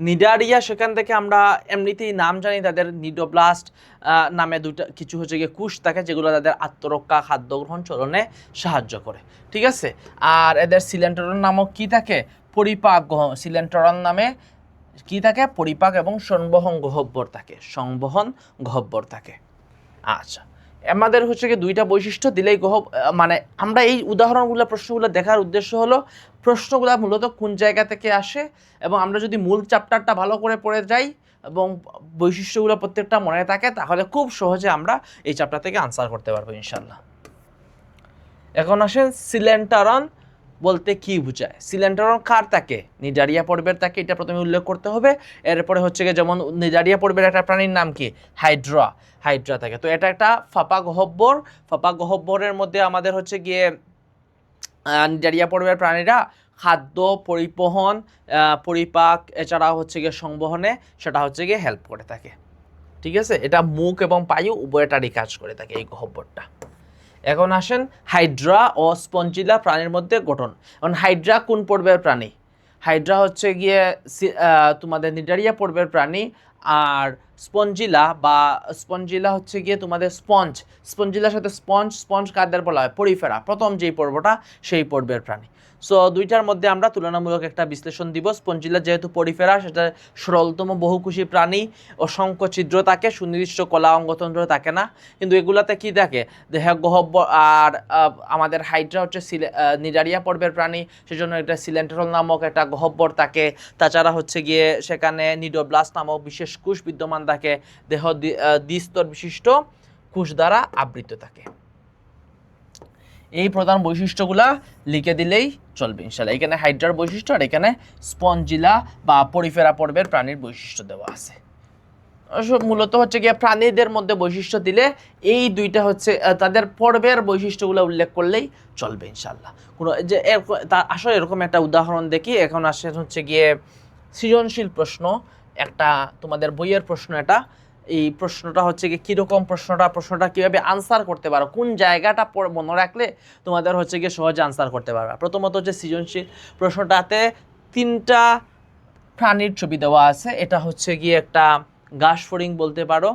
নিডারিয়া, সেখান থেকে আমরা এমনিতেই নাম জানি, তাদের নিডোব্লাস্ট নামে কিছু হচ্ছে গিয়ে কোষ থাকে যেগুলো তাদের আত্মরক্ষা, খাদ্য গ্রহণ, চলনে সাহায্য করে, ঠিক আছে। আর এদের সিলেন্টরন নামক কি থাকে? পরিপাক সিলেন্টরন নামে কি থাকে? পরিপাক এবং সংবহন গহ্বর থাকে। আচ্ছা, আমাদের হচ্ছে কি 2টা বৈশিষ্ট্য দিলেই মানে আমরা এই উদাহরণগুলো প্রশ্নগুলো দেখার উদ্দেশ্য হলো প্রশ্নগুলো মূলত কোন জায়গা থেকে আসে, এবং আমরা যদি মূল চ্যাপ্টারটা ভালো করে পড়ে যাই এবং বৈশিষ্ট্যগুলো প্রত্যেকটা মনে থাকে তাহলে খুব সহজে আমরা এই চ্যাপ্টার থেকে আনসার করতে পারবো ইনশাল্লাহ। এখন আসেন সিলেন্টারন বলতে কি বোঝায়? সিলেন্টারন কার থাকে? নিডারিয়া পর্বের থাকে, এটা প্রথমে উল্লেখ করতে হবে। এরপরে হচ্ছে গিয়ে যেমন নিডারিয়া পর্বের একটা প্রাণীর নাম কি? হাইড্রা থাকে। তো এটা একটা ফাঁপা গহ্বরের মধ্যে আমাদের হচ্ছে গিয়ে নিডারিয়া পর্বের প্রাণীরা খাদ্য পরিবহন, পরিপাক, এছাড়াও হচ্ছে গিয়ে সংবহনে সেটা হচ্ছে গিয়ে হেল্প করে থাকে, ঠিক আছে। এটা মুখ এবং পায়ু উভয়টারই কাজ করে থাকে এই গহ্বরটা। এখন আসেন হাইড্রা ও স্পঞ্জিলা প্রাণীর মধ্যে গঠন। এখন হাইড্রা কোন পর্বের প্রাণী? হাইড্রা হচ্ছে গিয়ে তোমাদের নিডারিয়া পর্বের প্রাণী। আর স্পঞ্জিলা হচ্ছে গিয়ে তোমাদের স্পঞ্জিলার সাথে স্পঞ্জ কাদের বলা হয়? পরিফেরা, প্রথম যেই পর্বটা সেই পর্বের প্রাণী। সো 2টার মধ্যে আমরা তুলনামূলক একটা বিশ্লেষণ দিব। স্পঞ্জিলা যেহেতু পরিফেরা, সেটা সরলতম বহুকোষী প্রাণী, অসংখ্য ছিদ্র থাকে, সুনির্দিষ্ট কলা অঙ্গতন্ত্র থাকে না। কিন্তু এগুলাতে কি থাকে? দেহ গহ্বর। আর আমাদের হাইড্রা হচ্ছে নিডারিয়া পর্বের প্রাণী, সেজন্য এটা সিলেন্টারল নামক একটা গহ্বর থাকে। তাছাড়া হচ্ছে গিয়ে সেখানে নিডোব্লাস্ট নামক বিশেষ কোষ বিদ্যমান থাকে, দেহ দ্বিস্তর বিশিষ্ট কোষ দ্বারা আবৃত থাকে। এই প্রধান বৈশিষ্ট্যগুলা লিখে দিলেই চলবে ইনশাল্লাহ। এখানে হাইড্রার বৈশিষ্ট্য আর এখানে স্পঞ্জিলা বা পরিফেরা পর্বের প্রাণীর বৈশিষ্ট্য দেওয়া আছে। মূলত হচ্ছে গিয়ে প্রাণীদের মধ্যে বৈশিষ্ট্য দিলে এই 2টা হচ্ছে তাদের পর্বের বৈশিষ্ট্যগুলো উল্লেখ করলেই চলবে ইনশাল্লাহ। কোনো যে আসলে এরকম একটা উদাহরণ দেখি। এখন আসে হচ্ছে গিয়ে সৃজনশীল প্রশ্ন, একটা তোমাদের বইয়ের প্রশ্ন। এই প্রশ্নটা হচ্ছে গিয়ে কীরকম প্রশ্নটা কীভাবে আনসার করতে পারো, কোন জায়গাটা মনে রাখলে তোমাদের হচ্ছে গিয়ে সহজে আনসার করতে পারবে। প্রথমত হচ্ছে সৃজনশীল প্রশ্নটাতে 3টা প্রাণীর ছবি দেওয়া আছে। এটা হচ্ছে গিয়ে একটা ঘাস ফড়িং বলতে পারো,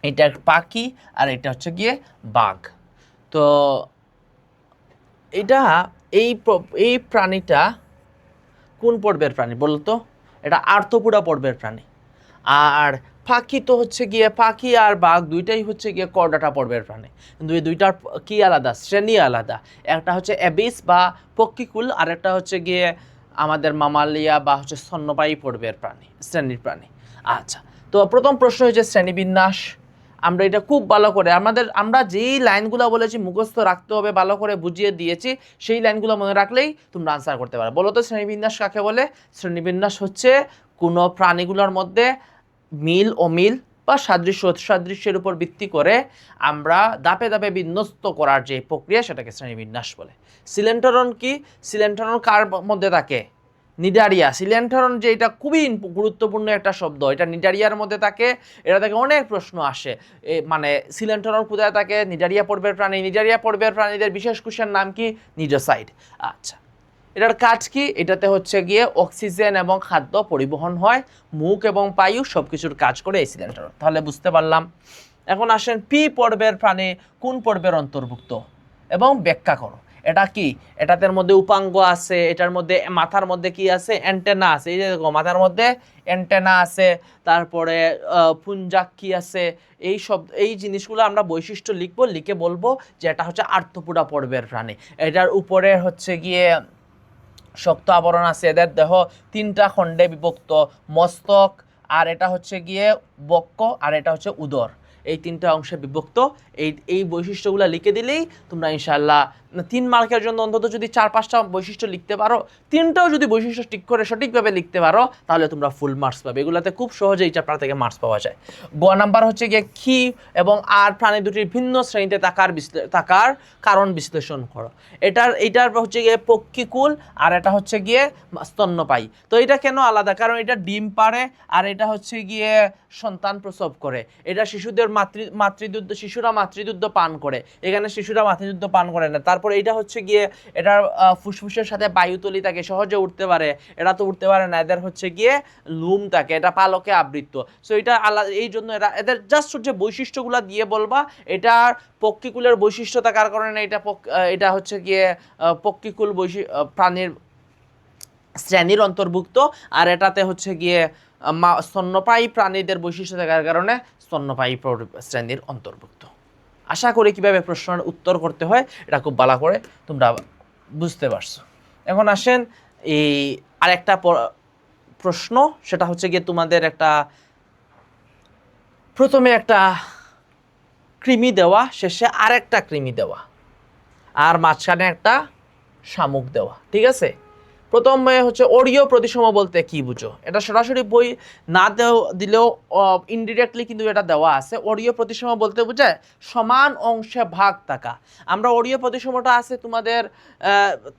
এটা পাখি, আর এটা হচ্ছে গিয়ে বাঘ। তো এটা এই প্রাণীটা কোন পর্বের প্রাণী বলতো? এটা আর্থ্রোপোডা পর্বের প্রাণী। আর পাখি তো হচ্ছে গিয়ে পাখি আর বাঘ 2টাই হচ্ছে গিয়ে করডাটা পর্বের প্রাণী, কিন্তু এই 2টার কি আলাদা? শ্রেণী আলাদা। একটা হচ্ছে অ্যাবিস বা পক্ষীকুল, আর একটা হচ্ছে গিয়ে আমাদের মামালিয়া বা হচ্ছে স্তন্যপায়ী পর্বের শ্রেণীর প্রাণী। আচ্ছা, তো প্রথম প্রশ্ন হচ্ছে শ্রেণীবিন্যাস। আমরা এটা খুব ভালো করে আমরা যেই লাইনগুলো বলেছি মুখস্থ রাখতে হবে, ভালো করে বুঝিয়ে দিয়েছি, সেই লাইনগুলো মনে রাখলেই তোমরা আনসার করতে পারো। বলো তো শ্রেণীবিন্যাস কাকে বলে? শ্রেণীবিন্যাস হচ্ছে কোনো প্রাণীগুলোর মধ্যে মিল অমিল বা সাদৃশ্যের উপর ভিত্তি করে আমরা ধাপে ধাপে বিন্যস্ত করার যে প্রক্রিয়া, সেটাকে শ্রেণীবিন্যাস বলে। সিলেন্টারন কি? সিলেন্টারন কার মধ্যে থাকে? নিডারিয়া। সিলেন্টারন যে এটা খুবই গুরুত্বপূর্ণ একটা শব্দ, এটা নিডারিয়ার মধ্যে থাকে। এটা থেকে অনেক প্রশ্ন আসে, মানে সিলেন্টারন কোথায় থাকে? নিডারিয়া পর্বের প্রাণী। নিডারিয়া পর্বের প্রাণীদের বিশেষ কোষের নাম কি? নিডোসাইড। আচ্ছা, এটার কাজ কি? এটাতে হচ্ছে গিয়ে অক্সিজেন এবং খাদ্য পরিবহন হয়, মুখ এবং বায়ু সব কিছুর কাজ করে এই সিলিন্ডার। তাহলে বুঝতে পারলাম। এখন আসেন পি পর্বের প্রাণী কোন পর্বের অন্তর্ভুক্ত এবং ব্যাখ্যা করো। এটা কি? এটাদের মধ্যে উপাঙ্গ আছে, এটার মধ্যে মাথার মধ্যে কি আছে? অ্যান্টেনা আছে। এই যে দেখো মাথার মধ্যে অ্যান্টেনা আছে, তারপরে পুঞ্জাক কি আছে, এই সব এই জিনিসগুলো আমরা বৈশিষ্ট্য লিখবো, লিখে বলবো যে এটা হচ্ছে আর্থ্রোপোডা পর্বের প্রাণী। এটার উপরে হচ্ছে গিয়ে শক্ত আবরণ আছে, এদের দেহ 3টা খণ্ডে বিভক্ত, মস্তক, আর এটা হচ্ছে গিয়ে বক্ষ, আর এটা হচ্ছে উদর, এই 3টা অংশে বিভক্ত। এই বৈশিষ্ট্যগুলো লিখে দিলেই তোমরা ইনশাআল্লাহ 3 মার্কের জন্য অন্তত যদি 4-5টা বৈশিষ্ট্য লিখতে পারো, 3টাও যদি বৈশিষ্ট্য ঠিক করে সঠিকভাবে লিখতে পারো, তাহলে তোমরা ফুল মার্কস পাবে। এগুলোতে খুব সহজেই চ্যাপ্টার থেকে মার্কস পাওয়া যায়। গ নাম্বার হচ্ছে গিয়ে ক্ষি এবং আর প্রাণী দুটির ভিন্ন শ্রেণীতে থাকার কারণ বিশ্লেষণ করো। এইটার হচ্ছে গিয়ে পক্ষীকুল, আর এটা হচ্ছে গিয়ে স্তন্যপায়ী। তো এটা কেন আলাদা? কারণ এটা ডিম পাড়ে, আর এটা হচ্ছে গিয়ে সন্তান প্রসব করে। এটা শিশুরা মাতৃদুগ্ধ পান করে, এখানে শিশুরা মাতৃদুগ্ধ পান করে না। তারপর এটা হচ্ছে গিয়ে এটার ফুসফুসের সাথে বায়ুতলি থাকে, সহজে উঠতে পারে। এরা তো উঠতে পারে না, এদের হচ্ছে গিয়ে লুম থাকে, এটা পালকে আবৃত। সো এটা আলাদা, এই জন্য এদের জাস্ট হচ্ছে বৈশিষ্ট্যগুলো দিয়ে বলবা। এটার পক্ষীকুলের বৈশিষ্ট্য থাকার কারণে এটা হচ্ছে গিয়ে পক্ষীকুল প্রাণীর শ্রেণীর অন্তর্ভুক্ত, আর এটাতে হচ্ছে গিয়ে স্তন্যপায়ী প্রাণীদের বৈশিষ্ট্য থাকার কারণে স্তন্যপায়ী শ্রেণীর অন্তর্ভুক্ত। আশা করি কিভাবে প্রশ্নের উত্তর করতে হয় এটা খুব ভালো করে তোমরা বুঝতে পারছো। এখন আসেন এই আরেকটা প্রশ্ন, সেটা হচ্ছে গিয়ে তোমাদের প্রথমে একটা কৃমি দেওয়া, শেষে আরেকটা কৃমি দেওয়া, আর মাঝখানে একটা শামুক দেওয়া, ঠিক আছে? প্রথমে হচ্ছে অরীয় প্রতিসম বলতে কি বুঝো? এটা সরাসরি বই না দিলেও ইনডিরেক্টলি কিন্তু এটা দেওয়া আছে। অরীয় প্রতিসম বলতে বোঝায় সমান অংশে ভাগ থাকা। আমরা অরীয় প্রতিসমটা আছে তোমাদের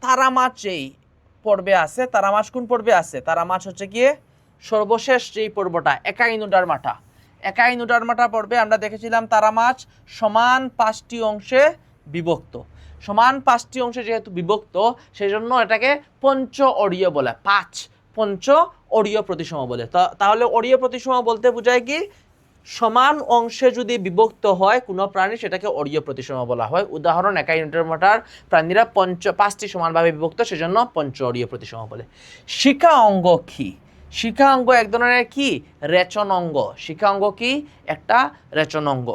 তারা মাছ যেই পর্বে আছে। তারা মাছ কোন পর্বে আছে? তারা মাছ হচ্ছে গিয়ে সর্বশেষ যেই পর্বটা একাইনোডার্মাটা পর্বে আমরা দেখেছিলাম তারা মাছ সমান 5টি অংশে বিভক্ত। সমান 5টি অংশে যেহেতু বিভক্ত, সেই জন্য এটাকে পঞ্চ অরীয় বলে। পঞ্চ অরীয় প্রতিসম বলে। তাহলে অরীয় প্রতিসম বলতে বোঝায় কি? সমান অংশে যদি বিভক্ত হয় কোনো প্রাণী, সেটাকে অরীয় প্রতিসম বলা হয়। উদাহরণ, একাইনোডার্মাটার প্রাণীরা 5টি সমানভাবে বিভক্ত, সেজন্য পঞ্চ অরীয় প্রতিসম বলে। শিখা অঙ্গ কি? শিখা অঙ্গ এক ধরনের কি? রেচন অঙ্গ। শিখা অঙ্গ কি? একটা রেচন অঙ্গ।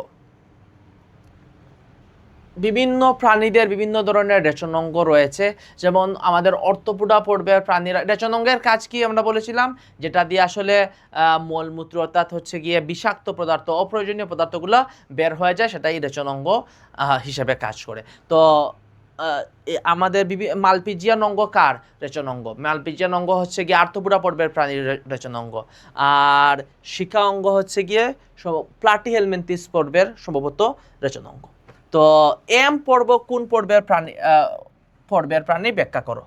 বিভিন্ন প্রাণীদের বিভিন্ন ধরনের রেচনাঙ্গ রয়েছে, যেমন আমাদের অর্থোপোডা পর্বের প্রাণীরা রেচনাঙ্গের কাজ কি আমরা বলেছিলাম, যেটা দিয়ে আসলে মলমূত্র অর্থাৎ হচ্ছে গিয়ে বিষাক্ত পদার্থ, অপ্রয়োজনীয় পদার্থগুলো বের হয়ে যায়, সেটাই রেচনাঙ্গ হিসেবে কাজ করে। তো আমাদের মালপিজিয়ান অঙ্গ কার রেচনাঙ্গ? মালপিজিয়ান অঙ্গ হচ্ছে গিয়ে আর্থোপোডা পর্বের প্রাণীর রেচনাঙ্গ। আর শিখা অঙ্গ হচ্ছে গিয়ে প্লাটিহেলমিনথেস পর্বের সম্ভবত রেচনাঙ্গ। তো এম পর্ব কোন পর্বের প্রাণী ব্যাখ্যা করো।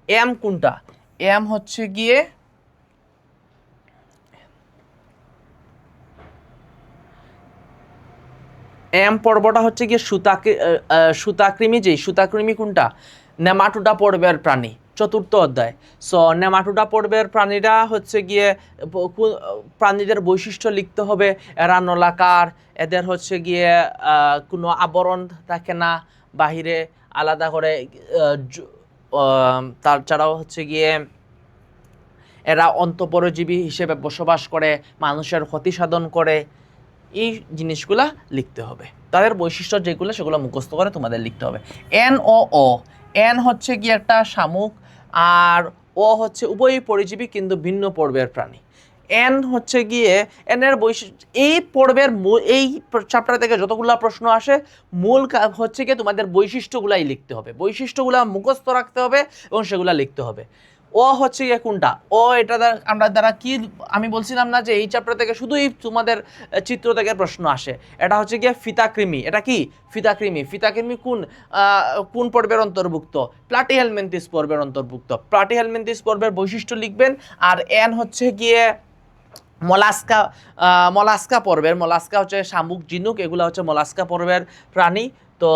এম কোনটা? এম হচ্ছে গিয়ে এম পর্বটা হচ্ছে গিয়ে সুতাকৃমি। যেই সুতাকৃমি কোনটা? নেমাটোডা পর্বের প্রাণী, 4র্থ অধ্যায়। সো নেমাটোডা পর্বের প্রাণীরা হচ্ছে গিয়ে প্রাণীদের বৈশিষ্ট্য লিখতে হবে। এরা নলাকার, এদের হচ্ছে গিয়ে কোনো আবরণ থাকে না বাহিরে আলাদা করে। তাছাড়াও হচ্ছে গিয়ে এরা অন্তঃপরজীবী হিসেবে বসবাস করে, মানুষের ক্ষতি সাধন করে। এই জিনিসগুলা লিখতে হবে। তাদের বৈশিষ্ট্য যেগুলো সেগুলো মুখস্থ করে তোমাদের লিখতে হবে। এন ও ও। এন হচ্ছে গিয়ে একটা শামুক, আর ও হচ্ছে উভয়ই পরিজীবী কিন্তু ভিন্ন পর্বের প্রাণী। এন হচ্ছে গিয়ে এনের বৈশিষ্ট্য, এই পর্বের এই চ্যাপ্টার থেকে যতগুলো প্রশ্ন আসে মূল হচ্ছে গিয়ে তোমাদের বৈশিষ্ট্যগুলাই লিখতে হবে। বৈশিষ্ট্যগুলা মুখস্থ রাখতে হবে এবং সেগুলা লিখতে হবে। ও হচ্ছে গিয়ে কোনটা? ও এটা আমরা দ্বারা কি আমি বলছিলাম না যে এই চ্যাপ্টার থেকে শুধুই তোমাদের চিত্র থেকে প্রশ্ন আসে। এটা হচ্ছে গিয়ে ফিতাকৃমি। এটা কি? ফিতাকৃমি। ফিতাকৃমি কোন পর্বের অন্তর্ভুক্ত? প্লাটিহেলমিনথেস পর্বের অন্তর্ভুক্ত। প্লাটিহেলমিনথেস পর্বের বৈশিষ্ট্য লিখবেন। আর এন হচ্ছে গিয়ে মলাস্কা পর্বের। মলাস্কা হচ্ছে শামুক, ঝিনুক, এগুলো হচ্ছে মলাস্কা পর্বের প্রাণী। তো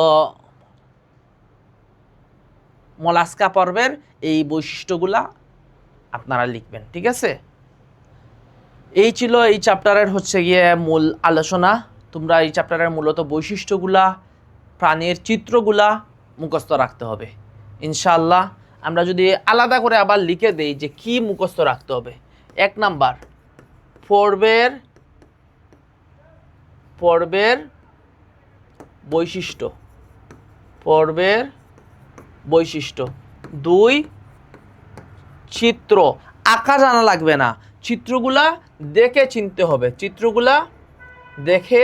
মলাস্কা পর্বের এই বৈশিষ্ট্যগুলা আপনারা লিখবেন, ঠিক আছে? এই ছিল এই চ্যাপ্টারের হচ্ছে গিয়ে মূল আলোচনা। তোমরা এই চ্যাপ্টারের মূলত বৈশিষ্ট্যগুলা, প্রাণীর চিত্রগুলা মুখস্থ রাখতে হবে ইনশাআল্লাহ। আমরা যদি আলাদা করে আবার লিখে দেই যে কি মুখস্থ রাখতে হবে, 1 নাম্বার পর্বের বৈশিষ্ট্য, 2 চিত্র, আঁকা জানা লাগবে না, চিত্রগুলা দেখে চিনতে হবে, চিত্রগুলা দেখে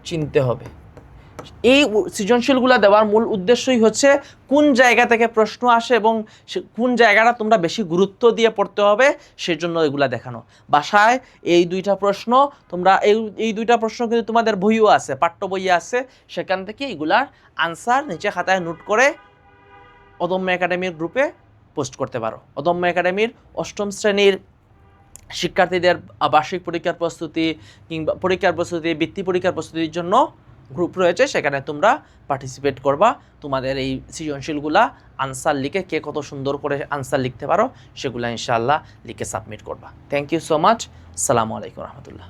চিনতে হবে। এই সৃজনশীলগুলা দেওয়ার মূল উদ্দেশ্যই হচ্ছে কোন জায়গা থেকে প্রশ্ন আসে এবং কোন জায়গাটা তোমরা বেশি গুরুত্ব দিয়ে পড়তে হবে সেজন্য এগুলা দেখানো। বাসায় এই 2টা প্রশ্ন তোমরা এই 2টা প্রশ্ন কিন্তু তোমাদের বইও আছে, পাঠ্য বইয়ে আছে, সেখান থেকে এগুলার আনসার নিচে খাতায় নোট করে অদম্য একাডেমির গ্রুপে পোস্ট করতে পারো। অদম্য একাডেমির 8ম শ্রেণীর শিক্ষার্থীদের বার্ষিক পরীক্ষার প্রস্তুতি কিংবা পরীক্ষার প্রস্তুতি, বৃত্তি পরীক্ষার প্রস্তুতির জন্য গ্রুপ রয়েছে, সেখানে তোমরা পার্টিসিপেট করবা। তোমাদের এই সৃজনশীলগুলা আনসার লিখে কে কত সুন্দর করে আনসার লিখতে পারো সেগুলো ইনশাআল্লাহ লিখে সাবমিট করবা। Thank you so much. আসসালামু আলাইকুম রহমতুল্লাহ।